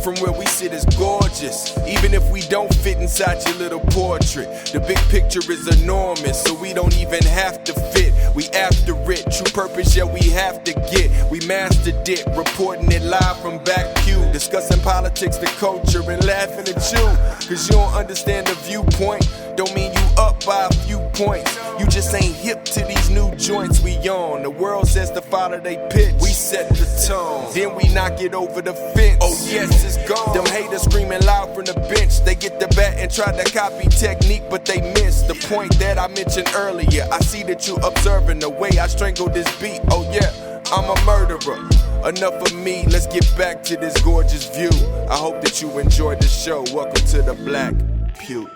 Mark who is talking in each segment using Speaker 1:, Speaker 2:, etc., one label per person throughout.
Speaker 1: from where we sit is gorgeous, even if we don't fit inside your little portrait. The big picture is enormous, so we don't even have to fit. We after it, true purpose, yeah, we have to get. We mastered it, reporting it live from Black Pew, discussing politics, the culture, and laughing at you. Cause you don't understand the viewpoint, don't mean you up by a few points. You just ain't hip to these new joints we on. The world says to follow they pitch, we set the tone, then we knock it over the fence. Oh yes, it's gone. Them haters screaming loud from the bench. They get the bat and try to copy technique, but they miss the point that I mentioned earlier. I see that you observing the way I strangle this beat. Oh yeah, I'm a murderer. Enough of me, let's get back to this gorgeous view. I hope that you enjoyed the show. Welcome to the Black Pew.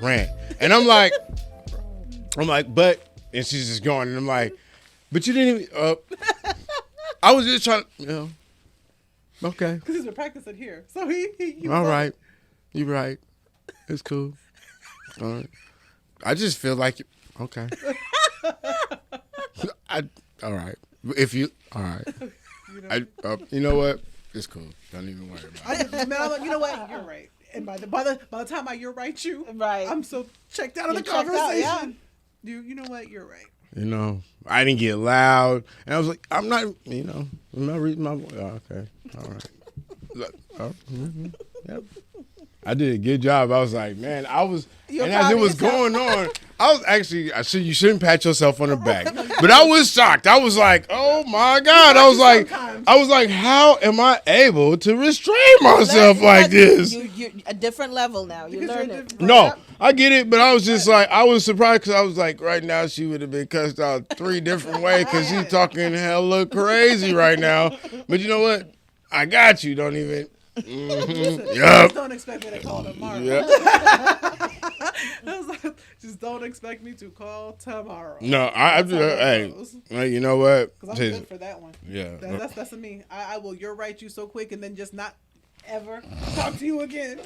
Speaker 2: Rant. And I'm like, but, and she's just going, and I'm like, but you didn't even, I was just trying to, okay.
Speaker 3: Because he's been practicing here. So he
Speaker 2: all right. You're right. It's cool. All right. I just feel like, okay. All right. If you, all right. You know what? It's cool. Don't even worry about it.
Speaker 3: You know what? You're right. And by the time you're right,
Speaker 4: right.
Speaker 3: I'm so checked out of the conversation. You know what? You're right.
Speaker 2: You know, I didn't get loud, and I was like, I'm not reading my voice. Oh, okay, all right. Look, yep. I did a good job. I was like, man, as it was going on, I was actually, you shouldn't pat yourself on the back, but I was shocked. I was like, oh my God. I was like, how am I able to restrain myself like this?
Speaker 4: You're a different level now. You learn it.
Speaker 2: No, I get it, but I was just like, I was surprised because I was like, right now she would have been cussed out 3 different ways because she's talking hella crazy right now. But you know what? I got you. Don't even.
Speaker 3: Mm-hmm.
Speaker 2: Yep.
Speaker 3: Don't expect me to call tomorrow.
Speaker 2: Yep.
Speaker 3: Just don't expect me to call tomorrow.
Speaker 2: No, I just, hey, you know what?
Speaker 3: Because I'm good for that one.
Speaker 2: Yeah.
Speaker 3: That's me. I will you're right you so quick and then just not ever talk to you again.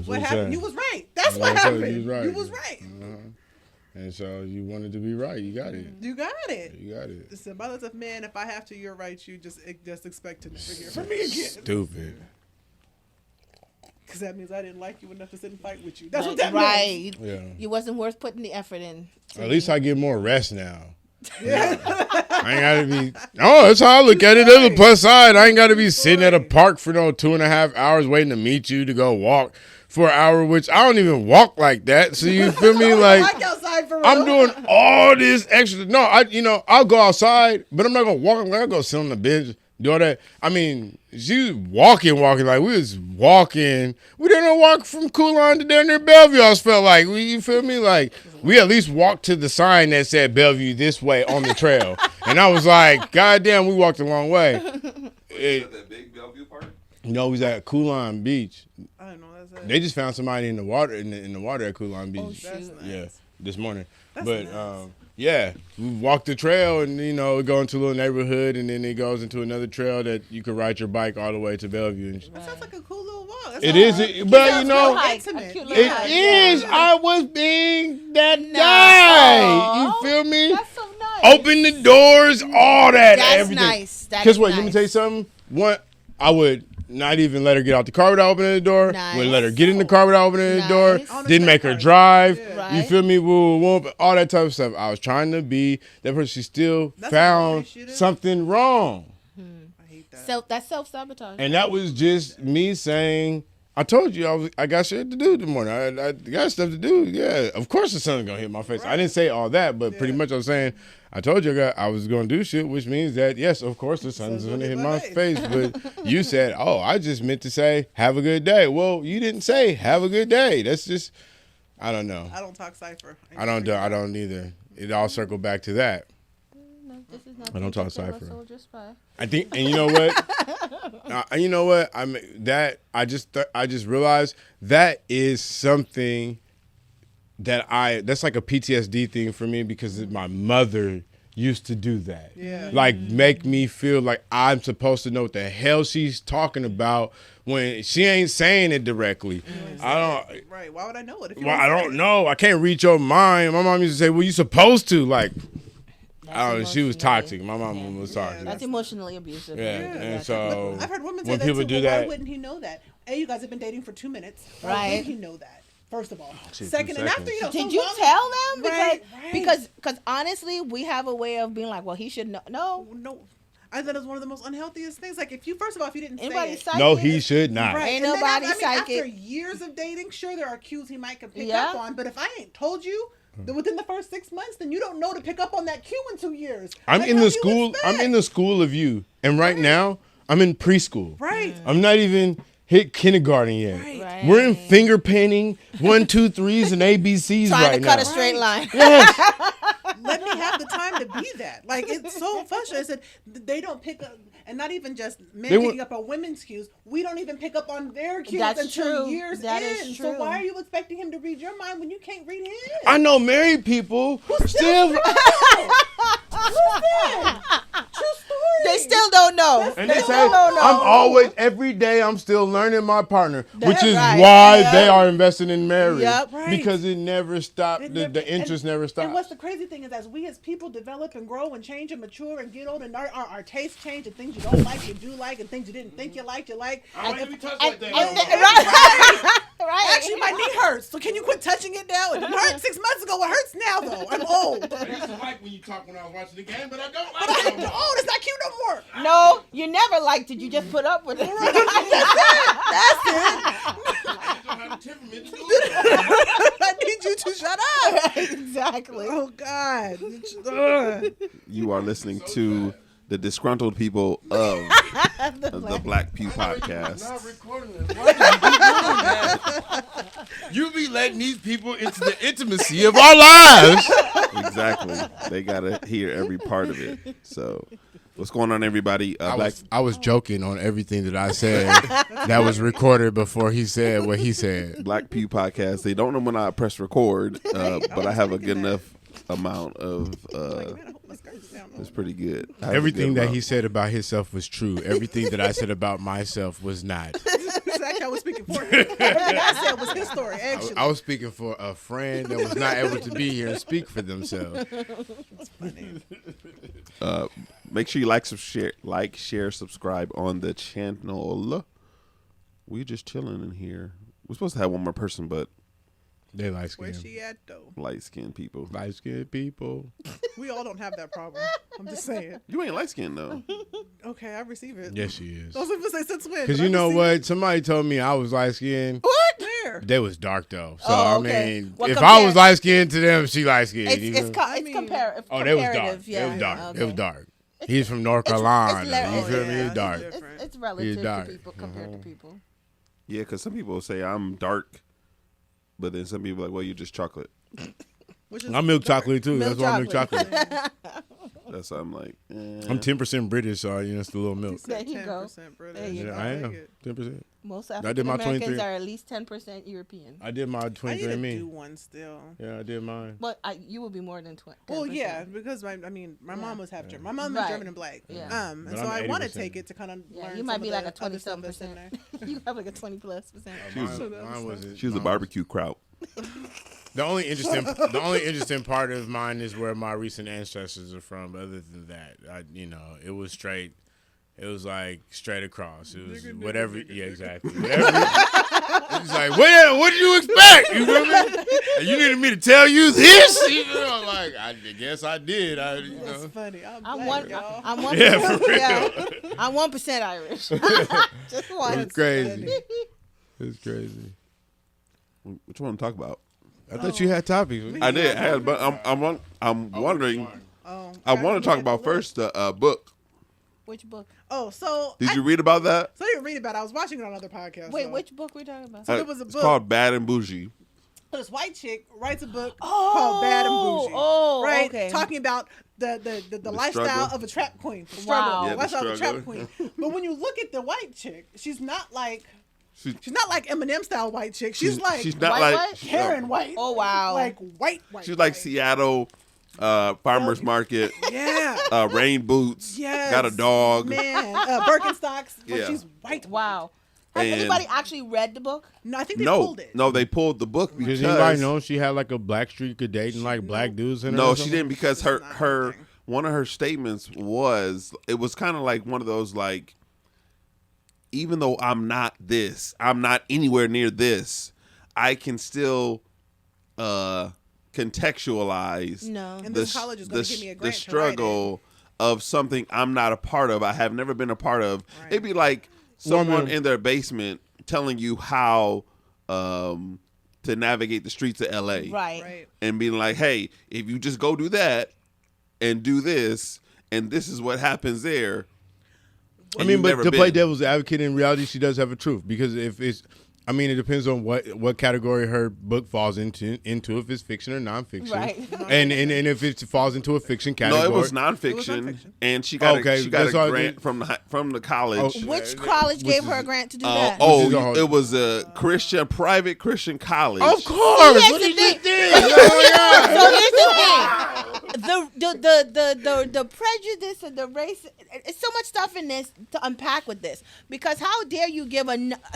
Speaker 3: What happened? You was right. That's what happened. You was right.
Speaker 2: And so you wanted to be right. You got it.
Speaker 3: You got it.
Speaker 2: You got it.
Speaker 3: Listen, by the man, if I have to, you're right. You just expect to never hear from me again.
Speaker 2: Stupid.
Speaker 3: Because that means I didn't like you enough to sit and fight with you. That's what that means.
Speaker 4: Right.
Speaker 2: Yeah.
Speaker 4: You wasn't worth putting the effort in.
Speaker 2: At least I get more rest now. Yeah. I ain't gotta be. Oh, that's how I look at it. There's a plus side. I ain't gotta be sitting at a park for 2.5 hours waiting to meet you to go walk for an hour, which I don't even walk like that. So you feel me? Like
Speaker 3: outside for real.
Speaker 2: I'm doing all this extra. No, I'll go outside, but I'm not gonna walk. I'll go sit on the bench, do all that. I mean, she was walking like we was walking. We didn't walk from Coulon to down near Bellevue. I just felt like you feel me? Like we at least walked to the sign that said Bellevue this way on the trail, and I was like, God damn, we walked a long way.
Speaker 5: That big Bellevue part?
Speaker 2: No, we was at Coulon Beach.
Speaker 3: I don't know. That's it.
Speaker 2: They just found somebody in the water in the water at Coulon Beach.
Speaker 4: Oh, shoot.
Speaker 3: That's nice.
Speaker 2: Yeah, this morning.
Speaker 3: That's
Speaker 2: but
Speaker 3: nice.
Speaker 2: yeah, we walked the trail and it go into a little neighborhood and then it goes into another trail that you could ride your bike all the way to Bellevue.
Speaker 3: That sounds like a cool little walk.
Speaker 2: It is, but you know,
Speaker 3: intimate.
Speaker 2: it is. I was being that guy. You feel me?
Speaker 4: That's so nice.
Speaker 2: Open the doors, all that,
Speaker 4: That's
Speaker 2: everything.
Speaker 4: nice.
Speaker 2: Guess what? Let me tell you something. I would not even let her get out the car without opening the door.
Speaker 4: Nice.
Speaker 2: Wouldn't let her get in the car without opening the door.
Speaker 4: Nice.
Speaker 2: Didn't make her drive.
Speaker 3: Yeah.
Speaker 4: Right.
Speaker 2: You feel me? Woo, woo, woo, all that type of stuff. I was trying to be that person. She still found something wrong.
Speaker 3: I hate that.
Speaker 4: That's self-sabotage.
Speaker 2: And that was just me saying, I told you I got shit to do this morning. I got stuff to do. Yeah, of course the sun's going to hit my face. Right. I didn't say all that, but pretty much I was saying, I told you I was going to do shit, which means that, yes, of course the sun's going to hit my face. But you said, oh, I just meant to say, have a good day. Well, you didn't say, have a good day. That's just, I don't know.
Speaker 3: I don't talk cipher.
Speaker 2: I don't either. It all circled back to that.
Speaker 4: No, this is not
Speaker 2: I don't talk
Speaker 4: Taylor
Speaker 2: cipher.
Speaker 4: Soldier Spy.
Speaker 2: I think, and you know what? You know what? I just realized that is something that's like a PTSD thing for me because my mother used to do that.
Speaker 3: Yeah.
Speaker 2: Like make me feel like I'm supposed to know what the hell she's talking about when she ain't saying it directly. I don't.
Speaker 3: Right. Why would I know it? If you
Speaker 2: Well, I
Speaker 3: say
Speaker 2: don't
Speaker 3: it?
Speaker 2: know. I can't read your mind. My mom used to say, "Well, you supposed to." Like, I don't know. She was
Speaker 4: emotionally-
Speaker 2: toxic. My mom was toxic.
Speaker 4: That's emotionally abusive.
Speaker 2: Yeah, and
Speaker 4: That's
Speaker 2: so
Speaker 3: I've heard women say
Speaker 2: when
Speaker 3: that
Speaker 2: people
Speaker 3: too,
Speaker 2: do
Speaker 3: but why
Speaker 2: that,
Speaker 3: wouldn't he know that? A, you guys have been dating for 2 minutes. Why
Speaker 4: Right.
Speaker 3: wouldn't he know that? First of all.
Speaker 2: shit,
Speaker 3: Second,
Speaker 2: 2
Speaker 3: and after
Speaker 2: seconds.
Speaker 3: so
Speaker 4: Did you
Speaker 3: long-
Speaker 4: tell them?
Speaker 3: Right,
Speaker 4: Because honestly, we have a way of being like, well, he should know. No,
Speaker 3: No. I thought it was one of the most unhealthiest things. Like, if you, first of all, if you didn't
Speaker 4: anybody
Speaker 3: say it.
Speaker 4: psychic?
Speaker 2: no, he should not.
Speaker 3: Right.
Speaker 4: Ain't
Speaker 3: And then
Speaker 4: nobody
Speaker 3: after
Speaker 4: psychic.
Speaker 3: years of dating, sure, there are cues he might could pick
Speaker 4: Yeah.
Speaker 3: up on. But if I ain't told you that within the first 6 months, then you don't know to pick up on that cue in 2 years.
Speaker 2: I'm
Speaker 3: Like,
Speaker 2: in
Speaker 3: how
Speaker 2: the
Speaker 3: do you
Speaker 2: school. I'm
Speaker 3: expect?
Speaker 2: in the school of you, and right now I'm in preschool.
Speaker 3: Right.
Speaker 2: I'm not even hit kindergarten yet.
Speaker 3: Right.
Speaker 4: Right.
Speaker 2: We're in finger painting, 1, 2, 3s, and ABCs
Speaker 4: trying
Speaker 2: right
Speaker 4: to cut
Speaker 2: now.
Speaker 4: a straight line.
Speaker 2: Yes.
Speaker 3: Let me have the time to be that. Like, it's so frustrating. I said they don't pick up, and not even just men
Speaker 2: They
Speaker 3: picking
Speaker 2: were-
Speaker 3: up on women's cues. We don't even pick up on their cues
Speaker 4: That's
Speaker 3: until
Speaker 4: true.
Speaker 3: years
Speaker 4: That
Speaker 3: in.
Speaker 4: is
Speaker 3: So
Speaker 4: true.
Speaker 3: why are you expecting him to read your mind when you can't read his?
Speaker 2: I know married people still.
Speaker 3: Listen, true story.
Speaker 4: They still don't know.
Speaker 2: And
Speaker 3: They
Speaker 2: they
Speaker 3: still
Speaker 2: say,
Speaker 3: don't know.
Speaker 2: I'm always, every day, I'm still learning my partner, which
Speaker 4: That's
Speaker 2: is
Speaker 4: right.
Speaker 2: why
Speaker 4: Yep.
Speaker 2: they are investing in marriage.
Speaker 4: Yep.
Speaker 3: Right.
Speaker 2: Because it never stopped,
Speaker 3: It
Speaker 2: the
Speaker 3: never-
Speaker 2: interest never stopped.
Speaker 3: And what's the crazy thing is, as we as people develop and grow and change and mature and get old, and our tastes change, and things you don't like, you do like, and things you didn't think you liked, you like.
Speaker 4: Right.
Speaker 3: Actually, my knee hurts, so can you quit touching it now? It hurt 6 months ago. It hurts now, though. I'm old.
Speaker 2: I used to like when you talk when I was watching the game, but I don't
Speaker 3: But I'm old. It's not cute no more.
Speaker 4: No, you never liked it. You just put up with it.
Speaker 3: I need you to shut up.
Speaker 4: Exactly.
Speaker 3: Oh God. Ugh.
Speaker 5: You are listening to the disgruntled people of the Black Pew Podcast.
Speaker 2: You be letting these people into the intimacy of our lives.
Speaker 5: Exactly. They gotta hear every part of it. So, what's going on, everybody?
Speaker 2: I was joking on everything that I said that was recorded before he said what he said.
Speaker 5: Black Pew Podcast. They don't know when I press record, but I have a good enough amount of.
Speaker 3: Man, I hope my skirt's down.
Speaker 5: It's pretty good. I have a
Speaker 2: Everything
Speaker 5: good
Speaker 2: that
Speaker 5: amount.
Speaker 2: he said about himself was true. Everything that I said about myself was not.
Speaker 3: Exactly, I was speaking for him. Everything I said was his story, actually.
Speaker 2: I was speaking for a friend that was not able to be here and speak for themselves.
Speaker 5: Make sure you like, share, subscribe on the channel. We're just chilling in here. We're supposed to have one more person, but
Speaker 2: They light
Speaker 3: Where's
Speaker 2: skinned.
Speaker 3: she at, though?
Speaker 5: light skinned people.
Speaker 2: Light skinned people.
Speaker 3: We all don't have that problem. I'm just saying.
Speaker 5: You ain't light skinned though.
Speaker 3: Okay, I receive it.
Speaker 2: Yes, she is.
Speaker 3: Those people say since when?
Speaker 2: Because
Speaker 3: but
Speaker 2: you
Speaker 3: I
Speaker 2: know
Speaker 3: receive
Speaker 2: what?
Speaker 3: it.
Speaker 2: Somebody told me I was light skinned.
Speaker 3: What? Where?
Speaker 2: They was dark though. So
Speaker 4: Oh,
Speaker 2: I
Speaker 4: okay.
Speaker 2: mean,
Speaker 4: Well,
Speaker 2: if I
Speaker 4: compare-
Speaker 2: was light skinned to them, she light skinned.
Speaker 4: It's comparative.
Speaker 2: Oh, they was dark.
Speaker 4: comparative,
Speaker 2: It was dark.
Speaker 4: Okay.
Speaker 2: It was dark. He's from North Carolina.
Speaker 4: it's
Speaker 2: You feel
Speaker 3: yeah,
Speaker 2: me? He's
Speaker 3: it's
Speaker 2: dark.
Speaker 3: different.
Speaker 4: It's relative
Speaker 2: dark.
Speaker 4: to people compared to people.
Speaker 5: Yeah, because some people say I'm dark, but then some people are like, well, you're just chocolate.
Speaker 3: Which is
Speaker 2: I'm milk
Speaker 3: dark.
Speaker 2: chocolate too.
Speaker 4: Milk
Speaker 2: That's why I'm milk
Speaker 4: chocolate.
Speaker 2: chocolate.
Speaker 5: That's why I'm like,
Speaker 2: I'm 10% British, so you know it's the little milk.
Speaker 3: He said
Speaker 4: There you go.
Speaker 3: 10%, brother.
Speaker 4: There you
Speaker 2: Yeah,
Speaker 4: go.
Speaker 2: I
Speaker 3: I'll take
Speaker 2: am
Speaker 3: it.
Speaker 2: 10%.
Speaker 4: Most
Speaker 2: I did
Speaker 4: African
Speaker 2: my
Speaker 4: Americans
Speaker 2: 23.
Speaker 4: are at least 10% European.
Speaker 2: I did my
Speaker 3: I need to
Speaker 2: 23andMe.
Speaker 3: do one still.
Speaker 2: Yeah, I did mine.
Speaker 4: But you will be more than 20.
Speaker 3: Well, yeah, because my mom was half German. My mom is
Speaker 4: Right.
Speaker 3: German and black.
Speaker 4: Yeah.
Speaker 3: And
Speaker 2: But
Speaker 3: so
Speaker 2: I'm
Speaker 3: I want to
Speaker 2: 80%.
Speaker 3: take it to kind of
Speaker 4: Yeah,
Speaker 3: learn.
Speaker 4: you might
Speaker 3: some
Speaker 4: be
Speaker 3: of
Speaker 4: like
Speaker 3: the
Speaker 4: a 20
Speaker 3: other stuff
Speaker 4: something
Speaker 3: that's in
Speaker 4: percent.
Speaker 3: there.
Speaker 4: You have like a 20+%.
Speaker 2: Mine wasn't.
Speaker 5: she was a
Speaker 2: mine
Speaker 5: barbecue kraut.
Speaker 2: The only interesting part of mine is where my recent ancestors are from. Other than that, it was straight. It was like straight across. It was whatever. Yeah, exactly. Whatever. It's like, what did you expect? You feel me? And you needed me to tell you this? You know, like I guess I did.
Speaker 3: That's funny.
Speaker 4: I'm
Speaker 3: black,
Speaker 4: one.
Speaker 3: y'all.
Speaker 4: I'm 1%.
Speaker 2: Yeah, for real.
Speaker 4: Yeah, I'm 1% Irish. Just one.
Speaker 2: It's crazy. It's crazy.
Speaker 5: What you want to talk about?
Speaker 2: I thought you had topics.
Speaker 5: I did. I had, but I'm wondering.
Speaker 3: Oh,
Speaker 5: I want to talk about first the book.
Speaker 4: Which book?
Speaker 3: Oh, so
Speaker 5: Did you read about that?
Speaker 3: So I didn't read about it. I was watching it on other podcasts.
Speaker 4: Wait,
Speaker 3: so.
Speaker 4: which book we talking about?
Speaker 3: So there was a
Speaker 5: it's
Speaker 3: book.
Speaker 5: called Bad and Boujee.
Speaker 3: This white chick writes a book called Bad and Bougie.
Speaker 4: Oh,
Speaker 3: right?
Speaker 4: okay.
Speaker 3: Talking about the lifestyle
Speaker 5: struggle.
Speaker 3: of a trap queen. The
Speaker 4: Wow.
Speaker 3: struggle.
Speaker 5: Yeah,
Speaker 3: The
Speaker 5: the
Speaker 3: lifestyle of a trap
Speaker 5: struggle.
Speaker 3: queen. But when you look at the white chick, she's not like
Speaker 5: She's
Speaker 3: Eminem style white chick. She's like
Speaker 5: she's not
Speaker 4: White
Speaker 5: like
Speaker 4: what?
Speaker 3: Karen White.
Speaker 4: Oh, wow.
Speaker 3: Like white.
Speaker 5: she's like
Speaker 3: white.
Speaker 5: Seattle farmer's market.
Speaker 3: Yeah.
Speaker 5: Rain boots.
Speaker 3: Yes.
Speaker 5: Got a dog.
Speaker 3: Man. Birkenstocks. But
Speaker 5: Yeah.
Speaker 3: she's white.
Speaker 4: Wow. Has
Speaker 5: And-
Speaker 4: anybody actually read the book?
Speaker 3: No, I think they pulled it.
Speaker 5: No, they pulled the book because
Speaker 2: Does anybody know she had like a black streak of dating like black dudes in her?
Speaker 5: No,
Speaker 2: or
Speaker 5: she
Speaker 2: something?
Speaker 5: didn't because
Speaker 3: That's not
Speaker 5: her
Speaker 3: thing.
Speaker 5: one of her statements was it was kind of like one of those like, even though I'm not this, I'm not anywhere near this, I can still contextualize
Speaker 4: No.
Speaker 3: And this college is going to give me a grant
Speaker 5: the
Speaker 3: to write it.
Speaker 5: struggle of something I'm not a part of. I have never been a part of.
Speaker 3: Right.
Speaker 5: It'd be like someone
Speaker 2: Woman.
Speaker 5: in their basement telling you how to navigate the streets of LA.
Speaker 3: Right.
Speaker 5: And being like, hey, if you just go do that and do this, and this is what happens there.
Speaker 2: I
Speaker 5: and
Speaker 2: mean,
Speaker 5: you've
Speaker 2: but
Speaker 5: never
Speaker 2: to play
Speaker 5: been.
Speaker 2: devil's advocate, in reality, she does have a truth because if it's, I mean, it depends on what category her book falls into if it's fiction or nonfiction,
Speaker 4: Right.
Speaker 2: And if it falls into a fiction category.
Speaker 5: No, it was nonfiction,
Speaker 3: nonfiction.
Speaker 5: and she got
Speaker 2: Okay,
Speaker 5: she got
Speaker 2: that's
Speaker 5: a
Speaker 2: all I
Speaker 5: grant
Speaker 2: did.
Speaker 5: from the college.
Speaker 2: Oh,
Speaker 4: Which college gave her a grant to do that?
Speaker 2: Which is a whole-
Speaker 5: It was a private Christian college.
Speaker 2: Of course.
Speaker 4: Here's
Speaker 2: What
Speaker 4: the
Speaker 2: is this
Speaker 4: thing.
Speaker 2: thing? Oh my God.
Speaker 4: So here's the thing. The prejudice and the race. It's so much stuff in this to unpack with this, because how dare you give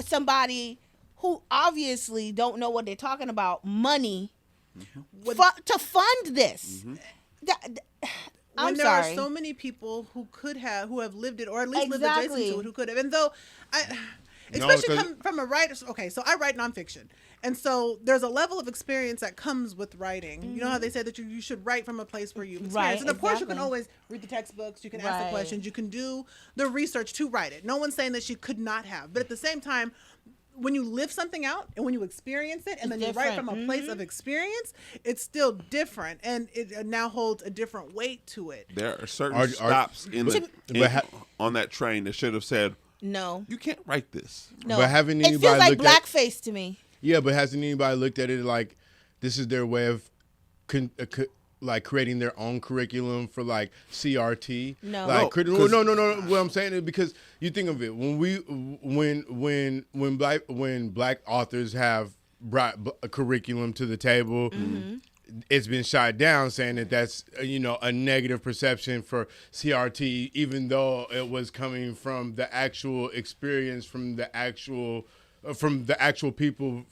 Speaker 4: somebody who obviously don't know what they're talking about money to fund this? I'm
Speaker 3: When there
Speaker 4: sorry.
Speaker 3: are so many people who have lived it, or at least lived
Speaker 4: Exactly.
Speaker 3: adjacent to it, who could have. And though
Speaker 2: No,
Speaker 3: especially
Speaker 2: 'cause-
Speaker 3: come from a writer. Okay, so I write nonfiction, and so there's a level of experience that comes with writing. You know how they say that you should write from a place where you've experienced,
Speaker 4: Right,
Speaker 3: and of course you can
Speaker 4: exactly.
Speaker 3: always read the textbooks, you can ask the
Speaker 4: Right.
Speaker 3: questions, you can do the research to write it. No one's saying that she could not have, but at the same time, when you live something out and when you experience it and then you write from a place of experience, it's still different, and it now holds a different weight to it.
Speaker 5: There are certain
Speaker 2: Are-
Speaker 5: stops on that train that should have said,
Speaker 4: No.
Speaker 5: you can't write this.
Speaker 4: No.
Speaker 2: But haven't
Speaker 4: it
Speaker 2: anybody
Speaker 4: feels like
Speaker 2: looked at-
Speaker 4: blackface to me.
Speaker 2: Yeah, but hasn't anybody looked at it like this is their way of like creating their own curriculum for like CRT?
Speaker 4: No.
Speaker 2: Like,
Speaker 5: No,
Speaker 2: no. What I'm saying is because you think of it when black authors have brought a curriculum to the table.
Speaker 4: Mm-hmm.
Speaker 2: It's been shot down, saying that that's a negative perception for CRT, even though it was coming from the actual experience, from the actual people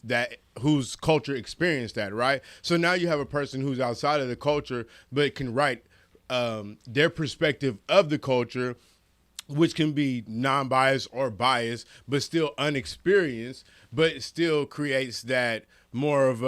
Speaker 2: whose culture experienced that, right? So now you have a person who's outside of the culture, but can write their perspective of the culture, which can be non-biased or biased, but still unexperienced, but it still creates that more of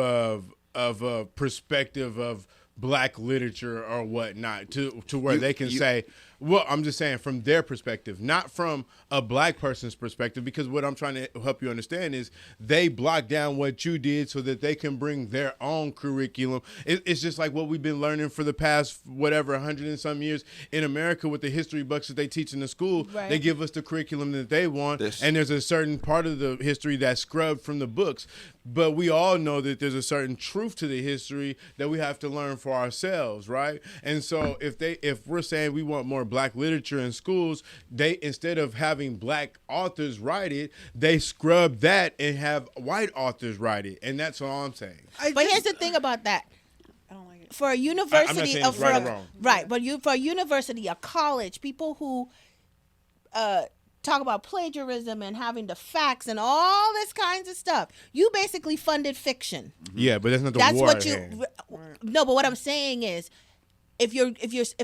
Speaker 2: a perspective of black literature or whatnot to where they can say, well, I'm just saying from their perspective, not from a black person's perspective, because what I'm trying to help you understand is they block down what you did so that they can bring their own curriculum. It's just like what we've been learning for the past, 100 and some years in America with the history books that they teach in the school.
Speaker 4: Right.
Speaker 2: They give us the curriculum that they want, and there's a certain part of the history that's scrubbed from the books. But we all know that there's a certain truth to the history that we have to learn for ourselves, right? And so if we're saying we want more black literature in schools, they, instead of having black authors write it, they scrub that and have white authors write it. And that's all I'm saying.
Speaker 4: But here's the thing about that.
Speaker 3: I don't like it.
Speaker 4: For a university,
Speaker 2: I'm not saying it's right or wrong.
Speaker 4: Right, but for a university, a college, people who talk about plagiarism and having the facts and all this kinds of stuff, you basically funded fiction.
Speaker 2: Yeah, but that's not the
Speaker 4: That's
Speaker 2: war
Speaker 4: what
Speaker 2: at
Speaker 4: you.
Speaker 2: hand.
Speaker 4: No, but what I'm saying is, if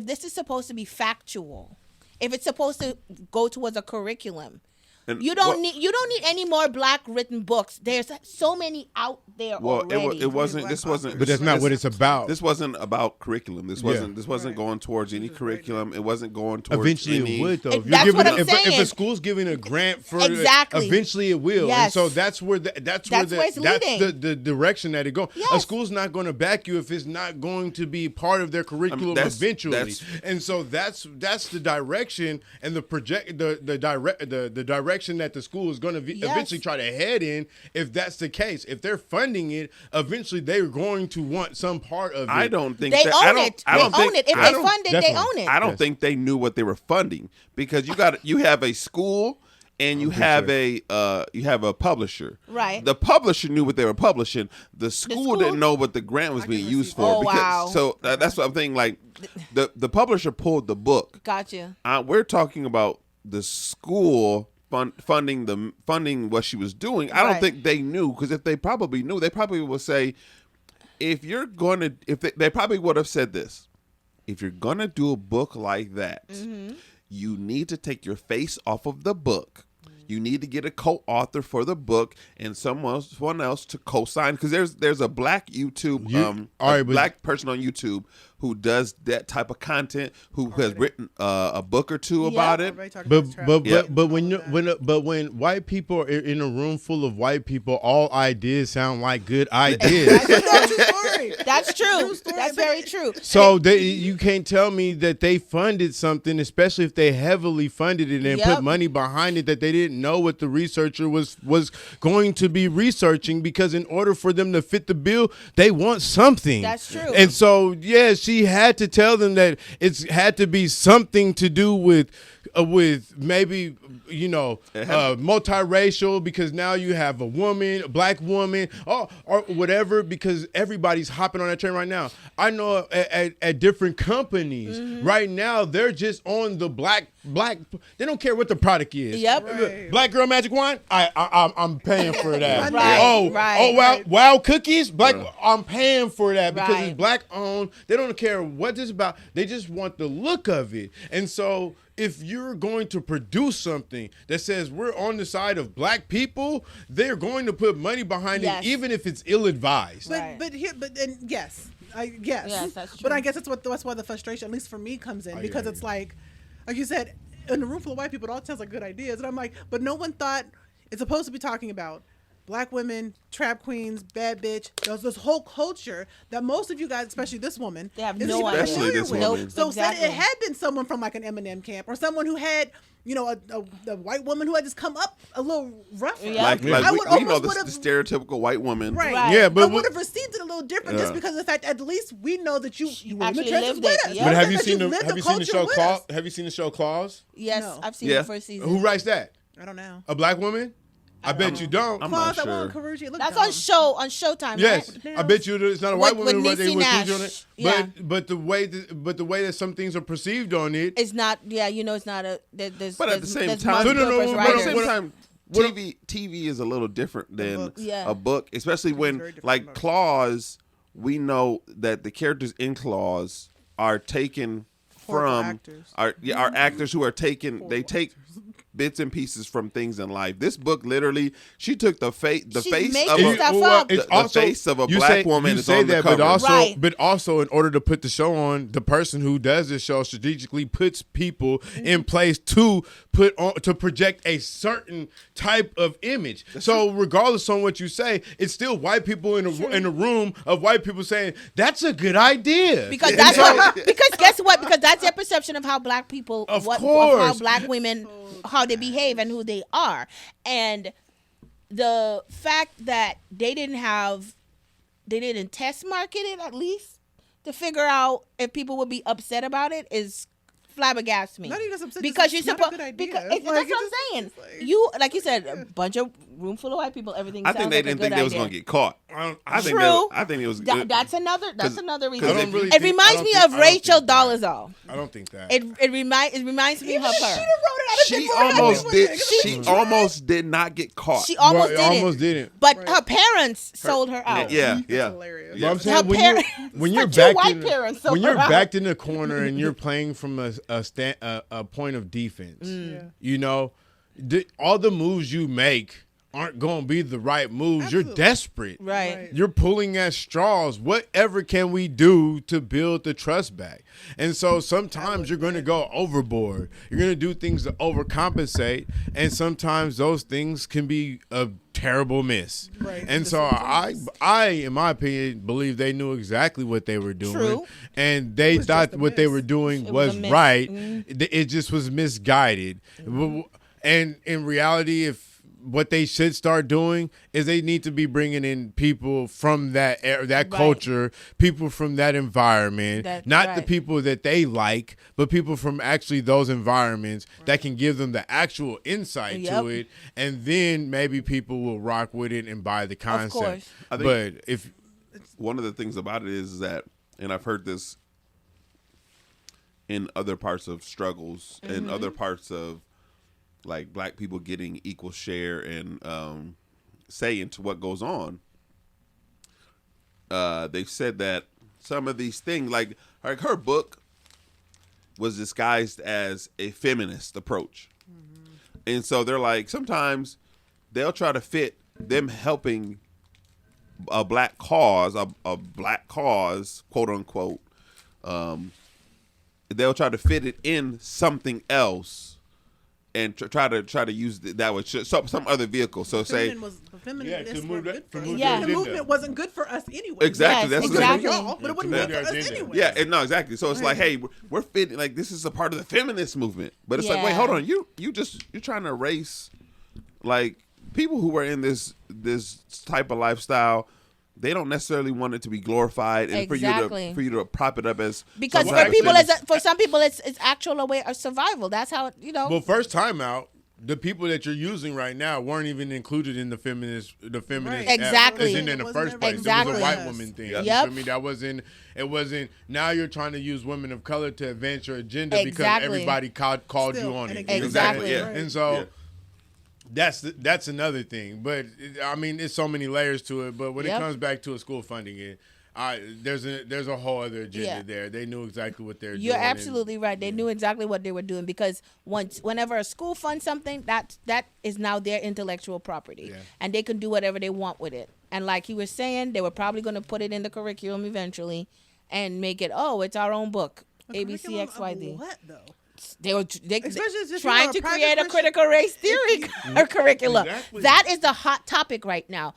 Speaker 4: this is supposed to be factual, if it's supposed to go towards a curriculum,
Speaker 5: And
Speaker 4: you don't need any more black written books. There's so many out there already.
Speaker 5: it wasn't. This wasn't.
Speaker 2: But that's not what it's about.
Speaker 5: This wasn't about curriculum. This wasn't. This wasn't going towards any curriculum. It wasn't going towards.
Speaker 2: Eventually
Speaker 5: any,
Speaker 2: it would, though. If
Speaker 4: That's what I'm
Speaker 2: if
Speaker 4: saying.
Speaker 2: a school's giving a grant for
Speaker 4: Exactly.
Speaker 2: eventually it will.
Speaker 4: Yes.
Speaker 2: And so that's where that's where
Speaker 4: it's leading.
Speaker 2: the direction that it goes.
Speaker 4: Yes.
Speaker 2: A school's not going to back you if it's not going to be part of their curriculum eventually. And so that's the direction and the direction that the school is going to eventually try to head in. If that's the case, if they're funding it, eventually they're going to want some part of it.
Speaker 5: I don't think
Speaker 4: They
Speaker 5: that,
Speaker 4: own
Speaker 5: I don't,
Speaker 4: it.
Speaker 5: I don't
Speaker 4: They
Speaker 5: think,
Speaker 4: own it. If
Speaker 5: I
Speaker 4: they
Speaker 5: don't-
Speaker 4: fund it, they
Speaker 2: definitely.
Speaker 4: own it.
Speaker 5: I don't
Speaker 2: Yes.
Speaker 5: think they knew what they were funding, because you have a school and you have a publisher.
Speaker 4: Right.
Speaker 5: The publisher knew what they were publishing. The school didn't know what the grant was being used for.
Speaker 4: Oh, wow.
Speaker 5: So that's what I'm thinking. Like the publisher pulled the book.
Speaker 4: Gotcha.
Speaker 5: We're talking about the school funding what she was doing. I don't think they knew, because if they probably knew, they probably would say, they probably would have said this: if you're gonna do a book like that, you need to take your face off of the book. You need to get a co-author for the book and someone else to co-sign, because there's a black black person on YouTube who does that type of content, who has written a book or two about it.
Speaker 2: But when white people are in a room full of white people, all ideas sound like good ideas.
Speaker 4: That's true. That's very true.
Speaker 2: So you can't tell me that they funded something, especially if they heavily funded it and put money behind it, that they didn't know what the researcher was going to be researching, because in order for them to fit the bill, they want something.
Speaker 4: That's true.
Speaker 2: And so, she had to tell them that it's had to be something to do with maybe, multiracial, because now you have a black woman, or whatever, because everybody's hopping on that train right now. I know at different companies right now, they're just on the black. They don't care what the product is.
Speaker 4: Yep.
Speaker 3: Right.
Speaker 2: Black girl magic wand, I'm paying for that.
Speaker 4: Right.
Speaker 2: Wow cookies, black. I'm paying for that because
Speaker 4: Right.
Speaker 2: it's black owned. They don't care what it's about. They just want the look of it. And so, if you're going to produce something that says we're on the side of black people, they're going to put money behind it, even if it's ill-advised.
Speaker 3: Yes,
Speaker 4: that's true.
Speaker 3: But I guess that's why the frustration, at least for me, comes in, because it's like you said, in a room full of white people, it all sounds like good ideas, and I'm like, but no one thought it's supposed to be talking about black women, trap queens, bad bitch. There's this whole culture that most of you guys, especially this woman,
Speaker 4: they have
Speaker 3: isn't
Speaker 4: no
Speaker 3: even
Speaker 4: idea.
Speaker 5: Especially
Speaker 3: familiar
Speaker 5: this
Speaker 3: with.
Speaker 5: woman.
Speaker 3: So
Speaker 4: Exactly.
Speaker 3: said it had been someone from like an Eminem camp, or someone who had, a white woman who had just come up a little rougher.
Speaker 4: Yeah.
Speaker 5: Like
Speaker 3: I
Speaker 5: we
Speaker 3: would
Speaker 5: know
Speaker 3: almost
Speaker 5: the
Speaker 3: would've-
Speaker 5: stereotypical white woman.
Speaker 3: Right.
Speaker 2: Yeah, but
Speaker 3: I would have received it a little different just because of the fact, at least we know that you were in the
Speaker 4: actually
Speaker 3: trenches
Speaker 4: lived
Speaker 3: with
Speaker 4: it,
Speaker 3: us.
Speaker 4: yeah.
Speaker 2: But have
Speaker 3: That
Speaker 2: you seen the
Speaker 3: lived
Speaker 2: show
Speaker 3: culture with us.
Speaker 2: Claws? Have you seen the show Claws?
Speaker 4: Yes,
Speaker 3: No.
Speaker 4: I've seen
Speaker 5: Yeah.
Speaker 4: the first season.
Speaker 2: Who writes that?
Speaker 3: I don't know.
Speaker 2: A black woman? I bet you don't.
Speaker 5: I'm
Speaker 3: Claus,
Speaker 5: not
Speaker 3: that one
Speaker 5: sure.
Speaker 3: Karuji, it looked
Speaker 4: That's
Speaker 3: dumb.
Speaker 4: on Showtime.
Speaker 2: Yes,
Speaker 4: Right?
Speaker 2: I bet you it's not a white
Speaker 4: With
Speaker 2: woman who wrote
Speaker 4: Niecy
Speaker 2: it.
Speaker 4: Nash.
Speaker 2: On it.
Speaker 4: Yeah.
Speaker 2: But the way that some things are perceived on it.
Speaker 4: It's not. Yeah, it's not a. There's,
Speaker 5: But at the same
Speaker 4: there's
Speaker 5: time,
Speaker 4: multi-purpose
Speaker 2: No,
Speaker 5: But at the
Speaker 4: writers.
Speaker 5: same time, TV is a little different than
Speaker 3: books.
Speaker 4: Yeah.
Speaker 5: a book, especially when
Speaker 3: very different
Speaker 5: like
Speaker 3: from books.
Speaker 5: Claws. We know that the characters in Claws are taken
Speaker 3: Horrible
Speaker 5: from
Speaker 3: actors.
Speaker 5: our actors who are taken. They take bits and pieces from things in life. This book literally, she took the face
Speaker 4: She's
Speaker 5: of
Speaker 4: making stuff up.
Speaker 5: the face of a black woman
Speaker 2: You
Speaker 5: is
Speaker 2: say
Speaker 5: on the
Speaker 2: that,
Speaker 5: cover.
Speaker 2: but also in order to put the show on, the person who does this show strategically puts people in place to project a certain type of image. So regardless on what you say, it's still white people in a room of white people saying that's a good idea.
Speaker 4: Because that's because guess what? Because that's their perception of how black people,
Speaker 2: Of
Speaker 4: how
Speaker 2: course.
Speaker 4: black women, how they behave and who they are, and the fact that they didn't test market it at least to figure out if people would be upset about it is flabbergasted me.
Speaker 3: Not even just upset,
Speaker 4: because
Speaker 3: just
Speaker 4: you're
Speaker 3: it's not a
Speaker 4: supposed.
Speaker 3: good idea.
Speaker 4: Because
Speaker 3: Like,
Speaker 4: that's what
Speaker 3: it
Speaker 4: I'm
Speaker 3: just-
Speaker 4: saying.
Speaker 3: it's like-
Speaker 4: You like you said, a bunch of room full of white people. Everything.
Speaker 5: I think
Speaker 4: sounds
Speaker 5: they
Speaker 4: like a
Speaker 5: didn't
Speaker 4: good
Speaker 5: think they was
Speaker 4: idea.
Speaker 5: gonna get caught.
Speaker 2: I
Speaker 5: think
Speaker 4: True.
Speaker 5: I think it was.
Speaker 4: That's another reason.
Speaker 2: I don't really
Speaker 4: It
Speaker 2: think-
Speaker 4: reminds
Speaker 2: I
Speaker 4: me
Speaker 2: don't
Speaker 4: of
Speaker 2: think- I don't
Speaker 4: Rachel
Speaker 2: think that.
Speaker 4: Dolezal.
Speaker 2: I don't think that.
Speaker 4: It reminds me of her.
Speaker 5: She almost did not get caught.
Speaker 4: She almost
Speaker 2: Right,
Speaker 4: didn't.
Speaker 2: almost didn't.
Speaker 4: But her parents sold her out.
Speaker 5: Yeah,
Speaker 3: That's
Speaker 5: yeah.
Speaker 3: hilarious.
Speaker 2: But I'm
Speaker 5: Yeah.
Speaker 2: saying
Speaker 4: Her
Speaker 2: when
Speaker 4: parents-
Speaker 2: you're
Speaker 4: her two
Speaker 2: backed
Speaker 4: white
Speaker 2: in
Speaker 4: parents, so
Speaker 2: when you're
Speaker 4: around.
Speaker 2: backed in the corner and you're playing from a point of defense, you know, all the moves you make aren't going to be the right moves.
Speaker 3: Absolutely.
Speaker 2: You're desperate.
Speaker 4: Right.
Speaker 2: You're pulling at straws. Whatever can we do to build the trust back? And so sometimes you're going to go overboard. You're going to do things to overcompensate, and sometimes those things can be a terrible miss.
Speaker 3: Right.
Speaker 2: And so I, in my opinion, believe they knew exactly what they were doing.
Speaker 4: True.
Speaker 2: And they
Speaker 3: was
Speaker 2: thought
Speaker 3: just a
Speaker 2: what they
Speaker 3: miss.
Speaker 2: were doing
Speaker 4: It was
Speaker 2: was
Speaker 4: a miss.
Speaker 2: right. It just was misguided. And in reality, if what they should start doing is they need to be bringing in people from that culture, people from that environment, not the people that they like, but people from actually those environments that can give them the actual insight to it, and then maybe people will rock with it and buy the concept.
Speaker 4: Of course.
Speaker 5: But if one of the things about it is that, and I've heard this in other parts of struggles and other parts of like black people getting equal share and say into what goes on. They've said that some of these things, like her book was disguised as a feminist approach. And so they're like, sometimes they'll try to fit them helping a black cause, quote unquote. They'll try to fit it in something else and try to use that with some other vehicle. So
Speaker 3: the movement wasn't good for us anyway.
Speaker 5: Exactly.
Speaker 4: Yes,
Speaker 5: that's
Speaker 4: exactly.
Speaker 3: Y'all, but it wasn't good for us anyway.
Speaker 5: Yeah, and no, exactly. So it's like, hey, we're fitting, like, this is a part of the feminist movement. But it's like, wait, hold on, you're trying to erase, like, people who are in this type of lifestyle. They don't necessarily want it to be glorified, and for you to prop it up as,
Speaker 4: because for some people it's actual a way of survival. That's how it,
Speaker 2: Well, first time out, the people that you're using right now weren't even included in the feminist
Speaker 4: exactly
Speaker 2: in the first place.
Speaker 4: Exactly.
Speaker 2: It was a white woman thing.
Speaker 4: Yep.
Speaker 2: You feel me? It wasn't. Now you're trying to use women of color to advance your agenda because everybody called you on it.
Speaker 4: Exactly.
Speaker 5: Yeah.
Speaker 2: And so. That's another thing, but I mean, there's so many layers to it. But when it comes back to a school funding, there's a whole other agenda there. They knew exactly what they're doing.
Speaker 4: You're absolutely right. They knew exactly what they were doing because whenever a school funds something, that is now their intellectual property, and they can do whatever they want with it. And like he was saying, they were probably going to put it in the curriculum eventually, and make it it's our own book. ABCXYZ.
Speaker 3: What though?
Speaker 4: They were
Speaker 3: Especially
Speaker 4: trying to create a critical race theory curriculum.
Speaker 2: Exactly.
Speaker 4: That is the hot topic right now.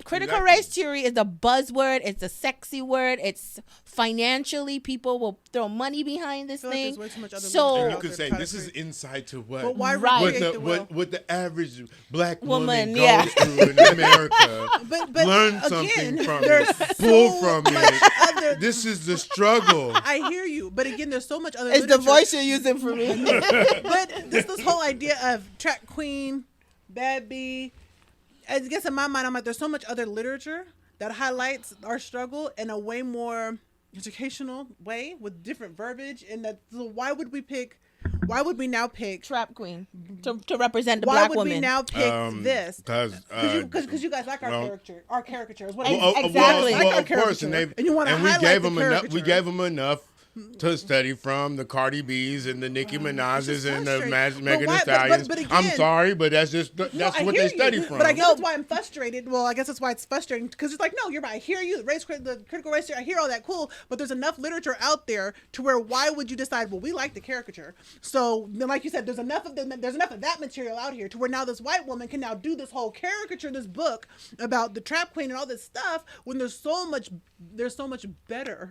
Speaker 4: Critical race theory is a buzzword. It's a sexy word. It's financially, people will throw money behind this thing.
Speaker 2: So you could say this is insight to what what the average black woman goes through in America.
Speaker 3: But
Speaker 2: learn something from it. Pull from it. This is the struggle.
Speaker 3: I hear you, but again, there's so much other.
Speaker 4: It's the voice you're using for me.
Speaker 3: But this whole idea of track queen, bad bee, I guess in my mind, I'm like, there's so much other literature that highlights our struggle in a way more educational way with different verbiage. And so why would we now pick
Speaker 4: trap queen to represent the black woman?
Speaker 3: Why would we now pick this? Because you guys like our caricatures.
Speaker 4: Exactly.
Speaker 2: Of course, and
Speaker 3: you want to highlight the caricature.
Speaker 2: We gave them enough to study from the Cardi B's and the Nicki Minaj's and the Megan Thee Stallions.
Speaker 3: But again,
Speaker 2: I'm sorry, but that's what they study from.
Speaker 3: But I guess that's why I'm frustrated. Well, I guess that's why it's frustrating because it's like, no, you're right. I hear you. The critical race theory. I hear all that cool, but there's enough literature out there to where why would you decide? Well, we like the caricature. So then, like you said, there's enough of that material out here to where now this white woman can now do this whole caricature, this book about the trap queen and all this stuff. When there's so much better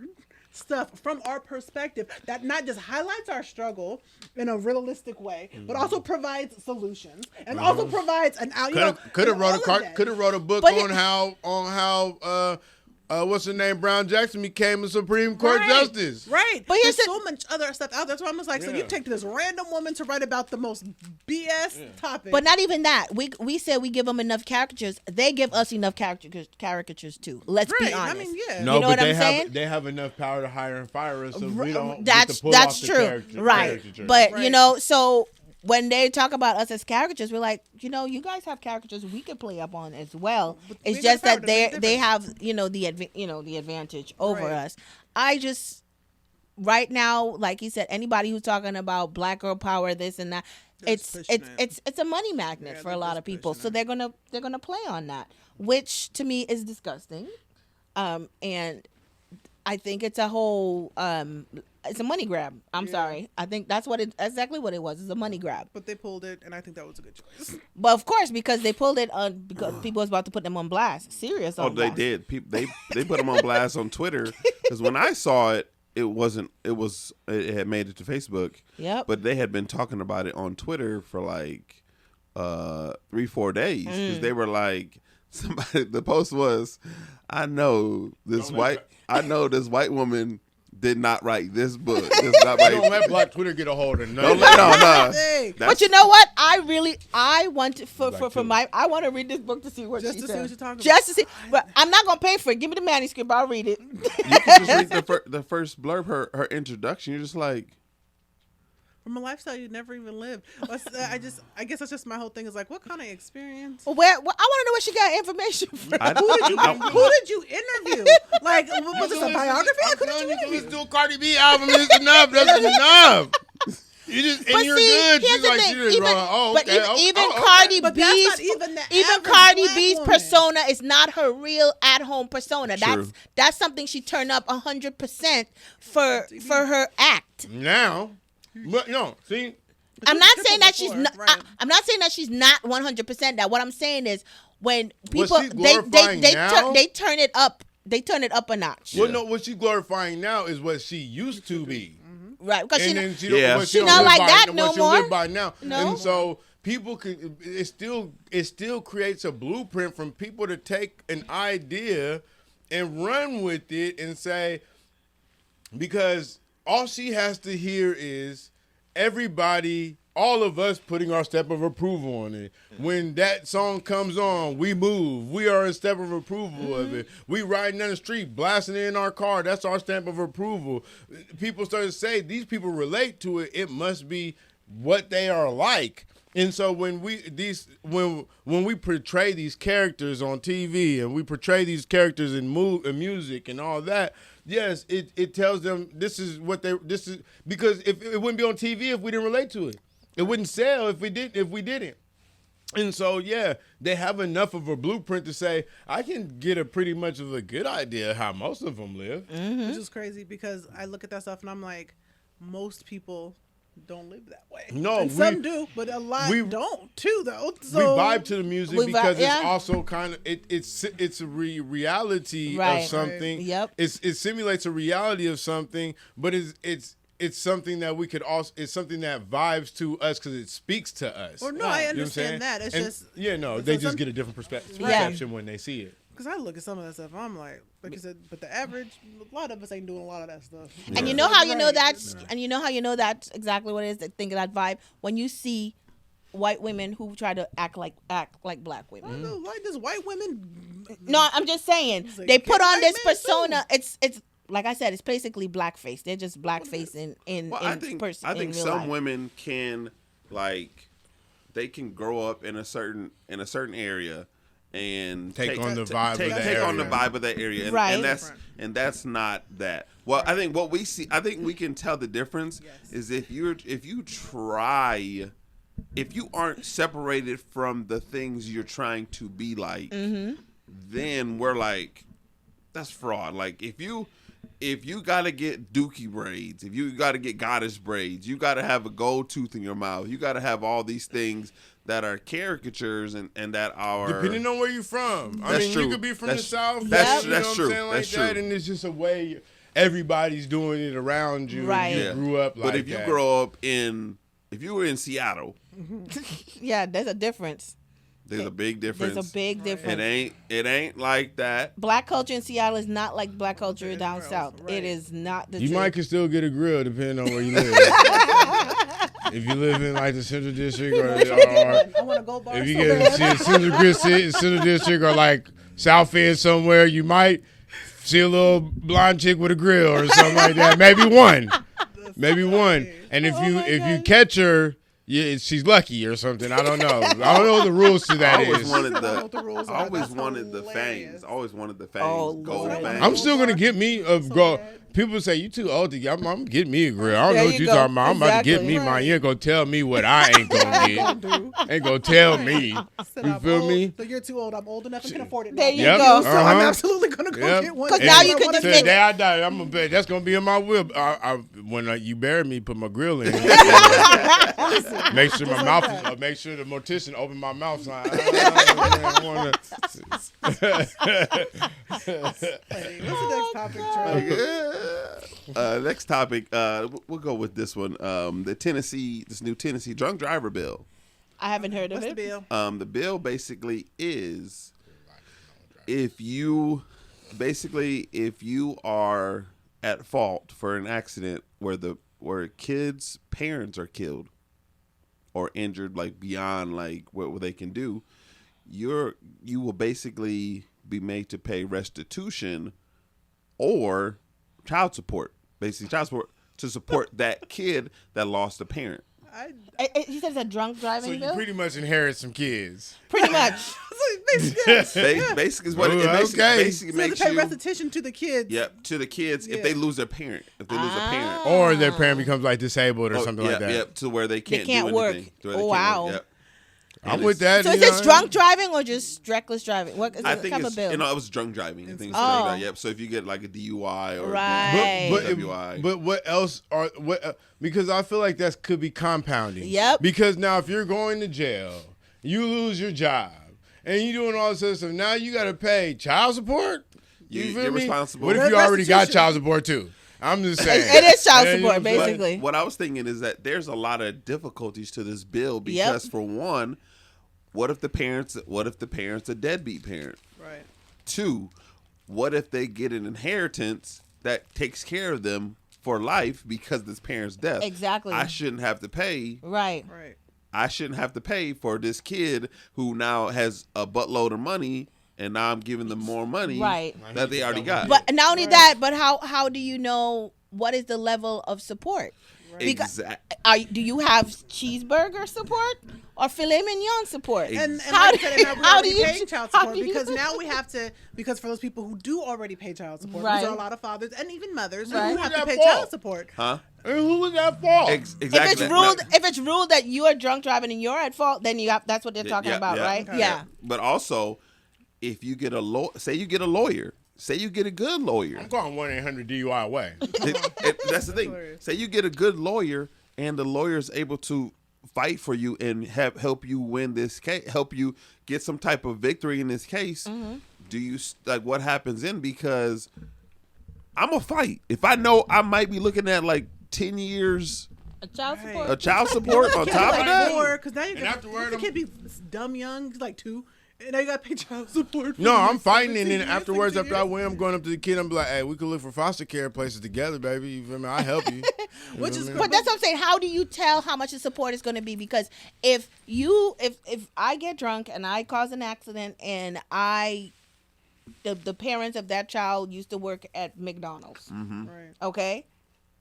Speaker 3: stuff from our perspective that not just highlights our struggle in a realistic way, but also provides solutions and also provides an out.
Speaker 2: Could have wrote a book on how what's her name, Brown Jackson became a Supreme Court justice.
Speaker 3: Right. But there's so much other stuff out there. So I'm just like, so you take this random woman to write about the most BS topic.
Speaker 4: But not even that. We said we give them enough caricatures. They give us enough caricatures too. Let's be honest.
Speaker 3: I mean,
Speaker 2: No,
Speaker 4: you know
Speaker 2: but
Speaker 4: what I'm saying?
Speaker 2: they have enough power to hire and fire us, so we don't.
Speaker 4: That's true. Right. But so when they talk about us as caricatures, we're like, you guys have caricatures we could play up on as well. It's just that they have, the advantage over us. I just right now, like he said, anybody who's talking about black girl power, this and that, it's a money magnet for a lot of people. So they're gonna play on that, which to me is disgusting. And I think it's a whole it's a money grab. I'm sorry. I think that's exactly what it was. It's a money grab.
Speaker 3: But they pulled it, and I think that was a good choice.
Speaker 4: But of course, because they pulled it because people was about to put them on blast. Serious.
Speaker 5: Oh, they did. They put them on blast on Twitter because when I saw it, it had made it to Facebook.
Speaker 4: Yep.
Speaker 5: But they had been talking about it on Twitter for like 3-4 days because they were like, somebody. The post was, I know this white woman did not write this book.
Speaker 2: Don't let Black Twitter get a hold of nothing.
Speaker 4: But you know what? I want to I want to read this book to see what
Speaker 3: Just
Speaker 4: she
Speaker 3: to
Speaker 4: said.
Speaker 3: see what you're talking
Speaker 4: Just
Speaker 3: about.
Speaker 4: to see. But I'm not gonna pay for it. Give me the manuscript. I'll read it.
Speaker 5: You can just read the first blurb, her introduction. You're just like,
Speaker 3: from a lifestyle you never even lived. I guess that's just my whole thing. Is like, what kind of experience?
Speaker 4: I want to know where she got information from.
Speaker 3: Who did you interview? Like, was this a biography? Like, who did you interview?
Speaker 2: Listen to a Cardi B album. It's enough. That's enough. You just
Speaker 4: But
Speaker 2: you're
Speaker 4: see,
Speaker 2: good.
Speaker 4: here's
Speaker 2: She's
Speaker 4: the
Speaker 2: like,
Speaker 4: thing.
Speaker 2: she just wrong.
Speaker 4: But
Speaker 2: Okay.
Speaker 4: even
Speaker 2: okay.
Speaker 4: Cardi
Speaker 3: But that's
Speaker 4: B's
Speaker 3: not even the
Speaker 4: even
Speaker 3: average
Speaker 4: Cardi
Speaker 3: black
Speaker 4: B's
Speaker 3: woman.
Speaker 4: persona is not her real at home persona.
Speaker 5: True.
Speaker 4: That's something she turned up 100% for her act.
Speaker 2: Now, but no, see.
Speaker 4: I'm not saying that she's
Speaker 3: before,
Speaker 4: not.
Speaker 3: right.
Speaker 4: I'm not saying that she's not 100% that. What I'm saying is when
Speaker 2: What
Speaker 4: people
Speaker 2: she's glorifying now-
Speaker 4: they turn it up. They turn it up a notch.
Speaker 2: Well, no, what she's glorifying now is what she used to be.
Speaker 4: Right, because
Speaker 2: And
Speaker 4: she
Speaker 2: then she
Speaker 5: Yeah.
Speaker 2: don't,
Speaker 4: She
Speaker 2: don't
Speaker 4: not
Speaker 2: live
Speaker 4: like
Speaker 2: by
Speaker 4: that
Speaker 2: what
Speaker 4: no
Speaker 2: she
Speaker 4: more.
Speaker 2: live by now.
Speaker 4: No.
Speaker 2: And so people could it still creates a blueprint from people to take an idea and run with it and say, because all she has to hear is everybody, all of us putting our step of approval on it. When that song comes on, we move. We are a step of approval of it. We riding down the street, blasting it in our car. That's our stamp of approval. People start to say, these people relate to it. It must be what they are like. And so when we portray these characters on TV and we portray these characters in music and all that, yes, it tells them this is because if it wouldn't be on TV if we didn't relate to it. It wouldn't sell if we didn't. And so, yeah, they have enough of a blueprint to say, I can get a pretty much of a good idea how most of them live.
Speaker 3: Which is crazy because I look at that stuff and I'm like, most people don't live that way.
Speaker 2: No,
Speaker 3: and some do, but a lot don't too, though. So
Speaker 2: we vibe to the music
Speaker 4: We
Speaker 2: because
Speaker 4: vibe- yeah.
Speaker 2: it's also kind of it's a reality
Speaker 4: Right.
Speaker 2: of something.
Speaker 4: Right. Yep.
Speaker 2: It simulates a reality of something, but it's something that we could also. It's something that vibes to us because it speaks to us.
Speaker 3: Or no,
Speaker 2: You know
Speaker 3: I
Speaker 2: what I'm
Speaker 3: understand
Speaker 2: saying?
Speaker 3: that. It's
Speaker 2: And-
Speaker 3: just
Speaker 2: they
Speaker 3: so
Speaker 2: just get a different perception
Speaker 4: Yeah.
Speaker 2: when they see it.
Speaker 3: because I look at some of that stuff, I'm like you said, but the average, a lot of us ain't doing a lot of that stuff.
Speaker 4: And you know how you know that's that's exactly what it is. That think of that vibe when you see white women who try to act like black women.
Speaker 3: I know, like this white women.
Speaker 4: No, I'm just saying
Speaker 3: like,
Speaker 4: they put
Speaker 3: get
Speaker 4: on
Speaker 3: white
Speaker 4: this
Speaker 3: men
Speaker 4: persona. It's like I said, it's basically blackface. They're just blackface in
Speaker 5: I think
Speaker 4: real
Speaker 5: some
Speaker 4: life.
Speaker 5: women can they can grow up in a certain area and
Speaker 2: Take on the vibe of that
Speaker 5: take on the
Speaker 2: area.
Speaker 5: vibe of that area, and,
Speaker 4: Right.
Speaker 5: and that's not that. Well, I think what we see, I think we can tell the difference is if you aren't separated from the things you're trying to be like, then we're like, that's fraud. Like if you gotta get dookie braids, if you gotta get goddess braids, you gotta have a gold tooth in your mouth, you gotta have all these things that are caricatures and that are
Speaker 2: Depending on where you're from. I mean,
Speaker 5: true.
Speaker 2: you could be from
Speaker 5: That's-
Speaker 2: the South.
Speaker 5: that's-
Speaker 2: you know
Speaker 5: that's
Speaker 2: what
Speaker 5: true.
Speaker 2: I'm saying, like
Speaker 5: That's
Speaker 2: that,
Speaker 5: true.
Speaker 2: and it's just a way everybody's doing it around you.
Speaker 4: Right.
Speaker 2: And you grew up like
Speaker 5: But if you
Speaker 2: that.
Speaker 5: grow up if you were in Seattle,
Speaker 4: Yeah, there's a difference.
Speaker 5: there's a big difference.
Speaker 4: There's a big difference.
Speaker 5: It ain't like that.
Speaker 4: Black culture in Seattle is not like black culture down
Speaker 3: else,
Speaker 4: south.
Speaker 3: right.
Speaker 4: It is not the
Speaker 2: You
Speaker 4: truth.
Speaker 2: might can still get a grill depending on where you live. If you live in like the Central District or
Speaker 3: I want to go bar.
Speaker 2: if you
Speaker 3: so
Speaker 2: get
Speaker 3: bad.
Speaker 2: in Central District or like South End somewhere, you might see a little blonde chick with a grill or something like that. Maybe one. And if you catch her, yeah, she's lucky or something. I don't know. I don't know what the rules to that
Speaker 5: I always
Speaker 2: is.
Speaker 5: wanted
Speaker 3: I don't know what the rules
Speaker 5: I
Speaker 3: are.
Speaker 5: always
Speaker 3: That's
Speaker 5: wanted the
Speaker 3: hilarious.
Speaker 5: fangs. I always wanted the fangs.
Speaker 4: Oh,
Speaker 5: gold
Speaker 4: Lord.
Speaker 5: fangs.
Speaker 2: I'm still gonna get me a go.
Speaker 3: bad.
Speaker 2: People say you too old to get. I'm getting me a grill. I don't
Speaker 4: There
Speaker 2: know what
Speaker 4: you
Speaker 2: you're
Speaker 4: go.
Speaker 2: talking about. I'm about to get
Speaker 4: Exactly.
Speaker 2: me mine. You ain't gonna tell me what I ain't gonna get. Ain't gonna tell me.
Speaker 3: Said
Speaker 2: You
Speaker 3: I'm
Speaker 2: feel
Speaker 3: old,
Speaker 2: me?
Speaker 3: So you're too old. I'm old enough and can afford it.
Speaker 4: There
Speaker 3: now.
Speaker 4: you
Speaker 2: Yep.
Speaker 4: go.
Speaker 3: So I'm
Speaker 2: Uh-huh.
Speaker 3: absolutely gonna go
Speaker 2: Yep.
Speaker 3: get one.
Speaker 4: 'Cause now you
Speaker 3: I
Speaker 4: could
Speaker 3: wanna
Speaker 4: just
Speaker 2: Till
Speaker 3: get
Speaker 2: the day I die, I'm gonna bet that's gonna be in my will. When you bury me, put my grill in. Make sure my mouth. Make sure the mortician open my mouth. So I wanna.
Speaker 3: What's the next topic, Trey?
Speaker 5: Next topic, we'll go with this one. This new Tennessee drunk driver bill.
Speaker 4: I haven't heard of
Speaker 3: What's
Speaker 4: it.
Speaker 3: the bill?
Speaker 5: The bill basically is if you are at fault for an accident where kids' parents are killed or injured like beyond like what they can do, you will basically be made to pay restitution or child support. Basically child support to support that kid that lost a parent.
Speaker 4: He says a drunk driving
Speaker 2: So you
Speaker 4: bill?
Speaker 2: pretty much inherit some kids.
Speaker 4: Pretty much.
Speaker 5: Basically is what it basically
Speaker 3: So
Speaker 5: makes
Speaker 3: to pay
Speaker 5: you.
Speaker 3: restitution to the kids.
Speaker 5: Yep, to the kids if they lose their parent. If they lose a parent.
Speaker 2: Or their parent becomes like disabled or something like that.
Speaker 5: Yep, to where they can't
Speaker 4: can't
Speaker 5: do
Speaker 4: work.
Speaker 5: anything. To where they
Speaker 4: Oh,
Speaker 5: can't
Speaker 4: wow.
Speaker 5: work. Yep.
Speaker 2: I'm with that.
Speaker 4: So is this drunk driving or just reckless driving? What is
Speaker 5: I
Speaker 4: the
Speaker 5: think
Speaker 4: type
Speaker 5: it's
Speaker 4: of bill?
Speaker 5: it was drunk driving. I think it's
Speaker 4: Oh.
Speaker 5: drunk driving. Yep. So if you get like a DUI or
Speaker 4: Right.
Speaker 5: DWI.
Speaker 2: But what else are because I feel like that could be compounding.
Speaker 4: Yep.
Speaker 2: Because now if you're going to jail, you lose your job, and you doing all this other stuff, now you got to pay child support. You feel
Speaker 5: You're
Speaker 2: me?
Speaker 5: responsible.
Speaker 2: What if you already got child support too? I'm just saying.
Speaker 4: It is child
Speaker 2: And
Speaker 4: support,
Speaker 2: you-
Speaker 4: basically.
Speaker 5: What I was thinking is that there's a lot of difficulties to this bill because for one, what if the parents a deadbeat parent?
Speaker 3: Right.
Speaker 5: Two, what if they get an inheritance that takes care of them for life because of this parent's death?
Speaker 4: Exactly.
Speaker 5: I shouldn't have to pay.
Speaker 4: Right.
Speaker 3: Right.
Speaker 5: I shouldn't have to pay for this kid who now has a buttload of money, and now I'm giving them more money
Speaker 4: Right.
Speaker 5: that they already got.
Speaker 4: But not only that, but how do you know what is the level of support? Because do you have cheeseburger support or filet mignon support?
Speaker 3: And
Speaker 4: How
Speaker 3: like I said, and we're
Speaker 4: how
Speaker 3: already
Speaker 4: do you-
Speaker 3: paying child
Speaker 4: how
Speaker 3: support
Speaker 4: do you-
Speaker 3: because now we have to, because for those people who do already pay child support,
Speaker 4: Right.
Speaker 3: these are a lot of fathers and even mothers
Speaker 4: Right.
Speaker 3: who have to
Speaker 2: Who's
Speaker 3: pay
Speaker 2: at fault?
Speaker 3: child support.
Speaker 5: Huh?
Speaker 2: And who was that for?
Speaker 5: Exactly.
Speaker 4: If it's ruled that you are drunk driving and you're at fault, then you have that's what they're talking about, right?
Speaker 3: Okay.
Speaker 4: Yeah.
Speaker 5: But also, if you get say you get a lawyer, say you get a good lawyer.
Speaker 2: I'm calling 1-800-DUI away.
Speaker 5: That's the thing. Say you get a good lawyer, and the lawyer is able to fight for you and help you win this case, help you get some type of victory in this case. Do you like what happens then? Because I'm a fight. If I know I might be looking at like 10 years
Speaker 4: A child support.
Speaker 5: of child support on top of that.
Speaker 3: Because now you're
Speaker 2: afterward,
Speaker 3: the kid be dumb young, he's like 2, and now you got to pay child support. for
Speaker 2: No,
Speaker 3: the
Speaker 2: I'm
Speaker 3: next
Speaker 2: fighting, and
Speaker 3: 17
Speaker 2: then
Speaker 3: years,
Speaker 2: afterwards,
Speaker 3: 16
Speaker 2: after I
Speaker 3: years.
Speaker 2: win, I'm going up to the kid. I'm like, hey, we could look for foster care places together, baby. You feel me? I help you.
Speaker 3: Which is
Speaker 4: But that's what I'm saying. How do you tell how much the support is going to be? Because if I get drunk and I cause an accident and the parents of that child used to work at McDonald's,
Speaker 3: Right.
Speaker 4: okay,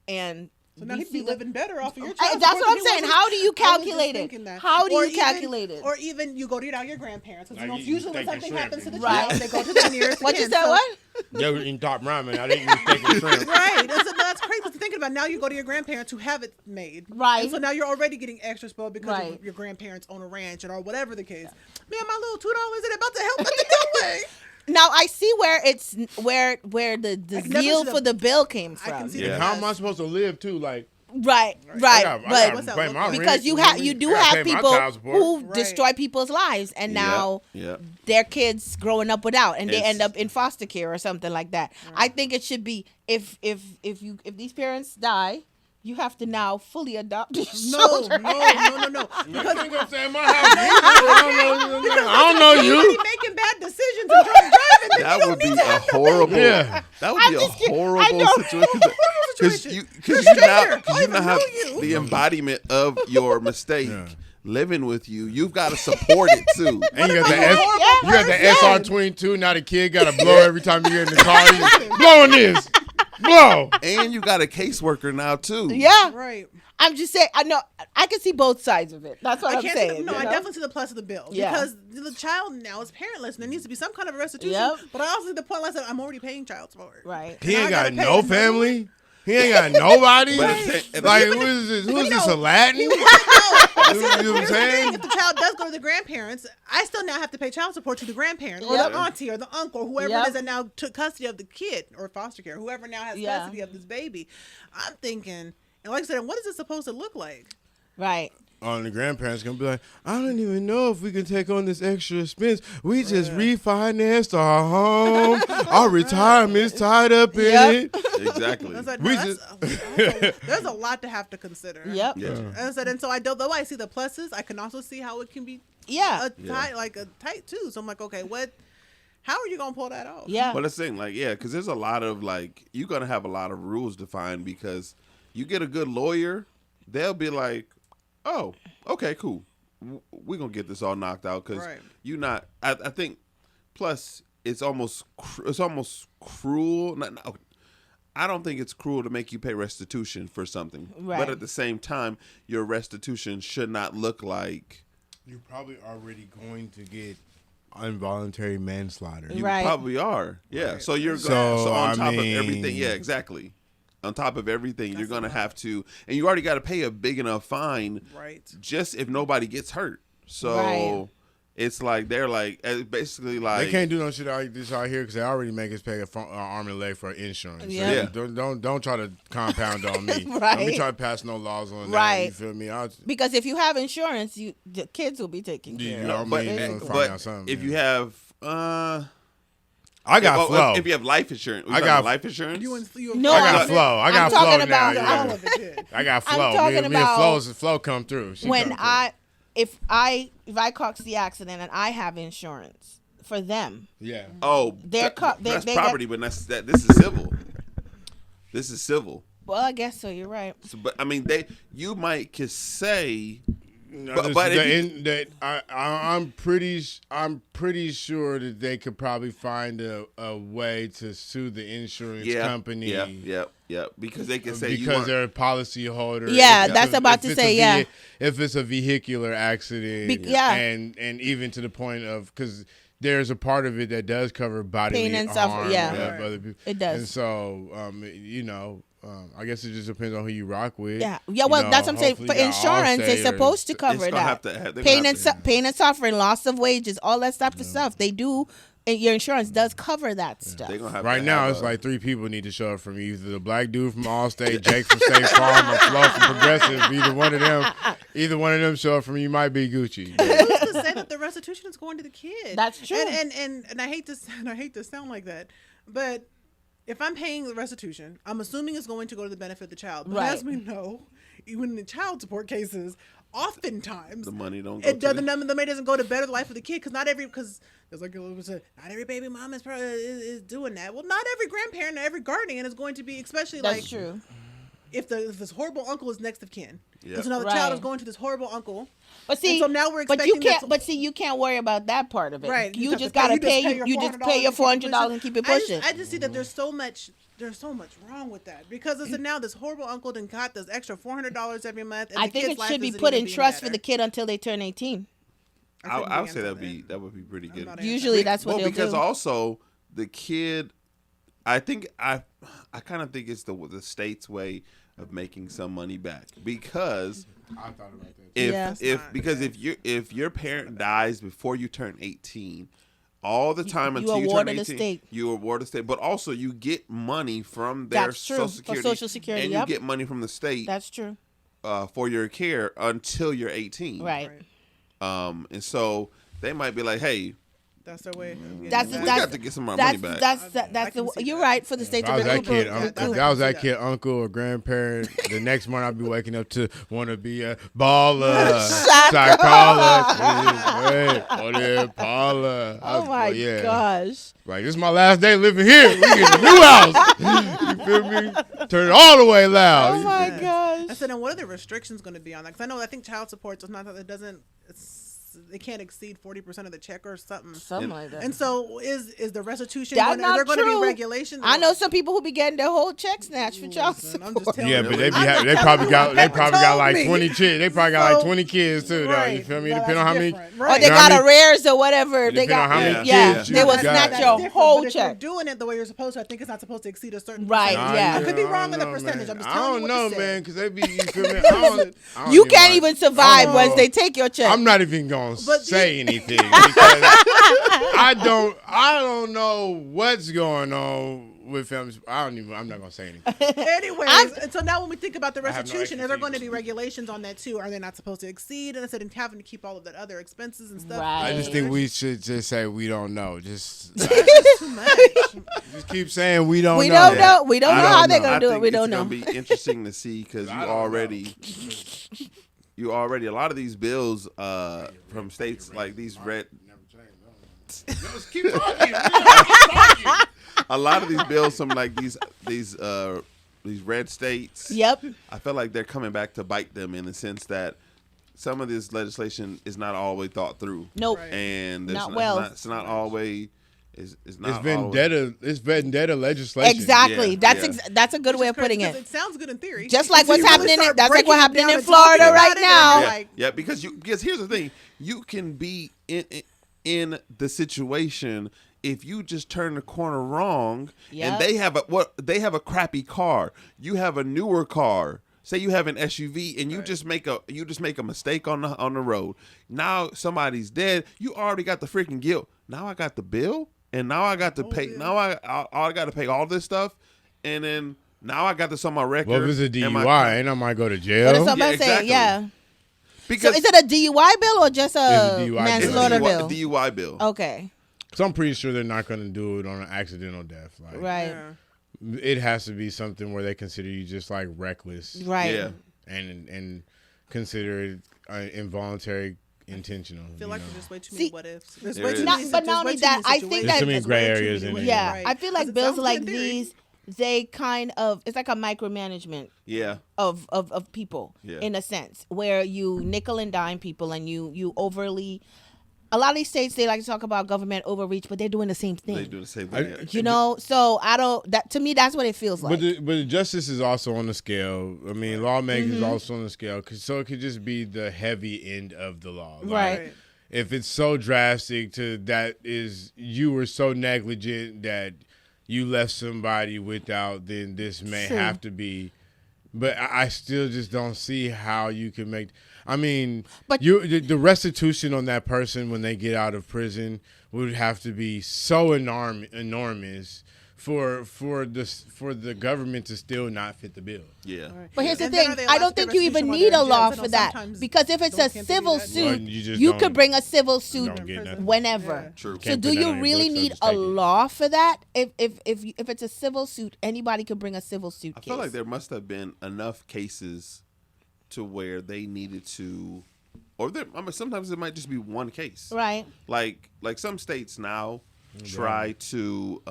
Speaker 4: and
Speaker 3: So now
Speaker 4: we
Speaker 3: he'd be
Speaker 4: see the-
Speaker 3: living better off of your
Speaker 4: Hey,
Speaker 3: child
Speaker 4: that's
Speaker 3: support
Speaker 4: what I'm
Speaker 3: than he
Speaker 4: saying.
Speaker 3: was-
Speaker 4: How do you
Speaker 3: I was just
Speaker 4: calculate it?
Speaker 3: thinking that.
Speaker 4: How do
Speaker 3: Or
Speaker 4: you calculate it?
Speaker 3: Or even you go to your grandparents. Because
Speaker 2: Like, you
Speaker 3: usually when
Speaker 2: steak and
Speaker 3: something
Speaker 2: shrimp
Speaker 3: happens to the
Speaker 2: and-
Speaker 4: Right.
Speaker 3: child, they go to the nearest
Speaker 4: What you
Speaker 3: kin.
Speaker 4: said?
Speaker 3: So-
Speaker 4: What?
Speaker 2: They were eating top ramen. I didn't eat steak and shrimp.
Speaker 3: Right. That's crazy. Because thinking about now, you go to your grandparents who have it made.
Speaker 4: Right.
Speaker 3: And so now you're already getting extra spoiled because
Speaker 4: Right.
Speaker 3: your grandparents own a ranch or whatever the case. Man, my little $2 isn't about to help us in no way.
Speaker 4: Now I see where it's where the
Speaker 3: can never
Speaker 4: zeal
Speaker 3: see
Speaker 4: for
Speaker 3: the-
Speaker 4: the bill came
Speaker 3: I can
Speaker 4: from.
Speaker 3: see
Speaker 5: Yeah.
Speaker 2: And how am I supposed to live too? Like,
Speaker 4: Right.
Speaker 2: I
Speaker 4: But
Speaker 2: gotta pay my
Speaker 4: because
Speaker 2: rent,
Speaker 4: you
Speaker 2: know
Speaker 4: have
Speaker 2: what I
Speaker 4: you
Speaker 2: mean?
Speaker 4: do
Speaker 2: I gotta
Speaker 4: have
Speaker 2: pay my
Speaker 4: people
Speaker 2: child support.
Speaker 4: who
Speaker 3: Right.
Speaker 4: destroy people's lives and now
Speaker 5: Yeah.
Speaker 4: their kids growing up without and they
Speaker 5: It's-
Speaker 4: end up in foster care or something like that. I think it should be if these parents die, you have to now fully adopt these
Speaker 3: No,
Speaker 4: children.
Speaker 3: no.
Speaker 2: You think I'm saying my house? I don't know
Speaker 3: Everybody
Speaker 2: you.
Speaker 3: making bad decisions and drunk driving. then
Speaker 5: That
Speaker 3: you
Speaker 5: would
Speaker 3: don't
Speaker 5: be
Speaker 3: need to
Speaker 5: a
Speaker 3: have no
Speaker 5: horrible.
Speaker 2: Yeah.
Speaker 5: That would
Speaker 4: I'm
Speaker 5: be a
Speaker 4: just kidding. I
Speaker 5: horrible
Speaker 4: know.
Speaker 5: situation. Because
Speaker 3: You're
Speaker 5: you
Speaker 3: stranger.
Speaker 5: now
Speaker 3: I don't
Speaker 5: you
Speaker 3: even
Speaker 5: now have
Speaker 3: know you.
Speaker 5: the embodiment of your mistake
Speaker 2: Yeah.
Speaker 5: living with you. You've got to support it too.
Speaker 2: And you got the
Speaker 4: Yeah.
Speaker 2: you got the SR22. Now the kid got to blow every time you get in the car. He's blowing this, blow.
Speaker 5: And you got a caseworker now too.
Speaker 4: Yeah.
Speaker 3: Right.
Speaker 4: I'm just saying I know I can see both sides of it. That's what I'm
Speaker 3: See
Speaker 4: saying.
Speaker 3: no,
Speaker 4: you
Speaker 3: I
Speaker 4: know?
Speaker 3: definitely see the plus of the bill
Speaker 4: Yeah.
Speaker 3: because the child now is parentless and there needs to be some kind of a restitution.
Speaker 4: Yep.
Speaker 3: But I also see the point like I said, I'm already paying child support.
Speaker 4: Right.
Speaker 2: He
Speaker 3: Now
Speaker 2: ain't
Speaker 3: I
Speaker 2: got
Speaker 3: gotta pay
Speaker 2: no
Speaker 3: another
Speaker 2: family. He ain't got nobody.
Speaker 5: But at the-
Speaker 2: Like, who is this? Who's this, Aladdin? You know
Speaker 3: Here's
Speaker 2: what I'm
Speaker 3: the thing,
Speaker 2: saying?
Speaker 3: if the child does go to the grandparents, I still now have to pay child support to the grandparent or
Speaker 4: Yep.
Speaker 3: the auntie or the uncle, whoever
Speaker 4: Yep.
Speaker 3: it is that now took custody of the kid or foster care, whoever now has
Speaker 4: Yeah.
Speaker 3: custody of this baby. I'm thinking, and like I said, what is it supposed to look like?
Speaker 4: Right.
Speaker 2: Oh, the grandparents gonna be like, I don't even know if we can take on this extra expense. We just refinanced our home. Our retirement's tied up in
Speaker 4: Yep.
Speaker 2: it.
Speaker 5: Exactly.
Speaker 3: I said,
Speaker 2: We
Speaker 3: no, there's a lot to have to consider.
Speaker 4: Yep.
Speaker 5: Yeah.
Speaker 3: And I said, and so though I see the pluses, I can also see how it can be
Speaker 4: Yeah.
Speaker 3: a tight too. So I'm like, okay, how are you gonna pull that off?
Speaker 4: Yeah.
Speaker 5: But the thing, like, yeah, because there's a lot of you're gonna have a lot of rules defined because you get a good lawyer, they'll be like, oh, okay, cool, we're gonna get this all knocked out because you not. I think, plus it's almost cruel. I don't think it's cruel to make you pay restitution for something, but at the same time, your restitution should not look like
Speaker 2: you're probably already going to get involuntary manslaughter.
Speaker 5: you probably are. Yeah.
Speaker 2: Right.
Speaker 5: So you're so on top of everything. Yeah, exactly. On top of everything, you're gonna have to, and you already got to pay a big enough fine, just if nobody gets hurt. So it's like they're like basically like
Speaker 2: they can't do no shit like this out here because they already make us pay an arm and leg for insurance.
Speaker 4: Yeah.
Speaker 2: So don't try to compound on me.
Speaker 4: Right.
Speaker 2: Don't be trying to pass no laws on that.
Speaker 4: Right.
Speaker 2: You feel me?
Speaker 4: Because if you have insurance, the kids will be taken care of.
Speaker 2: But
Speaker 5: if you have
Speaker 2: I got flow.
Speaker 5: If you have life insurance,
Speaker 2: I got
Speaker 5: life insurance.
Speaker 4: No,
Speaker 2: I got flow. I got
Speaker 4: I'm talking
Speaker 2: flow
Speaker 4: about
Speaker 2: now.
Speaker 3: all of it.
Speaker 2: I got flow.
Speaker 4: I'm talking
Speaker 2: me
Speaker 4: about
Speaker 2: and flow come through.
Speaker 4: When if I cause the accident and I have insurance for them.
Speaker 2: Yeah.
Speaker 5: Oh,
Speaker 4: that's
Speaker 5: property, but this is civil. This is civil.
Speaker 4: Well, I guess so. You're right.
Speaker 5: So, but I mean, you might could say.
Speaker 2: No,
Speaker 5: but
Speaker 2: I'm pretty sure that they could probably find a way to sue the insurance company.
Speaker 5: Yeah. Because they can say
Speaker 2: because they're a policy holder.
Speaker 4: Yeah, that's about to say.
Speaker 2: If it's a vehicular accident, and even to the point of because there's a part of it that does cover bodily
Speaker 4: pain and
Speaker 2: harm.
Speaker 4: suffering. Yeah,
Speaker 2: other people.
Speaker 4: It does.
Speaker 2: And so, I guess it just depends on who you rock with.
Speaker 4: Yeah. Well, that's what I'm saying. For insurance, it's supposed to cover that. Pain and suffering, loss of wages, all that type of stuff. They do. And your insurance does cover that stuff.
Speaker 2: Right now, it's like 3 people need to show up from either the black dude from Allstate, Jake from State Farm, or Flo from Progressive. Either one of them show up from you might be Gucci.
Speaker 3: Who's to say that the restitution is going to the kid?
Speaker 4: That's true.
Speaker 3: And I hate to sound like that, but if I'm paying the restitution, I'm assuming it's going to go to the benefit of the child. But as we know, even in the child support cases, oftentimes
Speaker 5: the money don't go
Speaker 3: the money doesn't go to better the life of the kid because not every baby mom is doing that. Well, not every grandparent or every guardian is going to be, especially
Speaker 4: that's true.
Speaker 3: If this horrible uncle is next of kin, because another child is going to this horrible uncle.
Speaker 4: But see,
Speaker 3: so now we're expecting
Speaker 4: you can't worry about that part of it.
Speaker 3: Right.
Speaker 4: You just gotta pay. You just pay your $400 and keep it pushing.
Speaker 3: I just see that there's so much wrong with that because now this horrible uncle then got this extra $400 every month. And
Speaker 4: I think it should be put in trust for the kid until they turn 18.
Speaker 5: I would say that would be pretty good.
Speaker 4: Usually that's what they'll do.
Speaker 5: Because also the kid, I think I kind of think it's the state's way of making some money back because
Speaker 2: I thought about that.
Speaker 5: if your parent dies before you turn 18, all the time until you turn 18, you award the state, but also you get money from their Social Security, and you get money from the state.
Speaker 4: That's true.
Speaker 5: For your care until you're 18,
Speaker 4: right?
Speaker 5: And so they might be like, hey.
Speaker 3: That's their way.
Speaker 5: We got to get some of our money back.
Speaker 4: You're right for the state to recoup.
Speaker 2: If that was that kid, uncle or grandparent, the next morning I'd be waking up to want to be a baller, Paula.
Speaker 4: Oh my gosh!
Speaker 2: Like this is my last day living here. We get a new house. You feel me? Turn it all the way loud.
Speaker 4: Oh my gosh!
Speaker 3: I said, and what are the restrictions going to be on that? Because I think child support is not that they can't exceed 40% of the check or something
Speaker 4: like that.
Speaker 3: And so is the restitution
Speaker 4: that's
Speaker 3: going to be regulations?
Speaker 4: I know some people who be getting their whole check snatched for child support.
Speaker 2: But they probably got like 20 kids. They probably got like 20 kids too. Though, you feel me? Depending on how many.
Speaker 4: Or they got arrears or whatever. They got
Speaker 2: how many kids.
Speaker 4: They will snatch your whole check.
Speaker 3: If you're doing it the way you're supposed to, I think it's not supposed to exceed a certain
Speaker 4: right.
Speaker 3: I could be wrong on the percentage. I'm just telling you
Speaker 2: I don't know, man, because they be. You feel me?
Speaker 4: You can't even survive once they take your check.
Speaker 2: I'm not even going gonna say anything because I don't know what's going on with films. I'm not gonna say anything.
Speaker 3: Anyways, and so now when we think about the
Speaker 2: I have no
Speaker 3: restitution, are there going to
Speaker 2: expertise.
Speaker 3: be regulations on that too? Are they not supposed to exceed? And instead of having to keep all of that other expenses and stuff.
Speaker 4: Right.
Speaker 2: I just think we should just say we don't know. Just
Speaker 3: Too much.
Speaker 2: just keep saying we don't know.
Speaker 4: We don't know. We don't
Speaker 2: I
Speaker 4: know
Speaker 2: don't
Speaker 4: how they're
Speaker 2: know.
Speaker 4: gonna
Speaker 5: I
Speaker 4: do it.
Speaker 5: think
Speaker 4: We don't
Speaker 5: it's
Speaker 4: know.
Speaker 5: gonna be interesting to see because you already a lot of these bills from states like these red.
Speaker 2: Keep talking.
Speaker 5: A lot of these bills from like these red states.
Speaker 4: Yep.
Speaker 5: I feel like they're coming back to bite them in the sense that some of this legislation is not always thought through.
Speaker 4: Nope.
Speaker 3: Right.
Speaker 5: And
Speaker 4: Not
Speaker 5: it's not always. It's not
Speaker 2: It's vendetta legislation.
Speaker 4: Exactly.
Speaker 5: Yeah,
Speaker 4: That's a good way of putting
Speaker 3: Because
Speaker 4: it.
Speaker 3: it sounds good in theory.
Speaker 4: Just like
Speaker 3: Until
Speaker 4: what's
Speaker 3: you
Speaker 4: happening.
Speaker 3: start
Speaker 4: That's like
Speaker 3: breaking
Speaker 4: what's
Speaker 3: it
Speaker 4: happening
Speaker 3: down
Speaker 4: in
Speaker 3: and talking
Speaker 4: Florida
Speaker 3: about
Speaker 4: right
Speaker 3: it,
Speaker 4: now.
Speaker 3: and
Speaker 5: Yeah,
Speaker 3: like,
Speaker 5: yeah, because here's the thing, you can be in the situation if you just turn the corner wrong,
Speaker 4: Yep.
Speaker 5: and they have a crappy car, you have a newer car. Say you have an SUV and you just make a mistake on the road. Now somebody's dead. You already got the freaking guilt. Now I got the bill, and now I got to pay. Now I got to pay all this stuff, and then now I got this on my record.
Speaker 2: Well, if it's a
Speaker 5: and
Speaker 2: DUI, ain't I might go to
Speaker 4: But
Speaker 2: jail.
Speaker 4: it's somebody
Speaker 5: Yeah,
Speaker 4: saying,
Speaker 5: exactly.
Speaker 4: yeah. So
Speaker 5: Because
Speaker 4: is it a DUI bill or just
Speaker 2: It's
Speaker 4: a
Speaker 2: a DUI
Speaker 4: manslaughter
Speaker 2: bill.
Speaker 4: bill?
Speaker 5: DUI bill.
Speaker 4: Okay.
Speaker 2: So I'm pretty sure they're not going to do it on an accidental death. Like,
Speaker 4: Right.
Speaker 3: yeah.
Speaker 2: It has to be something where they consider you just like reckless,
Speaker 4: Right.
Speaker 5: Yeah.
Speaker 2: and consider it involuntary, intentional.
Speaker 3: I feel like there's just way too
Speaker 4: See,
Speaker 3: many what ifs. There's
Speaker 5: there
Speaker 3: way
Speaker 5: is.
Speaker 3: too
Speaker 4: Not-
Speaker 3: many
Speaker 4: but not only
Speaker 3: there's way too
Speaker 4: that,
Speaker 3: many
Speaker 4: I think
Speaker 3: situations.
Speaker 4: that-
Speaker 2: There's too many gray
Speaker 3: There's way too
Speaker 2: areas
Speaker 3: many
Speaker 2: in
Speaker 3: ways.
Speaker 2: there.
Speaker 4: Yeah.
Speaker 3: Right.
Speaker 4: I feel like
Speaker 3: Because it
Speaker 4: bills
Speaker 3: sounds good
Speaker 4: like
Speaker 3: in theory.
Speaker 4: these, they kind of, it's like a micromanagement
Speaker 5: Yeah.
Speaker 4: of people
Speaker 5: Yeah.
Speaker 4: in a sense, where you nickel and dime people and you overly. A lot of these states, they like to talk about government overreach, but they're doing the same thing.
Speaker 5: They do the same thing. yeah.
Speaker 4: You know, so I don't. That to me, that's what it feels like.
Speaker 2: But the justice is also on the scale. I mean, lawmaking
Speaker 4: Mm-hmm.
Speaker 2: is also on the scale. So it could just be the heavy end of the law. Like,
Speaker 4: Right.
Speaker 2: If it's so drastic to that is you were so negligent that you left somebody without, then this may
Speaker 4: True.
Speaker 2: have to be. But I still just don't see how you can make. I mean,
Speaker 4: But-
Speaker 2: the restitution on that person when they get out of prison would have to be so enormous for the government to still not fit the bill.
Speaker 5: Yeah.
Speaker 4: But here's the
Speaker 3: And then
Speaker 4: thing:
Speaker 3: are they
Speaker 4: I
Speaker 3: allowed
Speaker 4: don't
Speaker 3: to
Speaker 4: think
Speaker 3: get
Speaker 4: you even
Speaker 3: restitution while
Speaker 4: need
Speaker 3: they're
Speaker 4: a
Speaker 3: in jail?
Speaker 4: law
Speaker 3: 'Cause I
Speaker 4: for
Speaker 3: know
Speaker 4: that,
Speaker 3: sometimes
Speaker 4: because if it's a
Speaker 3: don't- can't they do
Speaker 4: civil
Speaker 3: that?
Speaker 2: Well,
Speaker 4: suit,
Speaker 2: you just
Speaker 4: you
Speaker 2: don't-
Speaker 4: could bring a civil suit
Speaker 2: Don't get nothing.
Speaker 4: whenever.
Speaker 5: True.
Speaker 4: So
Speaker 2: Can't
Speaker 4: do
Speaker 2: put that
Speaker 4: you
Speaker 2: on your
Speaker 4: really
Speaker 2: books, so
Speaker 4: need
Speaker 2: just
Speaker 4: a
Speaker 2: take it.
Speaker 4: law for that? If it's a civil suit, anybody could bring a civil suit
Speaker 5: I
Speaker 4: case.
Speaker 5: feel like there must have been enough cases to where they needed to, or sometimes it might just be one case.
Speaker 4: Right.
Speaker 5: Like some states now try to,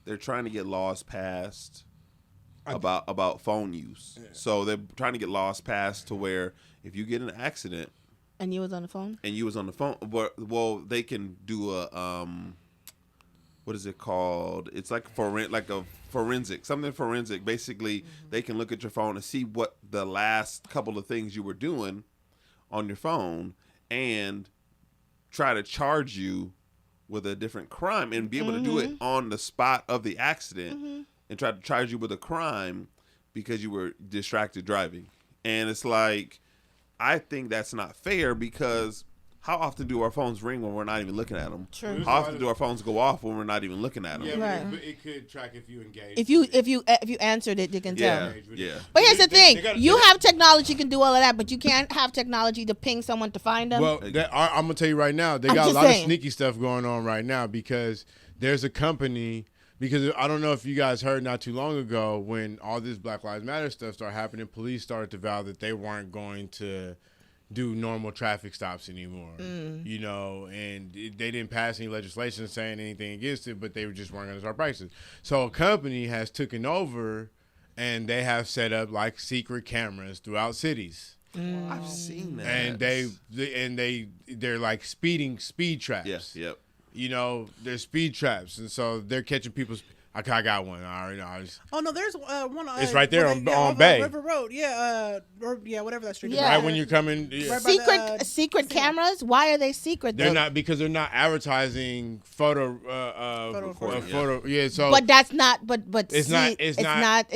Speaker 5: they're trying to get laws passed about phone use. So they're trying to get laws passed to where if you get in an accident
Speaker 4: And you was on the phone?
Speaker 5: and you was on the phone, well, they can do a what is it called? It's like a forensic, something forensic. Basically, they can look at your phone and see what the last couple of things you were doing on your phone and try to charge you with a different crime and be able to do it on the spot of the accident and try to charge you with a crime because you were distracted driving. And it's like, I think that's not fair because how often do our phones ring when we're not even looking at them?
Speaker 4: True.
Speaker 5: How often do our phones go off when we're not even looking at them?
Speaker 2: Yeah,
Speaker 4: Right.
Speaker 2: but it could track if you engage.
Speaker 4: If you answered it, they can tell.
Speaker 5: Yeah.
Speaker 4: But here's the thing:
Speaker 2: gotta-
Speaker 4: you have technology can do all of that, but you can't have technology to ping someone to find them.
Speaker 2: Well, I'm gonna tell you right now, they
Speaker 4: I'm
Speaker 2: got a
Speaker 4: just
Speaker 2: lot
Speaker 4: saying.
Speaker 2: of sneaky stuff going on right now because there's a company. Because I don't know if you guys heard not too long ago when all this Black Lives Matter stuff started happening, police started to vow that they weren't going to do normal traffic stops anymore. You know, and they didn't pass any legislation saying anything against it, but they just weren't going to start prices. So a company has taken over, and they have set up like secret cameras throughout cities.
Speaker 5: I've seen that.
Speaker 2: And they're like speed traps.
Speaker 5: Yes. Yep.
Speaker 2: You know, they're speed traps, and so they're catching people's. I got one. I already know.
Speaker 3: Oh no, there's one.
Speaker 2: It's right there on
Speaker 3: off,
Speaker 2: Bay.
Speaker 3: River Road. Yeah, or whatever that street is.
Speaker 4: Yeah.
Speaker 2: Right when you're coming. Yeah.
Speaker 3: Right by
Speaker 4: Secret cameras. Why are they secret?
Speaker 2: They're
Speaker 4: though?
Speaker 2: not because they're not advertising photo. Yeah, so
Speaker 4: But that's not. But
Speaker 2: it's
Speaker 4: see,
Speaker 2: not. It's not.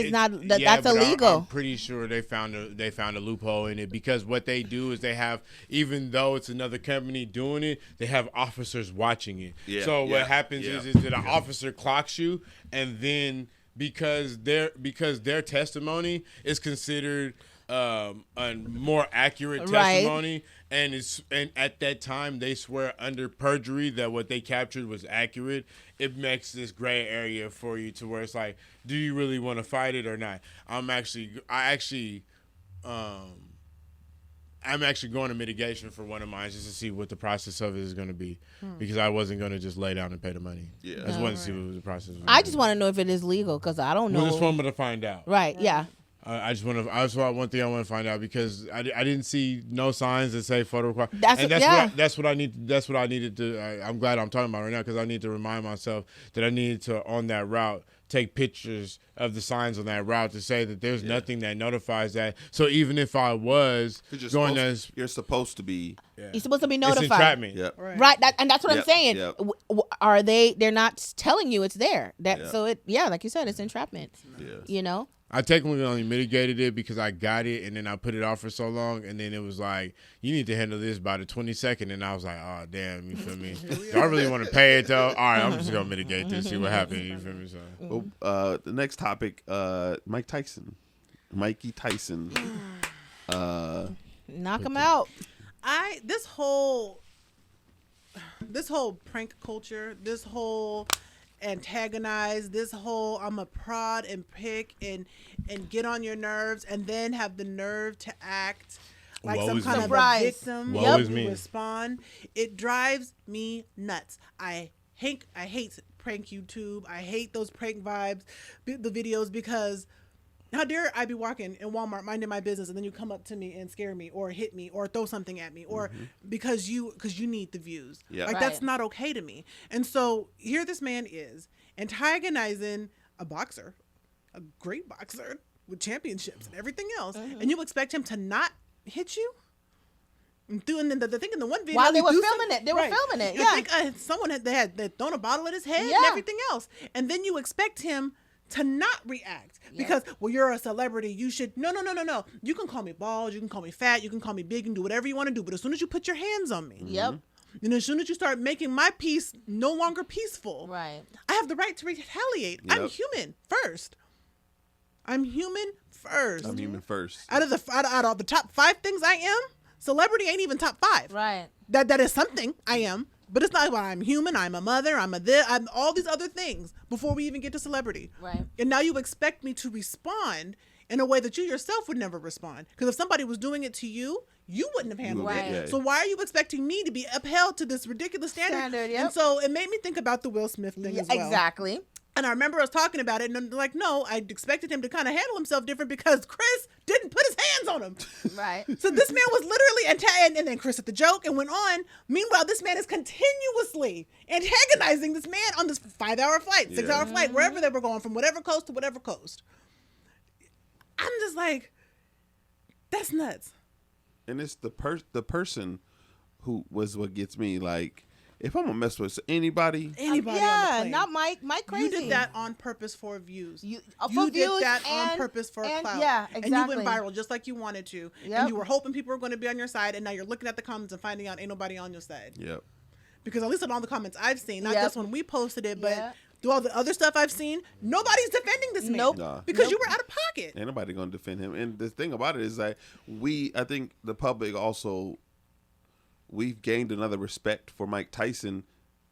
Speaker 4: That's
Speaker 2: but
Speaker 4: illegal.
Speaker 2: I'm pretty sure they found a loophole in it because what they do is they have, even though it's another company doing it, they have officers watching it.
Speaker 5: Yeah,
Speaker 2: So what happens is that an officer clocks you, and then because their testimony is considered a more accurate testimony, and at that time they swear under perjury that what they captured was accurate. It makes this gray area for you to where it's like, do you really want to fight it or not? I'm actually going to mitigation for one of mine just to see what the process of it is going to be, because I wasn't going to just lay down and pay the money. I just wanted to see what the process was.
Speaker 4: I just want to know if it is legal because I don't know.
Speaker 2: Well, just want to find out.
Speaker 4: Right? Yeah.
Speaker 2: I just want to. I just want one thing I want to find out because I didn't see no signs that say photo. That's what I need. That's what I needed to. I'm glad I'm talking about right now because I need to remind myself that I needed to on that route take pictures of the signs on that route to say that there's nothing that notifies that. So even if I was going as
Speaker 5: you're supposed to be.
Speaker 4: You're supposed to be notified.
Speaker 2: It's entrapment.
Speaker 5: Yep.
Speaker 4: Right. And that's what I'm saying.
Speaker 5: Yep.
Speaker 4: Are they? They're not telling you it's there. So it. Yeah, like you said, it's entrapment.
Speaker 5: Yes.
Speaker 4: You know.
Speaker 2: I technically only mitigated it because I got it and then I put it off for so long, and then it was like, you need to handle this by the 22nd, and I was like, oh damn, you feel me? Do I really want to pay it though? All right, I'm just gonna mitigate this, see what happens. You feel me? So.
Speaker 5: Well, the next topic, Mikey Tyson.
Speaker 4: Knock him out.
Speaker 3: This whole prank culture, this whole antagonize, this whole I'm a prod and pick and get on your nerves, and then have the nerve to act like some kind of a victim. Respond. It drives me nuts. I hate prank YouTube. I hate those prank vibes, the videos, because how dare I be walking in Walmart minding my business and then you come up to me and scare me or hit me or throw something at me or because you need the views.
Speaker 5: Yeah.
Speaker 3: Like that's not okay to me. And so here this man is antagonizing a boxer, a great boxer with championships and everything else, and you expect him to not hit you? Doing the thing in the one video
Speaker 4: while they were filming it, filming it. Yeah,
Speaker 3: I think someone had thrown a bottle at his head and everything else, and then you expect him to not react because you're a celebrity. You should no. You can call me bald, you can call me fat, you can call me big, and do whatever you want to do. But as soon as you put your hands on me, and as soon as you start making my peace no longer peaceful,
Speaker 4: right?
Speaker 3: I have the right to retaliate. I'm human first. I'm human first. Out of the top 5 things I am, celebrity ain't even top 5.
Speaker 4: Right.
Speaker 3: That is something I am, but it's not. Well, I'm human. I'm a mother. I'm all these other things before we even get to celebrity.
Speaker 4: Right.
Speaker 3: And now you expect me to respond in a way that you yourself would never respond. Because if somebody was doing it to you, you wouldn't have handled it.
Speaker 5: Yeah.
Speaker 3: So why are you expecting me to be upheld to this ridiculous standard?
Speaker 4: Yep.
Speaker 3: And so it made me think about the Will Smith thing as well.
Speaker 4: Exactly.
Speaker 3: And I remember us talking about it, and I'm like, no, I expected him to kind of handle himself different because Chris didn't put his hands on him.
Speaker 4: Right.
Speaker 3: So this man was literally and then Chris at the joke and went on. Meanwhile, this man is continuously antagonizing this man on this 5-hour flight, 6-hour flight, wherever they were going, from whatever coast to whatever coast. I'm just like, that's nuts.
Speaker 5: And it's the person who was what gets me. Like, if I'm gonna mess with anybody
Speaker 3: on the plane,
Speaker 4: not Mike. Mike crazy.
Speaker 3: You did that on purpose for views. You
Speaker 4: did
Speaker 3: that on purpose for clout.
Speaker 4: Yeah, exactly.
Speaker 3: And you went viral just like you wanted to. Yep. And you were hoping people were going to be on your side, and now you're looking at the comments and finding out ain't nobody on your side.
Speaker 5: Yep.
Speaker 3: Because at least in all the comments I've seen, not just when we posted it, but through all the other stuff I've seen, nobody's defending this man.
Speaker 4: Nope.
Speaker 5: Nah.
Speaker 3: Because you were out of pocket.
Speaker 5: Ain't nobody gonna defend him. And the thing about it is that I think the public also, we've gained another respect for Mike Tyson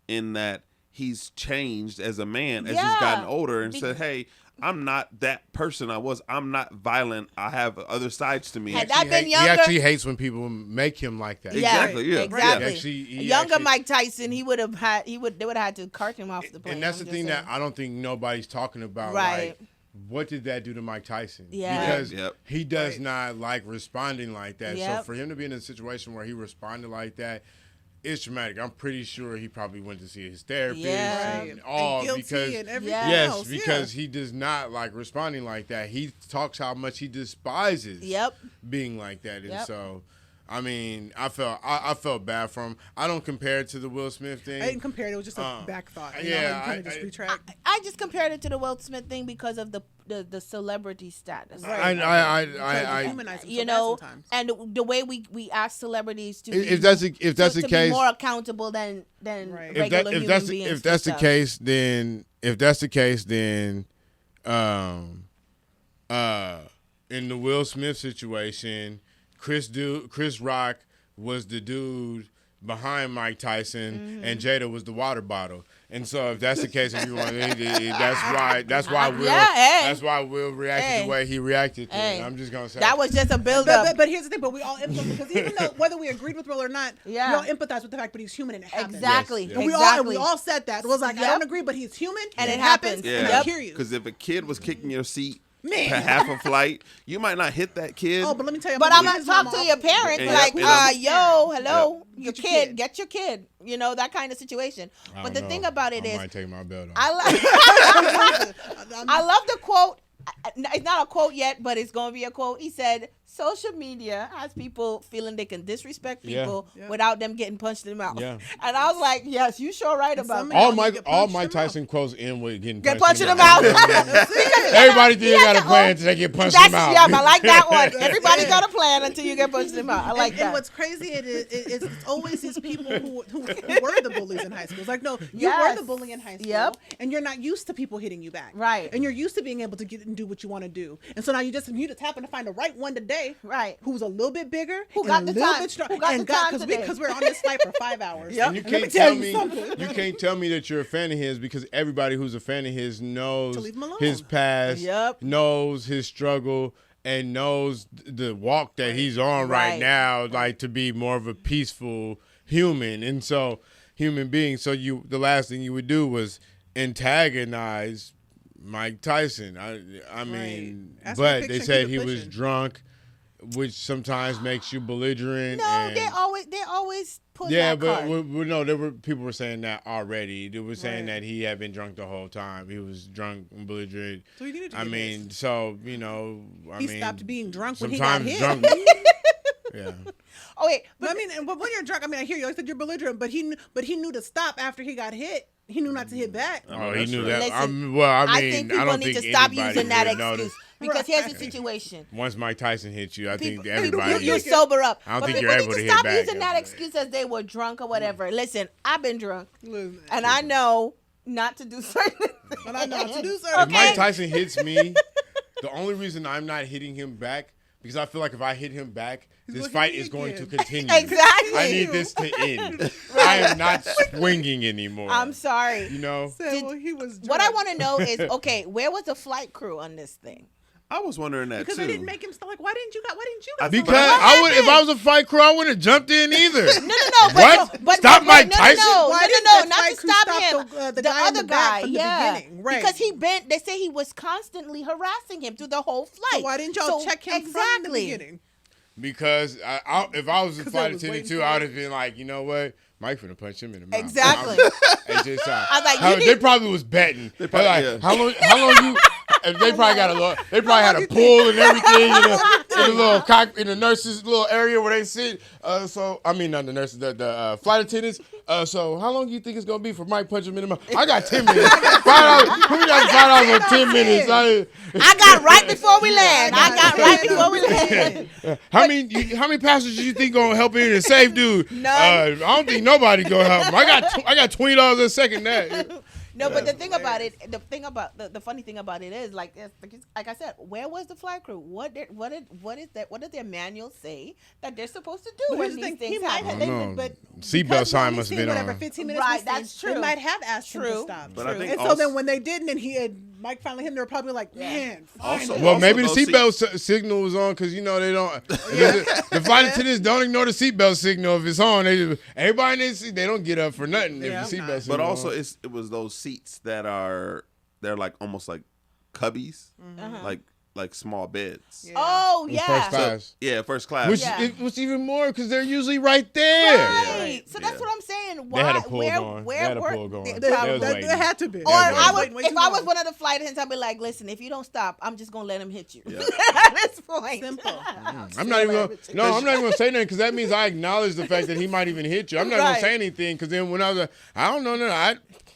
Speaker 5: in that he's changed as a man as he's gotten older and said, hey, I'm not that person I was. I'm not violent. I have other sides to me.
Speaker 4: Had I been younger,
Speaker 2: he actually hates when people make him like that.
Speaker 5: Exactly. Yeah.
Speaker 4: Exactly.
Speaker 5: Yeah.
Speaker 4: Younger Mike Tyson, they would have had to cart him off the plane.
Speaker 2: And that's the thing that I don't think nobody's talking about.
Speaker 4: Right.
Speaker 2: Like, what did that do to Mike Tyson?
Speaker 4: Yeah.
Speaker 2: Because he does not like responding like that.
Speaker 4: Yep.
Speaker 2: So for him to be in a situation where he responded like that, it's traumatic. I'm pretty sure he probably went to see his therapist and all
Speaker 3: and guilty
Speaker 2: because
Speaker 3: and everything
Speaker 2: yes,
Speaker 3: else.
Speaker 2: because he does not like responding like that. He talks how much he despises being like that, and so. I mean, I felt bad for him. I don't compare it to the Will Smith thing.
Speaker 3: I didn't compare it. It was just a back thought. Just retract.
Speaker 4: I just compared it to the Will Smith thing because of the celebrity status.
Speaker 3: Right.
Speaker 2: I
Speaker 3: humanize him
Speaker 4: you
Speaker 3: so
Speaker 4: know,
Speaker 3: bad sometimes.
Speaker 4: and the way we ask celebrities to
Speaker 2: if that's the
Speaker 4: to
Speaker 2: case,
Speaker 4: be more accountable than regular human beings.
Speaker 2: If that's the case, then in the Will Smith situation. Chris Rock was the dude behind Mike Tyson, and Jada was the water bottle. And so, if that's the case, if you want, that's why Will reacted the way he reacted. I'm just gonna say
Speaker 4: that was just a build-up.
Speaker 3: But here's the thing: but we all empathize because even though whether we agreed with Will or not, we all empathize with the fact that he's human and it happens.
Speaker 4: Exactly.
Speaker 2: Yes,
Speaker 3: And we all said that. It was like I don't agree, but he's human
Speaker 4: and it
Speaker 3: happens.
Speaker 4: happens.
Speaker 3: And I hear you.
Speaker 5: Because if a kid was kicking your seat.
Speaker 3: Man.
Speaker 5: To half a flight, you might not hit that kid.
Speaker 3: Oh, but let me tell you.
Speaker 4: But I'm gonna talk to your parents, hello, your kid,
Speaker 5: kid.
Speaker 4: get your kid. You know, that kind of situation. But the thing about it
Speaker 2: I
Speaker 4: is,
Speaker 2: might take my belt off.
Speaker 4: I love the quote. It's not a quote yet, but it's going to be a quote. He said, social media has people feeling they can disrespect people without them getting punched in the mouth.
Speaker 2: Yeah.
Speaker 4: And I was like, yes, you sure right about that.
Speaker 2: All Mike Tyson quotes end with getting
Speaker 4: punched in the mouth.
Speaker 2: Everybody think they got a plan until they get punched in the mouth.
Speaker 4: Yeah, I like that one. Everybody got a plan until you get punched in the mouth. I like that.
Speaker 3: And what's crazy it's always these people who were the bullies in high school. It's like, no, you were the bully in high school, and you're not used to people hitting you back.
Speaker 4: Right.
Speaker 3: And you're used to being able to get and do what you want to do. And so now you just happen to find the right one today,
Speaker 4: right?
Speaker 3: Who's a little bit bigger,
Speaker 4: who got the time,
Speaker 3: because we're on this flight for 5 hours.
Speaker 2: And you can't tell me that you're a fan of his because everybody who's a fan of his knows his past, knows his struggle, and knows the walk that he's on right now, like to be more of a peaceful human being. So the last thing you would do was antagonize Mike Tyson. I mean, but they said he was drunk, which sometimes makes you belligerent.
Speaker 4: No, they always put
Speaker 2: that
Speaker 4: card.
Speaker 2: But people were saying that already. They were saying that he had been drunk the whole time. He was drunk and belligerent.
Speaker 3: So he needed to
Speaker 2: he
Speaker 3: stopped being drunk when he got hit.
Speaker 2: Yeah.
Speaker 3: Oh wait, but when you're drunk, I hear you. I said you're belligerent, but he knew to stop after he got hit. He knew not to hit back.
Speaker 2: Oh, he knew that.
Speaker 4: Listen, I think people need to stop using that excuse. Because here's the situation.
Speaker 2: Once Mike Tyson hits you, I think everybody...
Speaker 4: You sober up.
Speaker 2: I don't think you're able to hit back.
Speaker 4: Stop using that excuse as they were drunk or whatever. Listen, I've been drunk. And I know not to do certain things.
Speaker 3: And I know not to do certain
Speaker 2: things. If Mike Tyson hits me, the only reason I'm not hitting him back, because I feel like if I hit him back, this fight is going to continue.
Speaker 4: Exactly.
Speaker 2: I need this to end. I am not swinging anymore.
Speaker 4: I'm sorry.
Speaker 2: You know?
Speaker 3: He was drunk.
Speaker 4: What I want to know is, okay, where was the flight crew on this thing?
Speaker 5: I was wondering that
Speaker 3: because
Speaker 5: too.
Speaker 3: They didn't make him stop. Like, why didn't you?
Speaker 2: Because if I was a fight crew, I wouldn't have jumped in either.
Speaker 4: No.
Speaker 2: What? Stop Mike Tyson?
Speaker 4: No, not to stop him. The other guy,
Speaker 3: from the beginning, right?
Speaker 4: Because they say he was constantly harassing him through the whole flight.
Speaker 3: So why didn't y'all check him from the beginning?
Speaker 2: Because if I was a flight attendant too, I would have been like, you know what? Mike finna punch him in the mouth.
Speaker 4: Exactly.
Speaker 2: I was like, they probably was betting. They probably, how long you? They probably had a pool and everything in the nurses' little area where they sit. Not the nurses, the flight attendants. So how long do you think it's gonna be for Mike punch him in the mouth? I got 10 minutes. $5. Who got $5 on 10 minutes?
Speaker 4: I got right before we land.
Speaker 2: How many passengers do you think gonna help in and save dude?
Speaker 4: None.
Speaker 2: I don't think nobody gonna help him. I got $20 a second that.
Speaker 4: No, but the thing about it, the funny thing about it is, like I said, where was the flight crew? What did their manual say that they're supposed to do when these things happen?
Speaker 2: But seatbelt sign must have been on.
Speaker 3: 15 minutes.
Speaker 4: Right, that's true.
Speaker 3: They might have asked him to stop.
Speaker 5: But I think
Speaker 3: and so then when they didn't, and Mike finally hit him, they were probably like, man.
Speaker 2: Maybe the seatbelt signal was on because they don't. The flight attendants don't ignore the seatbelt signal if it's on. Everybody in their seat, they don't get up for nothing if the seatbelt signal.
Speaker 5: But also, it was those seats that they're like almost like cubbies, like like small beds.
Speaker 3: Yeah.
Speaker 4: Oh
Speaker 2: In
Speaker 4: yeah.
Speaker 2: first class.
Speaker 5: Yeah, first class.
Speaker 2: Which
Speaker 4: Yeah.
Speaker 2: it was even more because they're usually right there.
Speaker 4: Right. So that's
Speaker 5: Yeah.
Speaker 4: what I'm saying.
Speaker 2: They
Speaker 4: Why?
Speaker 2: had a pull
Speaker 4: where?
Speaker 2: going.
Speaker 4: Where?
Speaker 2: They had a
Speaker 4: were-
Speaker 2: pull going.
Speaker 4: they-
Speaker 2: They
Speaker 4: probably-
Speaker 2: was waiting.
Speaker 3: There had to be.
Speaker 4: Or
Speaker 2: Yeah,
Speaker 4: I
Speaker 2: waiting
Speaker 4: would,
Speaker 3: way
Speaker 4: if
Speaker 3: too
Speaker 4: I was
Speaker 3: long.
Speaker 4: one of the flight attendants, I'd be like, "Listen, if you don't stop, I'm just gonna let him hit you."
Speaker 5: Yeah.
Speaker 4: At this point,
Speaker 3: Simple.
Speaker 2: I'm not even gonna, no, I'm not even gonna say nothing because that means I acknowledge the fact that he might even hit you. I'm not gonna
Speaker 4: Right.
Speaker 2: say anything because then when I was like, I don't know,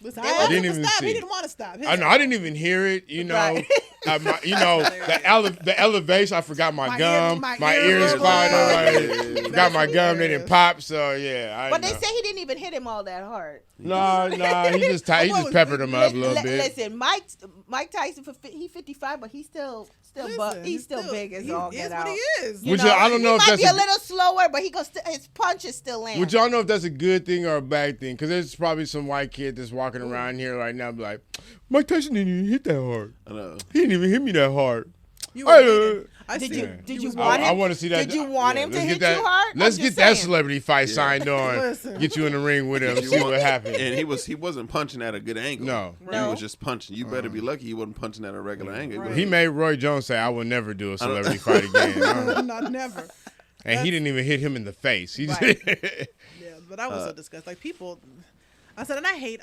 Speaker 3: Listen,
Speaker 4: They
Speaker 3: I asked
Speaker 2: didn't
Speaker 3: him to
Speaker 2: even
Speaker 3: stop.
Speaker 2: see.
Speaker 3: He didn't want to stop.
Speaker 2: I know I didn't even hear it. You know,
Speaker 4: Right.
Speaker 2: the elevation. I forgot my gum.
Speaker 3: my
Speaker 2: My
Speaker 3: ear
Speaker 2: ears
Speaker 3: was
Speaker 2: clogged.
Speaker 5: blood.
Speaker 2: Like, got my gum. They didn't pop. So yeah. I
Speaker 4: but they
Speaker 2: know.
Speaker 4: say he didn't even hit him all that hard.
Speaker 2: No, he just peppered him up a little bit.
Speaker 4: Listen, Mike Tyson, he's 55, but he's still
Speaker 3: Listen,
Speaker 4: he's still big as all
Speaker 3: He
Speaker 4: get
Speaker 3: is
Speaker 4: out.
Speaker 3: what he is.
Speaker 2: Which I don't know
Speaker 4: he
Speaker 2: if
Speaker 4: might
Speaker 2: that's
Speaker 4: be a little slower, but his punch is still landing.
Speaker 2: Would y'all know if that's a good thing or a bad thing? Because there's probably some white kid that's walking around here right now, be like, Mike Tyson didn't even hit that hard.
Speaker 5: I know.
Speaker 2: He didn't even hit me that hard.
Speaker 3: You were beaten. I
Speaker 4: Did
Speaker 3: see
Speaker 4: you
Speaker 3: it.
Speaker 4: did
Speaker 3: He
Speaker 4: you
Speaker 3: was
Speaker 4: want
Speaker 2: I
Speaker 4: him?
Speaker 2: want to see that.
Speaker 4: Did you want him to
Speaker 2: let's
Speaker 4: hit
Speaker 2: get that,
Speaker 4: you hard?
Speaker 2: Let's
Speaker 4: I'm
Speaker 2: get
Speaker 4: just
Speaker 2: that
Speaker 4: saying.
Speaker 2: celebrity fight signed on.
Speaker 3: Listen.
Speaker 2: Get you in the ring with him. See what happens.
Speaker 5: And he wasn't punching at a good angle.
Speaker 2: No.
Speaker 5: He
Speaker 4: No.
Speaker 5: was just punching. You better be lucky he wasn't punching at a regular angle.
Speaker 3: Right.
Speaker 2: He made Roy Jones say, "I will never do a celebrity fight again,"
Speaker 3: Not never.
Speaker 2: and he didn't even hit him in the face. He just
Speaker 4: Right.
Speaker 3: Yeah, but I was so disgusted. Like people, I said, and I hate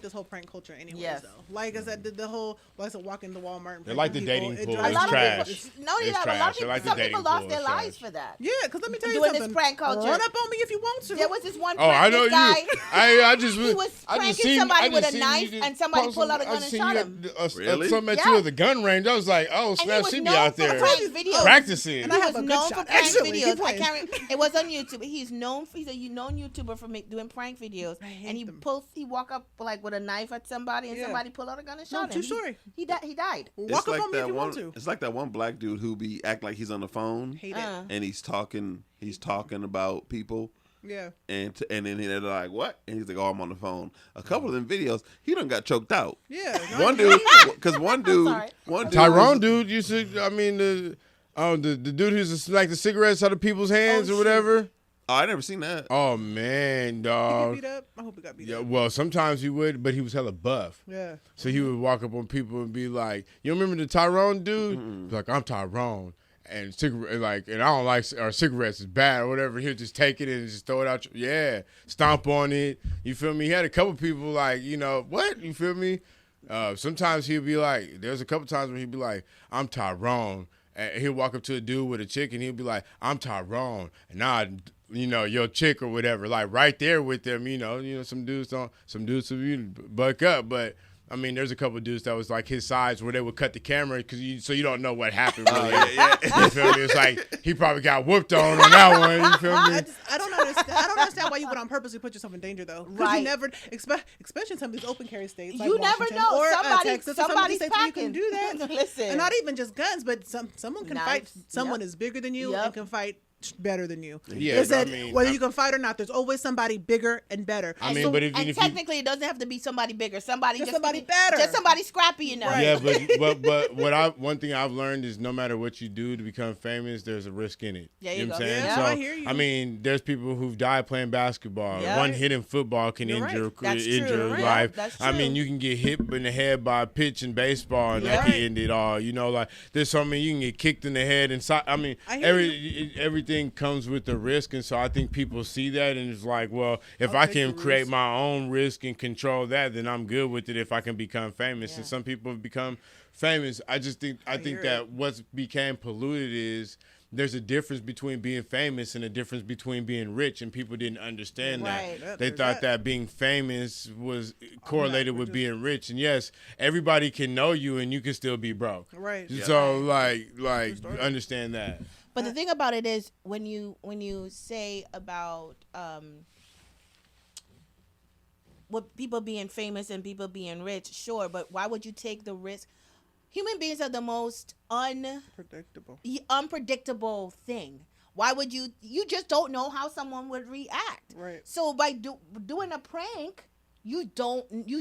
Speaker 3: this whole prank culture anyways.
Speaker 4: Yes.
Speaker 3: Though, like I said, the whole, like I said, walking to Walmart. And
Speaker 2: They like the
Speaker 3: pranking
Speaker 2: dating
Speaker 3: people,
Speaker 2: pool.
Speaker 3: it
Speaker 4: A
Speaker 2: It's
Speaker 3: drives
Speaker 4: lot
Speaker 3: me
Speaker 4: of
Speaker 2: trash.
Speaker 4: people, no,
Speaker 2: It's
Speaker 4: a lot
Speaker 2: trash.
Speaker 4: of
Speaker 2: I
Speaker 4: people,
Speaker 2: like the
Speaker 4: some
Speaker 2: dating
Speaker 4: people lost
Speaker 2: pool.
Speaker 4: their
Speaker 2: It's
Speaker 4: lives
Speaker 2: trash.
Speaker 4: for that.
Speaker 3: Yeah, because let me tell you
Speaker 4: Doing
Speaker 3: something.
Speaker 4: this prank culture.
Speaker 3: Run up on me if you want to.
Speaker 4: There was this one
Speaker 2: Oh, I
Speaker 4: prank,
Speaker 2: know
Speaker 4: this
Speaker 2: you.
Speaker 4: guy,
Speaker 2: I just
Speaker 4: he was
Speaker 2: I
Speaker 4: pranking
Speaker 2: just seen
Speaker 4: somebody
Speaker 2: I
Speaker 4: with
Speaker 2: just
Speaker 4: a
Speaker 2: seen
Speaker 4: knife,
Speaker 2: you
Speaker 4: and somebody
Speaker 2: post
Speaker 4: pulled out a
Speaker 2: I
Speaker 4: gun and
Speaker 2: seen
Speaker 4: shot
Speaker 2: you
Speaker 4: him.
Speaker 5: Really?
Speaker 2: Something at
Speaker 4: Yeah.
Speaker 2: you at the gun range. I was like, oh
Speaker 4: And he
Speaker 2: snap,
Speaker 4: was
Speaker 2: she be
Speaker 4: known
Speaker 2: out
Speaker 4: for
Speaker 2: there
Speaker 4: prank videos.
Speaker 2: practicing.
Speaker 3: And I
Speaker 4: He
Speaker 3: have
Speaker 4: was
Speaker 3: a good
Speaker 4: known
Speaker 3: shot,
Speaker 4: for prank
Speaker 3: actually.
Speaker 4: videos.
Speaker 3: Keep
Speaker 4: I
Speaker 3: playing.
Speaker 4: can't. It was on YouTube. He's a known YouTuber for doing prank videos,
Speaker 3: I hate
Speaker 4: and he
Speaker 3: them.
Speaker 4: walk up like with a knife at somebody, and
Speaker 3: Yeah.
Speaker 4: somebody pull out a gun and
Speaker 3: No,
Speaker 4: shot him.
Speaker 3: true story.
Speaker 4: He died.
Speaker 3: Walk up on me if you want to.
Speaker 5: It's like that one black dude who be act like he's on the phone
Speaker 3: Hate it.
Speaker 5: and he's talking about people.
Speaker 3: Yeah.
Speaker 5: And then they're like, what? And he's like, oh, I'm on the phone. A couple of them videos, he done got choked out.
Speaker 3: Yeah.
Speaker 5: One dude, because one dude
Speaker 4: sorry.
Speaker 2: Tyrone dude used to. I mean the dude who's like the cigarettes out of people's hands or
Speaker 3: shit.
Speaker 2: whatever.
Speaker 5: Oh, I never seen that.
Speaker 2: Oh man,
Speaker 3: He
Speaker 2: dog.
Speaker 3: get beat up. I hope he got beat
Speaker 2: Yeah,
Speaker 3: up.
Speaker 2: well, sometimes he would, but he was hella buff.
Speaker 3: Yeah.
Speaker 2: So he would walk up on people and be like, "You remember the Tyrone dude?" He's like, "I'm Tyrone." And cigarette, and I don't like or cigarettes is bad or whatever. He'll just take it and just throw it out. Yeah, stomp on it. You feel me? He had a couple people like, what? You feel me? Sometimes he'll be like, there's a couple times when he'll be like, "I'm Tyrone," and he'll walk up to a dude with a chick and he'll be like, "I'm Tyrone," and now your chick or whatever, like right there with them. Some dudes will buck up, but. I mean, there's a couple of dudes that was like his size where they would cut the camera so you don't know what happened. Really. You feel me? It's like he probably got whooped on that one. You feel me?
Speaker 3: I don't understand. I don't understand why you would on purposely put yourself in danger though. Because
Speaker 4: Right.
Speaker 3: you never, especially in some of these open carry states. Like
Speaker 4: You never
Speaker 3: Washington
Speaker 4: know.
Speaker 3: Or
Speaker 4: Somebody's
Speaker 3: Texas, or some of these states where you can do that.
Speaker 4: Listen.
Speaker 3: And not even just guns, but someone can fight.
Speaker 4: Knives.
Speaker 3: Someone
Speaker 4: Yep.
Speaker 3: is bigger than you
Speaker 4: Yep.
Speaker 3: and can fight better than you.
Speaker 2: Yeah,
Speaker 3: They said
Speaker 2: I mean,
Speaker 3: whether you can fight or not, there's always somebody bigger and better.
Speaker 2: I mean,
Speaker 3: So-
Speaker 2: but if
Speaker 4: And
Speaker 2: you
Speaker 4: technically, it doesn't have to be somebody bigger. Somebody
Speaker 3: Just
Speaker 4: just
Speaker 3: somebody better.
Speaker 4: Just somebody scrappy enough.
Speaker 3: Right.
Speaker 2: Yeah, but one thing I've learned is no matter what you do to become famous, there's a risk in it.
Speaker 4: There you
Speaker 2: know what
Speaker 4: go.
Speaker 2: I'm saying?
Speaker 3: Yeah,
Speaker 2: So
Speaker 3: I hear you.
Speaker 2: I mean, there's people who've died playing basketball.
Speaker 4: Yeah.
Speaker 2: One hit in football can
Speaker 3: You're
Speaker 2: injure
Speaker 3: right.
Speaker 4: That's true.
Speaker 2: injure
Speaker 4: Right.
Speaker 2: life.
Speaker 4: That's
Speaker 2: I mean,
Speaker 4: true.
Speaker 2: you can get hit in the head by a pitch in baseball, and that
Speaker 3: Yeah.
Speaker 2: can end it all. Like there's so many you can get kicked in the head and I mean,
Speaker 3: I hear
Speaker 2: everything comes with the risk, and so I think people see that and it's like, well, if
Speaker 3: I'll
Speaker 2: I
Speaker 3: take
Speaker 2: can
Speaker 3: the
Speaker 2: create
Speaker 3: risk.
Speaker 2: my own risk and control that, then I'm good with it. If I can become famous,
Speaker 4: Yeah.
Speaker 2: and some people have become famous. I think
Speaker 3: hear
Speaker 2: that
Speaker 3: it.
Speaker 2: what's became polluted is there's a difference between being famous and a difference between being rich, and people didn't understand
Speaker 4: Right.
Speaker 2: that.
Speaker 3: Yeah,
Speaker 2: They
Speaker 3: there's
Speaker 2: thought
Speaker 3: that.
Speaker 2: that being famous was correlated
Speaker 3: we're
Speaker 2: with
Speaker 3: just-
Speaker 2: being rich. And yes, everybody can know you and you can still be broke.
Speaker 3: Right.
Speaker 2: So like understand that.
Speaker 4: But the thing about it is when you say about what people being famous and people being rich, sure, but why would you take the risk? Human beings are the most
Speaker 3: Predictable.
Speaker 4: unpredictable thing. Why would you just don't know how someone would react.
Speaker 3: Right.
Speaker 4: So by doing a prank, you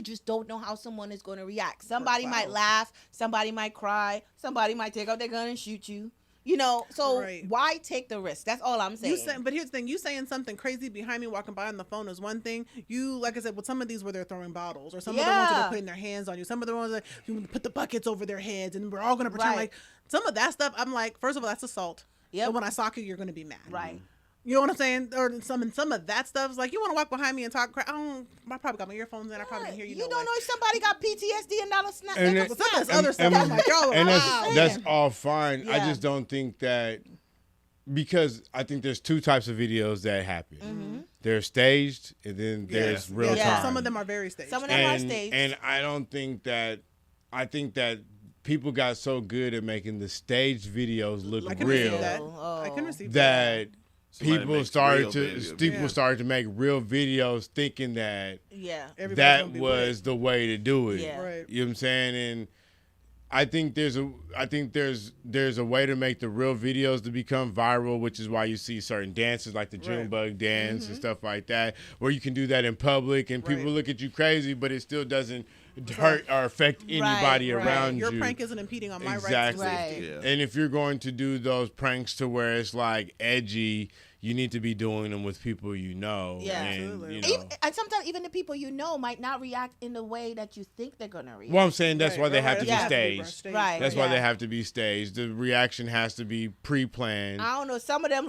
Speaker 4: just don't know how someone is going to react. Somebody might
Speaker 3: clout.
Speaker 4: laugh, somebody might cry, somebody might take out their gun and shoot you. You know, so
Speaker 3: Right.
Speaker 4: why take the risk? That's all I'm saying.
Speaker 3: But here's the thing: you saying something crazy behind me, walking by on the phone is one thing. You, like I said, with some of these where they're throwing bottles, or some of the ones that they're putting their hands on you, some of the ones that you put the buckets over their heads, and we're all gonna pretend like some of that stuff. I'm like, first of all, that's assault.
Speaker 4: Yep.
Speaker 3: And when I sock you, you're gonna be mad.
Speaker 4: Right.
Speaker 3: You know what I'm saying? Or some of that stuff is like, you want to walk behind me and talk crap. I probably got my earphones in. I probably didn't hear you.
Speaker 4: You don't know if somebody got PTSD and not a snap.
Speaker 2: And
Speaker 3: Some of this other stuff. I'm like, y'all
Speaker 2: and
Speaker 3: wow.
Speaker 2: that's all fine. I
Speaker 4: Yeah.
Speaker 2: just don't think that, because I think there's two types of videos that happen.
Speaker 4: Mm-hmm.
Speaker 2: They're staged, and then there's real time.
Speaker 3: Some of them are very staged.
Speaker 4: Some of them are staged.
Speaker 2: And I don't think that. I think that people got so good at making the staged videos look
Speaker 3: I can
Speaker 2: real
Speaker 3: receive that.
Speaker 4: Oh.
Speaker 3: I can receive
Speaker 2: that
Speaker 5: Somebody
Speaker 2: people
Speaker 5: makes
Speaker 2: started
Speaker 5: real
Speaker 2: to
Speaker 5: videos.
Speaker 2: people started to make real videos, thinking that
Speaker 4: Yeah.
Speaker 3: Everybody's
Speaker 2: that
Speaker 3: gonna be
Speaker 2: was the way to do it.
Speaker 4: Yeah.
Speaker 3: Right.
Speaker 2: You know what I'm saying? And I think there's a way to make the real videos to become viral, which is why you see certain dances like the Junebug dance and stuff like that, where you can do that in public and people look at you crazy, but it still doesn't hurt or affect anybody around
Speaker 3: Your
Speaker 2: you.
Speaker 3: prank isn't impeding on my
Speaker 2: Exactly.
Speaker 3: rights and
Speaker 4: Right.
Speaker 3: safety.
Speaker 5: Yeah.
Speaker 2: And if you're going to do those pranks to where it's like edgy, you need to be doing them with people you know.
Speaker 4: Yeah.
Speaker 2: And,
Speaker 3: Absolutely.
Speaker 2: you know.
Speaker 4: And sometimes even the people you know might not react in the way that you think they're gonna react.
Speaker 2: Well, I'm saying that's why they have to be
Speaker 3: Yeah.
Speaker 2: staged.
Speaker 4: Right.
Speaker 2: That's why
Speaker 4: Yeah.
Speaker 2: they have to be staged. The reaction has to be pre-planned.
Speaker 4: I don't know. Some of them,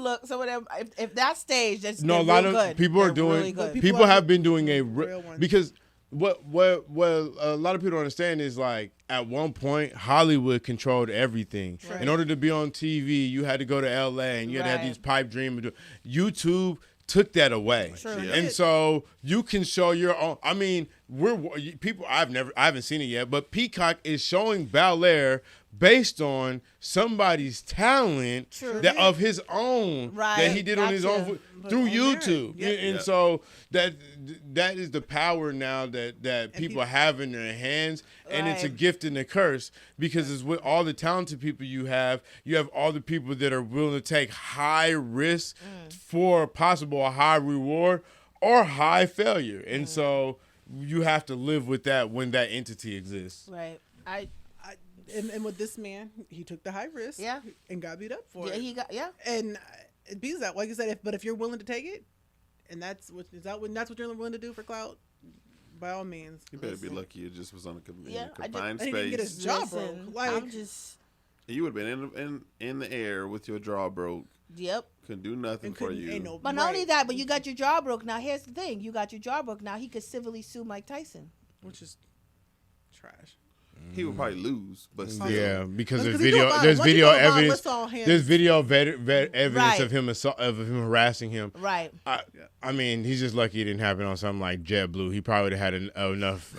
Speaker 4: if that's staged, that's
Speaker 2: No, a
Speaker 4: they're
Speaker 2: lot
Speaker 4: real
Speaker 2: of
Speaker 4: good.
Speaker 2: people are
Speaker 4: They're
Speaker 2: doing.
Speaker 4: really good.
Speaker 2: People have been doing a
Speaker 3: real ones.
Speaker 2: because what a lot of people don't understand is, like, at one point Hollywood controlled everything.
Speaker 3: Right.
Speaker 2: In order to be on TV, you had to go to LA and you had to have
Speaker 4: Right.
Speaker 2: these pipe dreams. YouTube took that away.
Speaker 4: True.
Speaker 5: Yeah.
Speaker 2: And so you can show your own. I mean, people. I haven't seen it yet, but Peacock is showing Bel Air based on somebody's talent that of his own that he did on his
Speaker 4: Gotcha.
Speaker 2: own through
Speaker 3: on
Speaker 2: YouTube.
Speaker 3: merit.
Speaker 2: And so that is the power now that people have in their hands, and it's a
Speaker 4: Right.
Speaker 2: gift and a curse, because it's with all the talented people you have all the people that are willing to take high risk for possible high reward or high failure. And so you have to live with that when that entity exists.
Speaker 4: Right.
Speaker 3: And with this man, he took the high risk.
Speaker 4: Yeah.
Speaker 3: And got beat up for
Speaker 4: Yeah,
Speaker 3: it.
Speaker 4: he got
Speaker 3: And it beats that, like you said. But if you're willing to take it, and that's what you're willing to do for clout, by all means.
Speaker 5: You better be lucky it just was on a
Speaker 4: Yeah, I
Speaker 5: confined
Speaker 3: And he didn't get his
Speaker 5: space.
Speaker 3: jaw
Speaker 4: Listen,
Speaker 3: broke. Like,
Speaker 4: I'm just
Speaker 5: You would have been in the air with your jaw broke.
Speaker 4: yep.
Speaker 5: Couldn't do nothing for you.
Speaker 3: Ain't no,
Speaker 4: But not only that, but you got your jaw broke. Now here's the thing: you got your jaw broke. Now he could civilly sue Mike Tyson.
Speaker 3: which is trash.
Speaker 5: He would probably lose, but still.
Speaker 2: Yeah, because
Speaker 3: Because
Speaker 2: there's
Speaker 3: he do
Speaker 2: video.
Speaker 3: a lot.
Speaker 2: There's
Speaker 3: Once you
Speaker 2: video
Speaker 3: do a lot,
Speaker 2: evidence.
Speaker 3: let's all hands.
Speaker 2: There's video evidence
Speaker 4: Right.
Speaker 2: of him harassing him.
Speaker 4: Right.
Speaker 2: I mean, he's just lucky it didn't happen on something like JetBlue. He probably would have had enough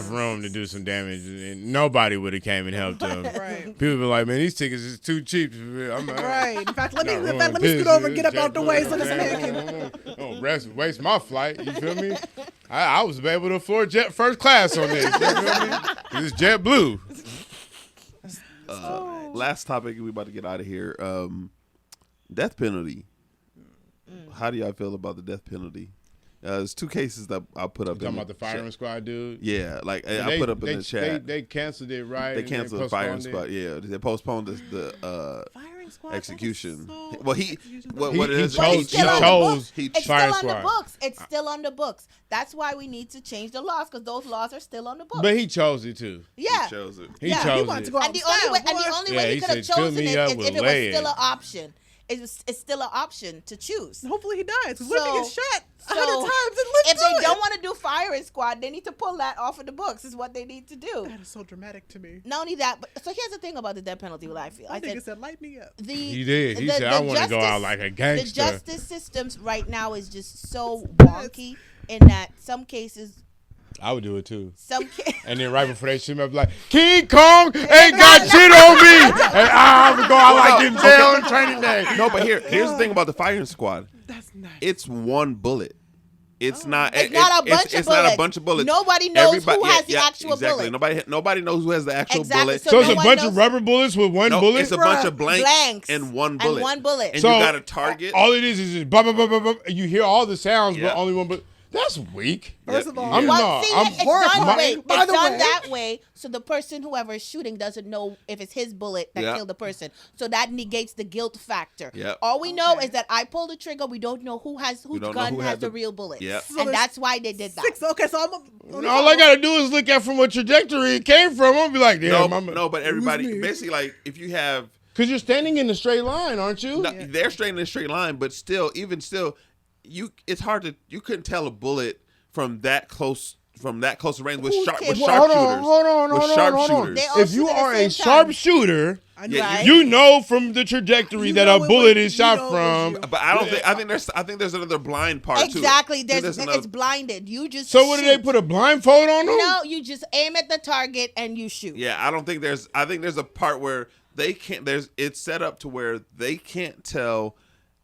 Speaker 2: room to do some damage, and nobody would have came and helped him.
Speaker 3: Right.
Speaker 2: People be like, "Man, these tickets is too cheap." I'm like,
Speaker 3: Right. In fact, let me
Speaker 2: "Not ruin
Speaker 3: scoot over and get up
Speaker 2: business,
Speaker 3: out the way so this
Speaker 2: JetBlue,
Speaker 3: man can.
Speaker 2: Don't waste my flight. You feel me? I was able to afford jet first class on this. You feel me? It's JetBlue.
Speaker 5: Last topic, we about to get out of here. Death penalty. How do y'all feel about the death penalty? There's two cases that I put up.
Speaker 2: Talking about the firing squad, dude.
Speaker 5: Yeah, like I put up in the chat.
Speaker 2: They canceled it, right?
Speaker 5: They
Speaker 2: And
Speaker 5: canceled the firing squad. Yeah, they postponed the
Speaker 3: Firing squad.
Speaker 5: execution.
Speaker 3: that is so
Speaker 5: Well,
Speaker 3: execution.
Speaker 5: what it is?
Speaker 4: But it's still on the books.
Speaker 5: He
Speaker 4: It's
Speaker 2: Fire
Speaker 4: still on the
Speaker 2: squad.
Speaker 4: books. It's still on the books. That's why we need to change the laws, because those laws are still on the books.
Speaker 2: But he chose it too.
Speaker 4: yeah.
Speaker 5: chose it.
Speaker 2: He
Speaker 4: Yeah, he
Speaker 2: chose
Speaker 3: wanted
Speaker 2: it.
Speaker 3: to go out
Speaker 4: And the
Speaker 3: in style,
Speaker 4: only
Speaker 3: boy.
Speaker 4: way
Speaker 2: Yeah,
Speaker 4: he
Speaker 2: he
Speaker 4: could have
Speaker 2: said, "Fill
Speaker 4: chosen
Speaker 2: me
Speaker 4: it
Speaker 2: up
Speaker 4: is
Speaker 2: with
Speaker 4: if it was
Speaker 2: lead."
Speaker 4: still an option. It's still an option to choose.
Speaker 3: Hopefully he dies. Because what if he gets shot 100
Speaker 4: so
Speaker 3: times and lives
Speaker 4: if
Speaker 3: through
Speaker 4: they
Speaker 3: it?
Speaker 4: don't want to do firing squad, they need to pull that off of the books. Is what they need to do.
Speaker 3: That is so dramatic to me.
Speaker 4: Not only that, but so here's the thing about the death penalty. What I feel,
Speaker 3: I think it said, light me up.
Speaker 2: He did. He said, "I want to go out like a gangster."
Speaker 4: The justice systems right now is just so wonky in that some cases,
Speaker 2: I would do it too. And then right before they shoot me, I'd be like, "King Kong ain't got shit on me," and I would go out like in jail on training day.
Speaker 5: No, but here's the thing about the firing squad.
Speaker 3: That's nice.
Speaker 5: It's one bullet. It's not.
Speaker 4: It's not a bunch of
Speaker 5: It's not a
Speaker 4: bullets.
Speaker 5: bunch of bullets.
Speaker 4: Nobody knows who has the actual
Speaker 5: exactly.
Speaker 4: bullet.
Speaker 5: Nobody knows who has the actual
Speaker 4: Exactly.
Speaker 5: bullet.
Speaker 4: So
Speaker 2: So it's
Speaker 4: no
Speaker 2: a
Speaker 4: one
Speaker 2: bunch
Speaker 4: knows-
Speaker 2: of rubber bullets with one
Speaker 5: No,
Speaker 2: bullet.
Speaker 5: it's a bunch of
Speaker 4: Blanks
Speaker 5: and one bullet.
Speaker 4: And one bullet.
Speaker 5: And
Speaker 2: So
Speaker 5: you got a target.
Speaker 2: All it is just blah, blah, blah, blah, blah. You hear all the sounds,
Speaker 5: Yeah.
Speaker 2: but only one. But That's weak.
Speaker 3: First of all,
Speaker 2: I'm
Speaker 4: Well,
Speaker 2: not.
Speaker 4: see,
Speaker 2: I'm
Speaker 4: it's done,
Speaker 3: horrified.
Speaker 4: wait,
Speaker 3: By
Speaker 4: it's
Speaker 3: the
Speaker 4: done
Speaker 3: way.
Speaker 4: that way, so the person, whoever is shooting, doesn't know if it's his bullet that
Speaker 5: Yeah.
Speaker 4: killed the person. So that negates the guilt factor.
Speaker 5: Yeah.
Speaker 4: All we know
Speaker 3: Okay.
Speaker 4: is that I pulled the trigger. We don't know whose
Speaker 5: don't know
Speaker 4: gun
Speaker 5: who
Speaker 4: has
Speaker 5: had
Speaker 4: the
Speaker 5: the-
Speaker 4: real bullet.
Speaker 5: Yeah.
Speaker 3: So
Speaker 4: And
Speaker 3: there's
Speaker 4: that's why they did that.
Speaker 3: 6. Okay, so
Speaker 2: all I gotta do is look at from what trajectory it came from. I'm gonna be like,
Speaker 5: No,
Speaker 2: damn,
Speaker 5: no, but everybody
Speaker 3: me?
Speaker 5: basically like if you have
Speaker 2: because you're standing in a straight line, aren't you?
Speaker 5: no, they're straight in a straight line, but still, even still, it's hard to you couldn't tell a bullet from that close a range with
Speaker 4: Who's
Speaker 5: sharpshooters.
Speaker 4: capable?
Speaker 2: Hold on, hold on,
Speaker 5: with
Speaker 2: hold on, hold on.
Speaker 5: sharpshooters.
Speaker 4: They all
Speaker 2: If you
Speaker 4: shoot at the
Speaker 2: are a
Speaker 4: same time.
Speaker 2: sharpshooter,
Speaker 5: Yeah,
Speaker 4: Right.
Speaker 2: you know from the trajectory
Speaker 3: You
Speaker 2: that
Speaker 3: know
Speaker 2: a
Speaker 3: it
Speaker 2: bullet
Speaker 3: was-
Speaker 2: is
Speaker 3: you
Speaker 2: shot
Speaker 3: know it was
Speaker 2: from.
Speaker 3: you.
Speaker 5: But I don't think I think there's another blind part
Speaker 4: Exactly.
Speaker 5: to it.
Speaker 4: It's blinded. You just
Speaker 2: So what
Speaker 4: shoot.
Speaker 2: did they put a blindfold on them?
Speaker 4: No, you just aim at the target and you shoot.
Speaker 5: Yeah, I think there's a part where they can't. It's set up to where they can't tell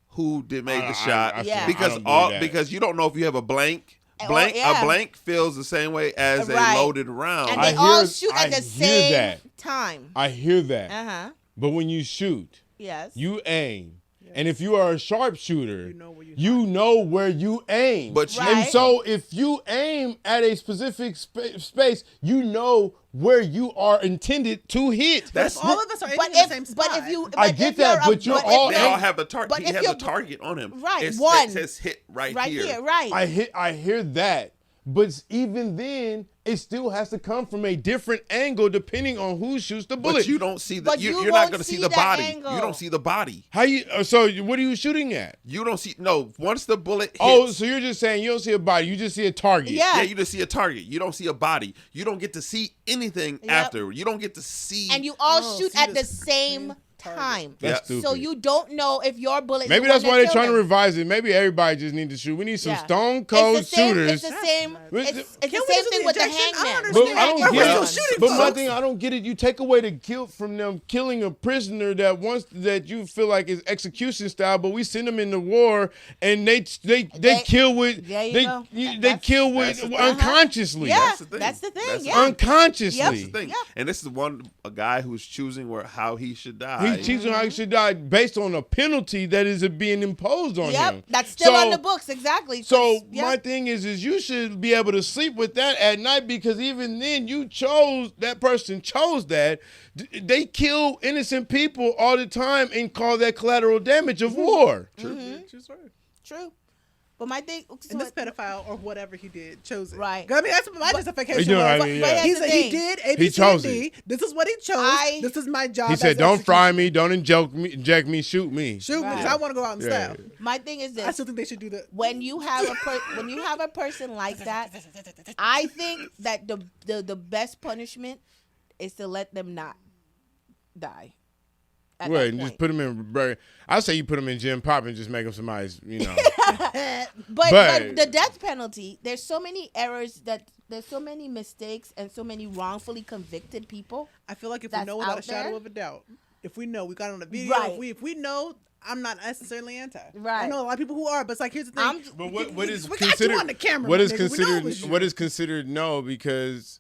Speaker 5: who made the shot
Speaker 4: Yeah.
Speaker 5: because because you don't know if you have a blank.
Speaker 4: yeah.
Speaker 5: A blank feels the same way as
Speaker 4: Right.
Speaker 5: a loaded round.
Speaker 4: And
Speaker 2: I
Speaker 4: they all
Speaker 2: hear-
Speaker 4: shoot
Speaker 2: I
Speaker 4: at the
Speaker 2: hear
Speaker 4: same
Speaker 2: that.
Speaker 4: time.
Speaker 2: I hear that.
Speaker 4: Uh-huh.
Speaker 2: But when you shoot,
Speaker 4: Yes.
Speaker 2: you aim. And if you are a sharpshooter,
Speaker 3: You know where you
Speaker 2: you know where you aim.
Speaker 5: But you-
Speaker 2: And
Speaker 4: Right.
Speaker 2: so if you aim at a specific space, you know where you are intended to hit.
Speaker 5: That's
Speaker 3: All of us are
Speaker 4: But
Speaker 3: aiming in the
Speaker 4: if
Speaker 3: same spot.
Speaker 4: but if you
Speaker 2: I
Speaker 4: but
Speaker 2: get
Speaker 4: if you're
Speaker 2: that,
Speaker 4: a-
Speaker 2: but you're
Speaker 4: if
Speaker 2: all
Speaker 5: they
Speaker 4: you're-
Speaker 5: all have a target.
Speaker 4: but
Speaker 5: He
Speaker 4: if
Speaker 5: has
Speaker 4: you're-
Speaker 5: a target on him.
Speaker 4: Right,
Speaker 5: It
Speaker 4: one.
Speaker 5: says hit right
Speaker 4: right
Speaker 5: here.
Speaker 4: here, right.
Speaker 2: I hear that. But even then, it still has to come from a different angle depending on who shoots the bullet.
Speaker 5: But you don't see the.
Speaker 4: But
Speaker 5: You're
Speaker 4: you
Speaker 5: not
Speaker 4: won't
Speaker 5: going to see
Speaker 4: see
Speaker 5: the
Speaker 4: that
Speaker 5: body.
Speaker 4: angle.
Speaker 5: You don't see the body.
Speaker 2: How you? So what are you shooting at?
Speaker 5: You don't see. No, once the bullet hits.
Speaker 2: Oh, so you're just saying you don't see a body, you just see a target.
Speaker 4: Yeah.
Speaker 5: Yeah, you just see a target. You don't see a body. You don't get to see anything
Speaker 4: Yep.
Speaker 5: after. You don't get to see.
Speaker 4: And you all
Speaker 3: Oh,
Speaker 4: shoot
Speaker 3: see
Speaker 4: at
Speaker 3: the
Speaker 4: the same time.
Speaker 2: That's
Speaker 5: Yeah.
Speaker 2: stupid.
Speaker 4: So you don't know if your bullet.
Speaker 2: Maybe that's why they're trying to revise it. Maybe everybody just needs to shoot. We need some
Speaker 4: Yeah.
Speaker 2: stone cold
Speaker 4: It's the same.
Speaker 2: shooters.
Speaker 4: It's the same.
Speaker 2: But-
Speaker 4: It's
Speaker 3: Can
Speaker 4: the
Speaker 3: we
Speaker 4: same
Speaker 3: do
Speaker 4: thing
Speaker 3: the
Speaker 4: with the
Speaker 3: injection? I
Speaker 4: hangman.
Speaker 3: don't
Speaker 2: But I don't
Speaker 3: We're
Speaker 2: get
Speaker 3: still
Speaker 2: it.
Speaker 3: shooting
Speaker 2: But my
Speaker 3: folks.
Speaker 2: thing, I don't get it. You take away the guilt from them killing a prisoner that you feel like is execution style, but we send them into war and they kill with
Speaker 4: There you
Speaker 2: they
Speaker 4: go.
Speaker 2: they
Speaker 4: That's-
Speaker 2: kill with
Speaker 5: that's the thing.
Speaker 2: unconsciously.
Speaker 4: Yeah,
Speaker 5: That's the thing.
Speaker 4: that's the thing.
Speaker 5: That's the
Speaker 4: Yeah.
Speaker 2: Unconsciously.
Speaker 5: That's the thing.
Speaker 4: Yeah.
Speaker 5: And this is a guy who's choosing how he should die.
Speaker 2: He's choosing how he should die based on a penalty that is being imposed on
Speaker 4: Yep,
Speaker 2: him.
Speaker 4: that's still
Speaker 2: So-
Speaker 4: on the books. Exactly. 'Cause-
Speaker 2: So
Speaker 4: yep.
Speaker 2: my thing is you should be able to sleep with that at night because even then that person chose that. They kill innocent people all the time and call that collateral damage of war.
Speaker 4: True. But my thing.
Speaker 3: And this pedophile or whatever he did chose it.
Speaker 4: Right.
Speaker 3: I mean, that's my
Speaker 2: You
Speaker 3: justification.
Speaker 2: know what I
Speaker 3: was.
Speaker 2: mean,
Speaker 4: but
Speaker 2: yeah.
Speaker 4: here's
Speaker 3: He
Speaker 4: the
Speaker 3: said he
Speaker 4: thing.
Speaker 3: did A,
Speaker 2: He
Speaker 3: B, C,
Speaker 2: chose
Speaker 3: and D.
Speaker 2: it.
Speaker 3: This is what he chose. this is my job.
Speaker 2: He said,
Speaker 3: as
Speaker 2: "Don't
Speaker 3: executioner.
Speaker 2: fry me, don't inject me, shoot me."
Speaker 3: Shoot me, 'cause
Speaker 4: Right.
Speaker 3: I want to go out in
Speaker 2: Yeah.
Speaker 3: style.
Speaker 4: My thing is
Speaker 3: I
Speaker 4: this:
Speaker 3: still think they should do that.
Speaker 4: when you have a person like that, I think that the best punishment is to let them not die. At
Speaker 2: Well,
Speaker 4: that
Speaker 2: and just
Speaker 4: point.
Speaker 2: put him in. I say you put him in Jim Pop and just make him somebody's.
Speaker 4: But the death penalty, there's so many errors there's so many mistakes and so many wrongfully convicted people.
Speaker 3: I feel like if we
Speaker 4: That's
Speaker 3: know without a
Speaker 4: out there?
Speaker 3: shadow of a doubt, if we know we got it on the video,
Speaker 4: Right.
Speaker 3: if we know, I'm not necessarily anti.
Speaker 4: Right.
Speaker 3: I know a lot of people who are, but it's like here's the thing.
Speaker 4: I'm-
Speaker 2: But what is
Speaker 3: we got you
Speaker 2: considered?
Speaker 3: on the camera,
Speaker 2: What
Speaker 3: my
Speaker 2: is
Speaker 3: nigga. We know it
Speaker 2: considered?
Speaker 3: was you.
Speaker 2: What is considered no? Because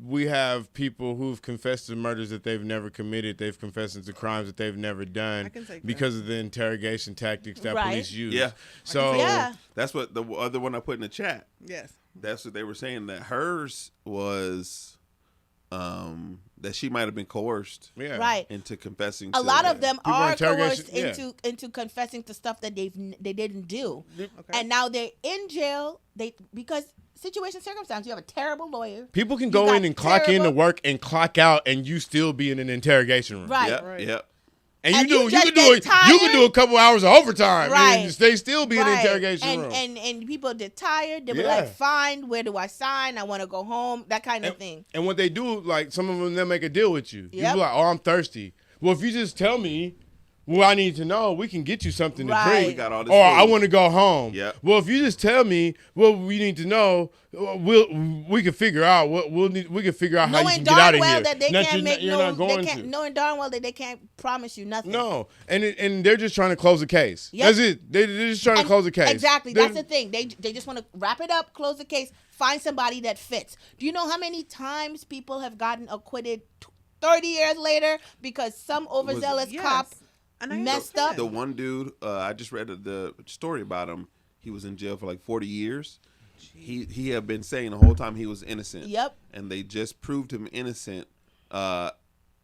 Speaker 2: we have people who've confessed to murders that they've never committed. They've confessed to crimes that they've never done
Speaker 3: I can take that.
Speaker 2: because of the interrogation tactics that
Speaker 4: Right.
Speaker 2: police use.
Speaker 5: Yeah.
Speaker 2: So
Speaker 4: Yeah.
Speaker 5: That's what the other one I put in the chat.
Speaker 3: Yes.
Speaker 5: That's what they were saying, that hers was that she might have been coerced
Speaker 2: yeah.
Speaker 4: Right.
Speaker 5: into confessing.
Speaker 4: A
Speaker 5: to
Speaker 4: lot of them
Speaker 2: People
Speaker 4: are
Speaker 2: interrogation-
Speaker 4: coerced
Speaker 2: yeah.
Speaker 4: into confessing to stuff that they didn't do,
Speaker 3: Okay.
Speaker 4: and now they're in jail. Because situation circumstance, you have a terrible lawyer.
Speaker 2: People can
Speaker 4: You
Speaker 2: go
Speaker 4: got
Speaker 2: in and clock in to
Speaker 4: terrible-
Speaker 2: work and clock out, and you still be in an interrogation room.
Speaker 4: Right.
Speaker 5: Yep.
Speaker 3: Right.
Speaker 5: Yep.
Speaker 2: And
Speaker 4: And
Speaker 2: you
Speaker 4: you
Speaker 2: can
Speaker 4: just
Speaker 2: do
Speaker 4: get
Speaker 2: you can do a couple hours of overtime,
Speaker 4: Right.
Speaker 2: and they still be in an
Speaker 4: Right.
Speaker 2: interrogation
Speaker 4: and,
Speaker 2: room.
Speaker 4: And people get tired. They were
Speaker 2: Yeah.
Speaker 4: like, fine, where do I sign? I want to go home. That kind of thing.
Speaker 2: And what they do, like some of them, they'll make a deal with you. You
Speaker 4: Yep.
Speaker 2: be like, "Oh, I'm thirsty." Well, if you just tell me what I need to know, we can get you something to
Speaker 4: Right.
Speaker 2: drink.
Speaker 5: We got all this
Speaker 2: Or I
Speaker 5: food.
Speaker 2: want to go home.
Speaker 5: Yep.
Speaker 2: Well, if you just tell me what we need to know, we can figure out what we can figure out how you
Speaker 4: Knowing
Speaker 2: can get out
Speaker 4: darn
Speaker 2: of
Speaker 4: well
Speaker 2: here.
Speaker 4: that they
Speaker 2: Not
Speaker 4: can't
Speaker 2: you're
Speaker 4: make
Speaker 2: not, you're
Speaker 4: no,
Speaker 2: not going
Speaker 4: they can't,
Speaker 2: to.
Speaker 4: knowing darn well that they can't promise you nothing.
Speaker 2: No, and they're just trying to close the case.
Speaker 4: Yep.
Speaker 2: That's it. They're just trying to
Speaker 4: And-
Speaker 2: close the case.
Speaker 4: Exactly.
Speaker 2: They're-
Speaker 4: That's the thing. They just want to wrap it up, close the case, find somebody that fits. Do you know how many times people have gotten acquitted 30 years later because some overzealous
Speaker 3: Yes.
Speaker 4: cop
Speaker 3: And I
Speaker 4: messed
Speaker 3: understand.
Speaker 4: up?
Speaker 5: The one dude, I just read the story about him. He was in jail for like 40 years, he had been saying the whole time he was innocent.
Speaker 4: Yep.
Speaker 5: And they just proved him innocent.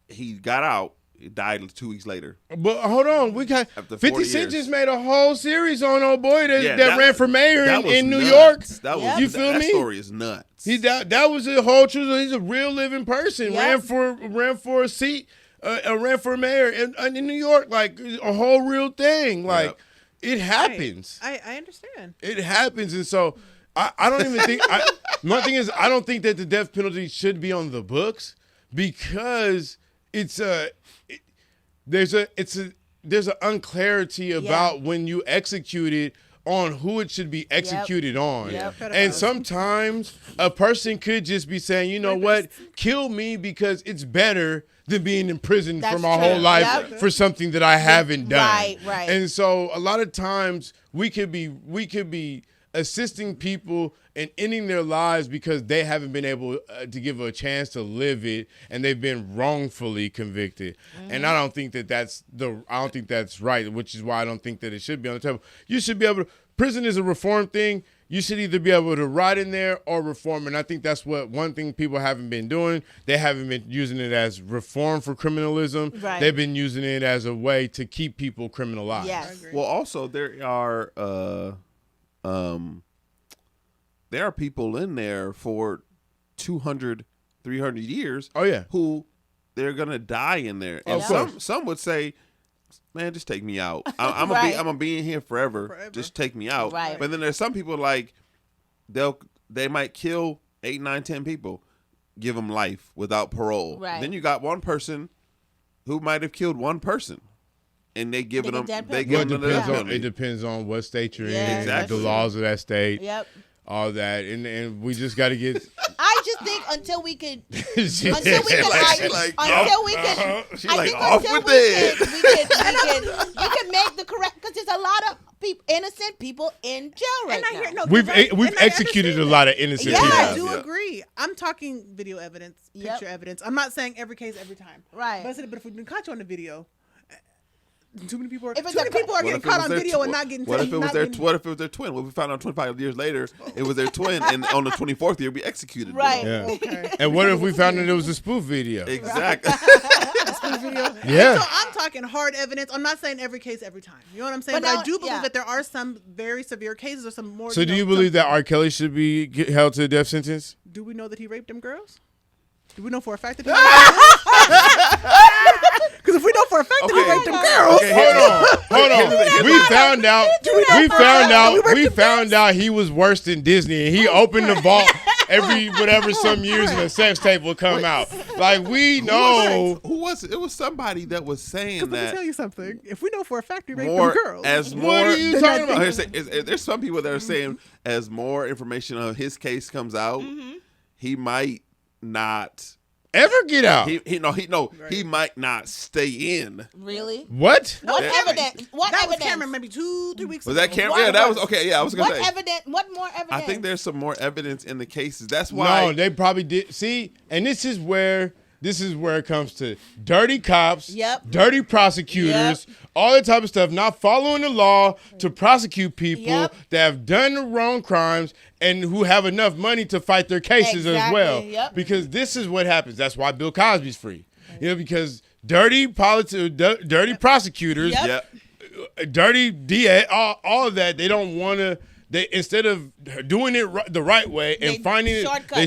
Speaker 5: He got out. He died 2 weeks later.
Speaker 2: But hold on, we got
Speaker 5: After
Speaker 2: 50
Speaker 5: 40
Speaker 2: Cent
Speaker 5: years.
Speaker 2: just made a whole series on old boy that
Speaker 5: that
Speaker 2: ran for mayor
Speaker 5: that was
Speaker 2: in New
Speaker 5: nuts.
Speaker 2: York.
Speaker 5: That was
Speaker 4: Yep.
Speaker 2: You feel
Speaker 5: that
Speaker 2: me?
Speaker 5: story is nuts.
Speaker 2: That was a whole truth. He's a real living person.
Speaker 4: Yep.
Speaker 2: Ran for a seat, ran for mayor in New York. Like a whole real thing. Like
Speaker 5: Yep.
Speaker 2: it happens.
Speaker 3: I understand.
Speaker 2: It happens, and so I don't even think. My thing is, I don't think that the death penalty should be on the books because it's there's an unclarity about when you execute it on who it should be executed on.
Speaker 4: Yep.
Speaker 2: And sometimes a person could just be saying, you know what, kill me because it's better than being in prison for
Speaker 4: That's
Speaker 2: my
Speaker 4: true.
Speaker 2: whole life
Speaker 4: Yep.
Speaker 2: for something that I haven't done.
Speaker 4: Right.
Speaker 2: And so a lot of times we could be assisting people and ending their lives because they haven't been able to give a chance to live it, and they've been wrongfully convicted. And I don't think that's right, which is why I don't think that it should be on the table. You should be able to. Prison is a reform thing. You should either be able to rot in there or reform. And I think that's one thing people haven't been doing. They haven't been using it as reform for criminalism.
Speaker 4: Right.
Speaker 2: They've been using it as a way to keep people criminalized.
Speaker 4: Yes.
Speaker 5: Well, also there are people in there for 200, 300 years.
Speaker 2: Oh, yeah.
Speaker 5: Who they're gonna die in there, and
Speaker 2: Of course.
Speaker 5: some would say, "Man, just take me out. I'm
Speaker 4: Right.
Speaker 5: gonna be in here forever. Just take me out."
Speaker 4: Right.
Speaker 5: But then there's some people like they might kill 8, 9, 10 people, give them life without parole.
Speaker 4: Right.
Speaker 5: Then you got one person who might have killed one person, and they give
Speaker 4: They
Speaker 5: them
Speaker 4: get death
Speaker 5: they
Speaker 4: penalty.
Speaker 5: give
Speaker 2: Well,
Speaker 5: them the death
Speaker 2: it
Speaker 5: penalty.
Speaker 2: depends on what state you're
Speaker 4: Yeah,
Speaker 2: in,
Speaker 5: Exactly.
Speaker 2: the laws of that state,
Speaker 4: Yep.
Speaker 2: all that, and we just got to get.
Speaker 4: I just think until we can
Speaker 2: She
Speaker 4: until we can
Speaker 5: She
Speaker 4: I
Speaker 5: like,
Speaker 4: think
Speaker 5: off
Speaker 4: until
Speaker 5: with
Speaker 4: we
Speaker 5: it.
Speaker 4: can make the correct, because there's a lot of innocent people in jail right
Speaker 3: And I
Speaker 4: now.
Speaker 3: hear no.
Speaker 2: We've
Speaker 3: and I
Speaker 2: executed a
Speaker 3: understand
Speaker 2: lot of innocent
Speaker 4: Yes.
Speaker 2: people.
Speaker 3: I do
Speaker 5: Yeah.
Speaker 3: agree. I'm talking video evidence,
Speaker 4: Yep.
Speaker 3: picture evidence. I'm not saying every case every time.
Speaker 4: Right.
Speaker 3: But I said, but if we didn't catch you on the video, too many people are,
Speaker 4: If it's
Speaker 3: too many
Speaker 4: a-
Speaker 3: people are
Speaker 5: What
Speaker 3: getting
Speaker 5: if it
Speaker 3: caught
Speaker 5: was
Speaker 3: on
Speaker 5: their
Speaker 3: video and
Speaker 5: tw-
Speaker 3: not getting.
Speaker 5: What if it was
Speaker 3: not
Speaker 5: their
Speaker 3: getting-
Speaker 5: What if it was their twin? What if we found out 25 years later it was their twin, and on the 24th year be executed?
Speaker 4: Right.
Speaker 2: Yeah.
Speaker 3: Okay.
Speaker 2: And what if we found that it was a spoof video?
Speaker 5: Exactly.
Speaker 3: Video.
Speaker 2: Yeah.
Speaker 3: So I'm talking hard evidence. I'm not saying every case every time. You know what I'm saying?
Speaker 4: But
Speaker 3: But
Speaker 4: now-
Speaker 3: I do believe
Speaker 4: yeah.
Speaker 3: that there are some very severe cases or some more.
Speaker 2: So do you believe that R. Kelly should be held to a death sentence?
Speaker 3: Do we know that he raped them girls? Do we know for a fact that he raped them girls? Because if we know for a fact that he
Speaker 5: Okay.
Speaker 3: raped them girls,
Speaker 5: Okay,
Speaker 2: Hold on. We found out. We
Speaker 3: raped
Speaker 2: found out he was worse than Disney, and he opened the vault every some years, and a sex tape would come out. Like we know.
Speaker 5: Who was it? It was somebody that was saying
Speaker 3: let me
Speaker 5: that
Speaker 3: tell you something. If we know for a fact he raped
Speaker 5: more
Speaker 3: them girls,
Speaker 5: as more.
Speaker 2: What are you talking about?
Speaker 5: There's some people that are saying as more information on his case comes out, he might not.
Speaker 2: Ever get out?
Speaker 5: He might not stay in.
Speaker 4: Really?
Speaker 2: What?
Speaker 4: What
Speaker 5: Yeah.
Speaker 4: evidence? What
Speaker 3: that was
Speaker 4: evidence?
Speaker 3: Cameron maybe 2-3 weeks
Speaker 5: Was
Speaker 3: ago.
Speaker 5: that Cameron?
Speaker 4: What
Speaker 5: Yeah, that was
Speaker 4: was-
Speaker 5: okay. Yeah, I was gonna
Speaker 4: What
Speaker 5: say.
Speaker 4: evidence? What more evidence?
Speaker 5: I think there's some more evidence in the cases. That's why.
Speaker 2: No, they probably did. See, and this is where it comes to dirty cops,
Speaker 4: Yep.
Speaker 2: dirty prosecutors, all that type of stuff, not following the law to prosecute people
Speaker 4: Yep.
Speaker 2: that have done the wrong crimes and who have enough money to fight their cases as
Speaker 4: Exactly,
Speaker 2: well.
Speaker 4: yep.
Speaker 2: Because this is what happens. That's why Bill Cosby's free. You know, because dirty prosecutors,
Speaker 4: Yep.
Speaker 5: Yeah.
Speaker 2: dirty DA, all of that, they don't want to. They, instead of doing it the right way and
Speaker 4: They
Speaker 2: finding it, they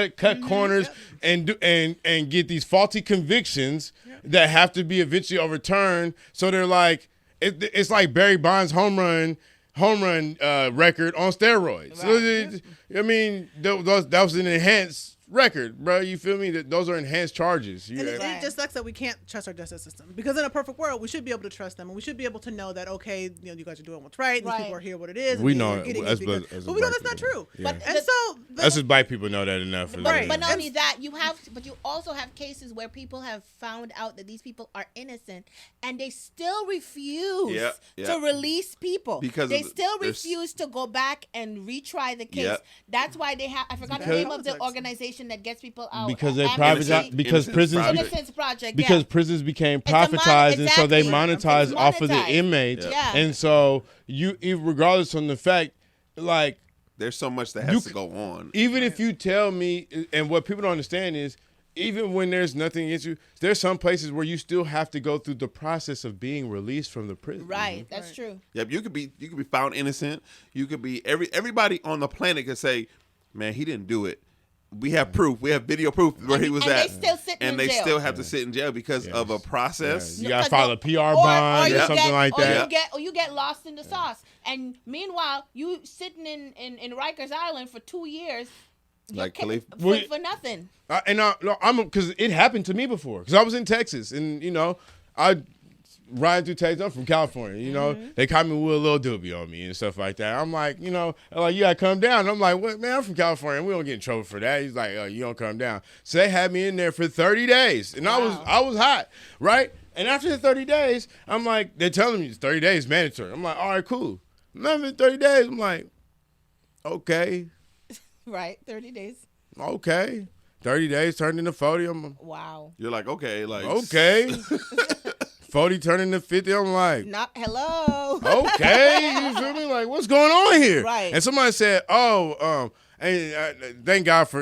Speaker 2: cut corners and get these faulty convictions that have to be eventually overturned. So they're like, it's like Barry Bonds' home run record on steroids.
Speaker 4: Right.
Speaker 2: So, I mean, that was an enhanced record, bro. You feel me? Those are enhanced charges.
Speaker 3: And it just sucks that we can't trust our justice system, because in a perfect world, we should be able to trust them, and we should be able to know that, okay, you guguare doing what's right. These people are here, what it is.
Speaker 2: We
Speaker 3: and
Speaker 2: know
Speaker 3: we're
Speaker 2: it.
Speaker 3: getting
Speaker 2: As
Speaker 3: because-
Speaker 2: black- as
Speaker 3: but we know
Speaker 2: black
Speaker 3: that's not
Speaker 2: people.
Speaker 3: true.
Speaker 2: Yeah.
Speaker 3: And so,
Speaker 2: Us as black people know that enough.
Speaker 4: But not only that, you also have cases where people have found out that these people are innocent, and they still refuse to release people
Speaker 5: Because
Speaker 4: they
Speaker 5: of
Speaker 4: still
Speaker 5: there's-
Speaker 4: refuse to go back and retry the case.
Speaker 5: Yep.
Speaker 4: That's why they have. I forgot the
Speaker 3: Because-
Speaker 4: name of the organization that gets people out.
Speaker 2: Because they
Speaker 4: Amnesty.
Speaker 2: privatized, because
Speaker 5: Innocence
Speaker 2: prisons,
Speaker 5: Project.
Speaker 4: Innocence Project.
Speaker 2: because
Speaker 4: yeah.
Speaker 2: prisons became
Speaker 4: It's a mon-
Speaker 2: privatized, and so they
Speaker 4: exactly.
Speaker 2: monetized
Speaker 4: It's
Speaker 2: off of the
Speaker 4: monetized.
Speaker 2: inmates.
Speaker 4: Yeah.
Speaker 2: And so regardless from the fact, like
Speaker 5: there's so much that has to go on.
Speaker 2: Even if you tell me, and what people don't understand is, even when there's nothing against you, there's some places where you still have to go through the process of being released from the prison.
Speaker 4: Right, that's true.
Speaker 5: Yep, you could be found innocent. You could be everybody on the planet could say, "Man, he didn't do it." We have proof. We have video proof where he was at.
Speaker 4: They still sitting
Speaker 5: and
Speaker 4: in
Speaker 5: they
Speaker 4: jail.
Speaker 5: still have to sit in jail because of a process.
Speaker 2: You gotta file a PR bond or something like that.
Speaker 4: Or you get lost in the sauce. And meanwhile, you sitting in Rikers Island for 2 years,
Speaker 5: Like Khalif.
Speaker 4: for nothing.
Speaker 2: I'm because it happened to me before. Because I was in Texas, and I riding through Texas. I'm from California. They caught me with a little doobie on me and stuff like that. I'm like, you gotta come down. I'm like, what, man? I'm from California. We don't get in trouble for that. He's like, you don't come down. So they had me in there for 30 days, and I was hot, right? And after the 30 days, I'm like, they're telling me it's 30 days mandatory. I'm like, all right, cool. Another 30 days. I'm like, okay.
Speaker 4: Right, 30 days.
Speaker 2: Okay. 30 days turned into 40.
Speaker 4: Wow.
Speaker 5: You're like, okay.
Speaker 2: 40 turned into 50. I'm like,
Speaker 4: hello.
Speaker 2: Okay. You feel me? Like, what's going on here?
Speaker 4: Right.
Speaker 2: And somebody said, thank God for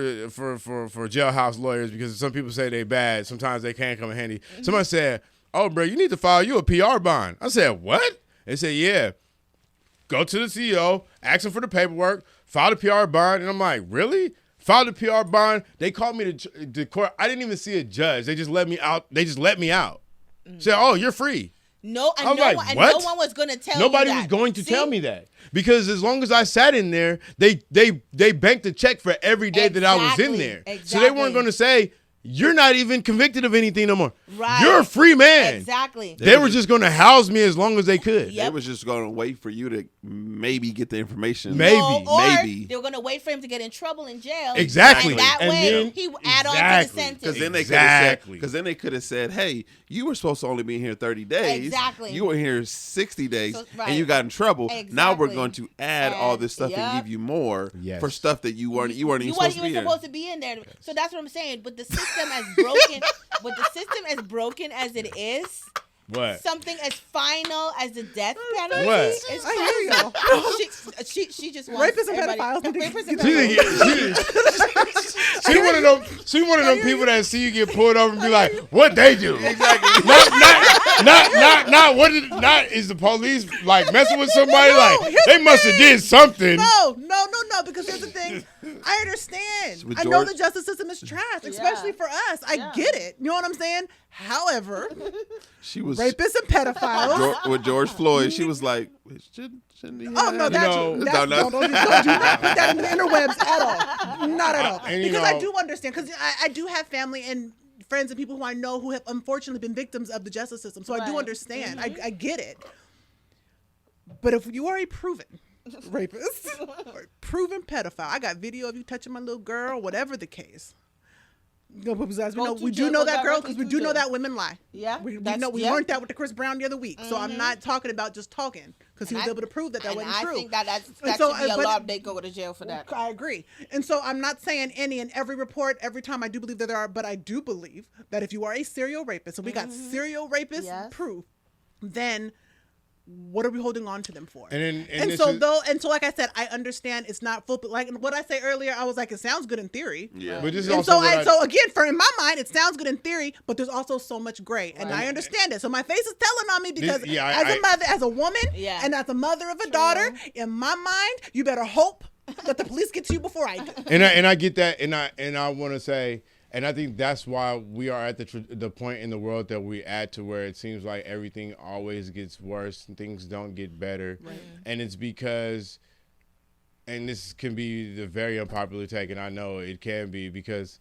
Speaker 2: jailhouse lawyers, because some people say they bad. Sometimes they can come in handy. Mm-hmm. Somebody said, oh, bro, you need to file you a PR bond. I said, what? They said, yeah. Go to the CEO, ask him for the paperwork, file the PR bond. And I'm like, really? File the PR bond. They called me to court. I didn't even see a judge. They just let me out. Said, oh, you're free.
Speaker 4: No, and
Speaker 2: no
Speaker 4: one was going to tell
Speaker 2: Nobody
Speaker 4: you that.
Speaker 2: was going to tell me that, because as long as I sat in there, they banked a check for every day that I was in there.
Speaker 4: Exactly.
Speaker 2: So they weren't going to say, you're not even convicted of anything no more.
Speaker 4: Right.
Speaker 2: You're a free man.
Speaker 4: Exactly.
Speaker 2: They were just going to house me as long as they could.
Speaker 5: They was just going to wait for you to maybe get the information.
Speaker 2: Maybe.
Speaker 4: They were going to wait for him to get in trouble in jail.
Speaker 2: Exactly.
Speaker 4: And that way, he would add on to the sentence.
Speaker 5: Because then they could have said, hey, you were supposed to only be here 30 days.
Speaker 4: Exactly.
Speaker 5: You were here 60 days, and you got in trouble.
Speaker 4: Exactly.
Speaker 5: Now we're going to add all this stuff and give you more for stuff that you weren't even supposed to be in.
Speaker 4: supposed to be in there. So that's what I'm saying. But the system as broken, as it is,
Speaker 2: what?
Speaker 4: Something as final as the death penalty.
Speaker 2: What?
Speaker 4: Is
Speaker 3: I hear you.
Speaker 4: She just wants
Speaker 3: Rapists and pedophiles.
Speaker 2: She one of them people that see you get pulled over and be like, what they do?
Speaker 5: Exactly.
Speaker 2: Not is the police like messing with somebody? Like, they must have did something.
Speaker 3: No, because here's the thing. I understand. I know the justice system is trash, especially for us. I get it. You know what I'm saying? However,
Speaker 5: she was
Speaker 3: rapists and pedophiles.
Speaker 5: With George Floyd, she was like, shouldn't he
Speaker 3: oh no, don't do not put that in the interwebs at all. Not at all. Because I do understand. Because I do have family and friends and people who I know who have unfortunately been victims of the justice system. So I do understand. Mm-hmm. I get it. But if you are a proven rapist or proven pedophile, I got video of you touching my little girl, whatever the case. We do know that, girl, because we do know that women lie. Yeah, we learned that with the Chris Brown the other week. Mm-hmm. So I'm not talking about just talking, because he was able to prove that wasn't true.
Speaker 4: I think that should be a law. They go to jail for that.
Speaker 3: I agree. And so I'm not saying any and every report every time. I do believe that there are, but I do believe that if you are a serial rapist, and we got serial rapist proof, then what are we holding on to them for? And so like I said, I understand it's not full. But like what I say earlier, I was like, it sounds good in theory.
Speaker 5: Yeah.
Speaker 2: But this is
Speaker 3: and
Speaker 2: also
Speaker 3: so again, in my mind, it sounds good in theory, but there's also so much gray, and I understand it. So my face is telling on me because as a mother, as a woman, and as a mother of a daughter, in my mind, you better hope that the police get to you before I do.
Speaker 2: And I get that, and I want to say. And I think that's why we are at the point in the world that we're at, to where it seems like everything always gets worse and things don't get better. Right. And it's because, and this can be the very unpopular take, and I know it can be, because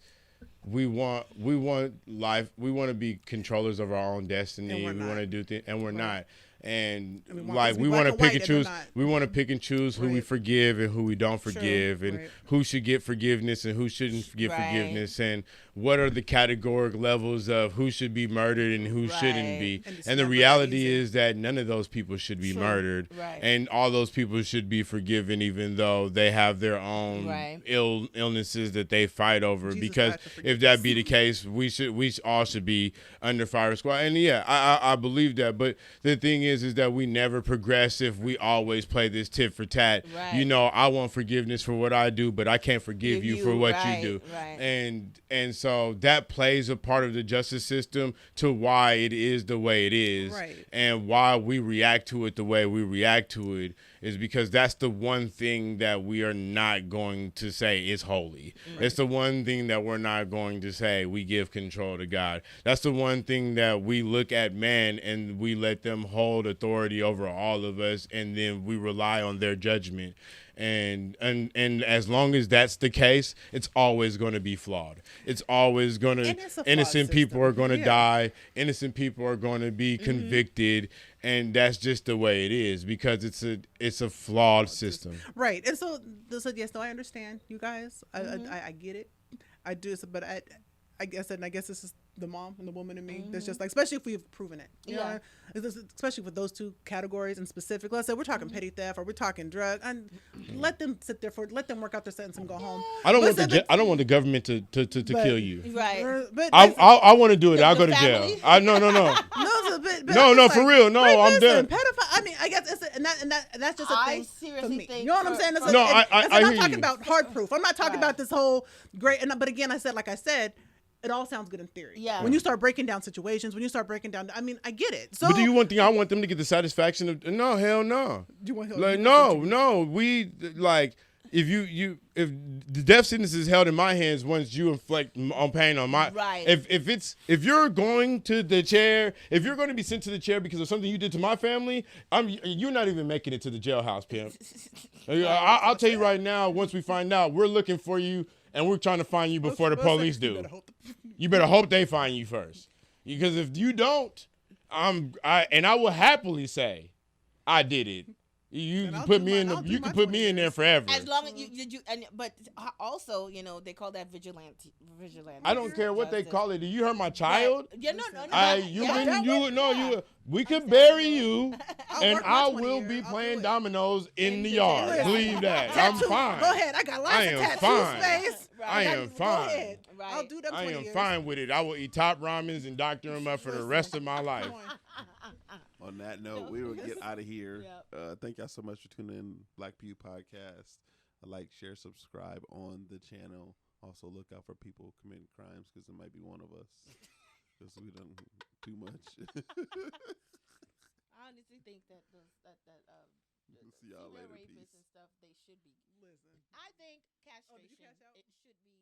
Speaker 2: we want life. We want to be controllers of our own destiny. We want to do things, and we're not. And we want to pick and choose. We want to pick and choose who we forgive and who we don't forgive, and who should get forgiveness and who shouldn't get forgiveness, and what are the categorical levels of who should be murdered and who shouldn't be. And the reality is that none of those people should be murdered, and all those people should be forgiven, even though they have their own illnesses that they fight over. Because if that be the case, we all should be under fire squad. And I believe that. But the thing is that we never progress if we always play this tit for tat.
Speaker 4: Right.
Speaker 2: You know, I want forgiveness for what I do, but I can't forgive you for what you do.
Speaker 4: Right.
Speaker 2: And so that plays a part of the justice system to why it is the way it is,
Speaker 3: Right.
Speaker 2: and why we react to it the way we react to it is because that's the one thing that we are not going to say is holy. Right. It's the one thing that we're not going to say we give control to God. That's the one thing that we look at man and we let them hold authority over all of us, and then we rely on their judgment. And as long as that's the case, it's always going to be flawed. It's always going to, innocent people are going to die. Innocent people are going to be convicted. And that's just the way it is because it's a flawed system.
Speaker 3: Right. And so yes, no, I understand you guys. I get it. I do, but I guess this is the mom and the woman in me that's just like, especially if we've proven it, you know, especially with those two categories in specific. Let's say we're talking petty theft or we're talking drug, and let them sit there let them work out their sentence and go home.
Speaker 2: I don't want the government to kill you.
Speaker 4: Right.
Speaker 3: But
Speaker 2: I want to do it. I'll go to jail. No, for real. No, I'm done.
Speaker 3: Pedophile. I mean, I guess that's just a thing.
Speaker 4: I seriously think.
Speaker 3: You know what I'm saying?
Speaker 2: I
Speaker 3: I'm talking about hard proof. I'm not talking about this whole great. But again, like I said, it all sounds good in theory.
Speaker 4: Yeah.
Speaker 3: When you start breaking down situations, I mean, I get it. So,
Speaker 2: but do you want I want them to get the satisfaction of no, hell no.
Speaker 3: Do you want
Speaker 2: like no? We like if the death sentence is held in my hands once you inflict on pain on my
Speaker 4: right.
Speaker 2: If you're going to the chair, if you're going to be sent to the chair because of something you did to my family, you're not even making it to the jailhouse, pimp. I'll tell you right now. Once we find out, we're looking for you. And we're trying to find you before the police do. You better hope they find you first. Because if you don't, I will happily say, I did it. You can put me in there forever.
Speaker 4: As long as but also, you know, they call that vigilante.
Speaker 2: I don't care what they call it. You hurt my child?
Speaker 4: Yeah, no.
Speaker 2: We can bury you, and I will be playing dominoes in the yard. Believe that. I'm fine.
Speaker 3: Go ahead. I got lots of tattoo space.
Speaker 2: I am fine.
Speaker 3: Go ahead. I'll do them 20 years.
Speaker 2: I am fine with it. I will eat top ramens and doctor them up for the rest of my life.
Speaker 5: On that note, we will get out of here. Thank y'all so much for tuning in Black Pew Podcast. Like, share, subscribe on the channel. Also, look out for people committing crimes because it might be one of us. Because we done too much.
Speaker 4: I honestly think that
Speaker 5: see y'all later.
Speaker 4: Rapists and stuff, they should be.
Speaker 3: Listen.
Speaker 4: I think castration. It should be.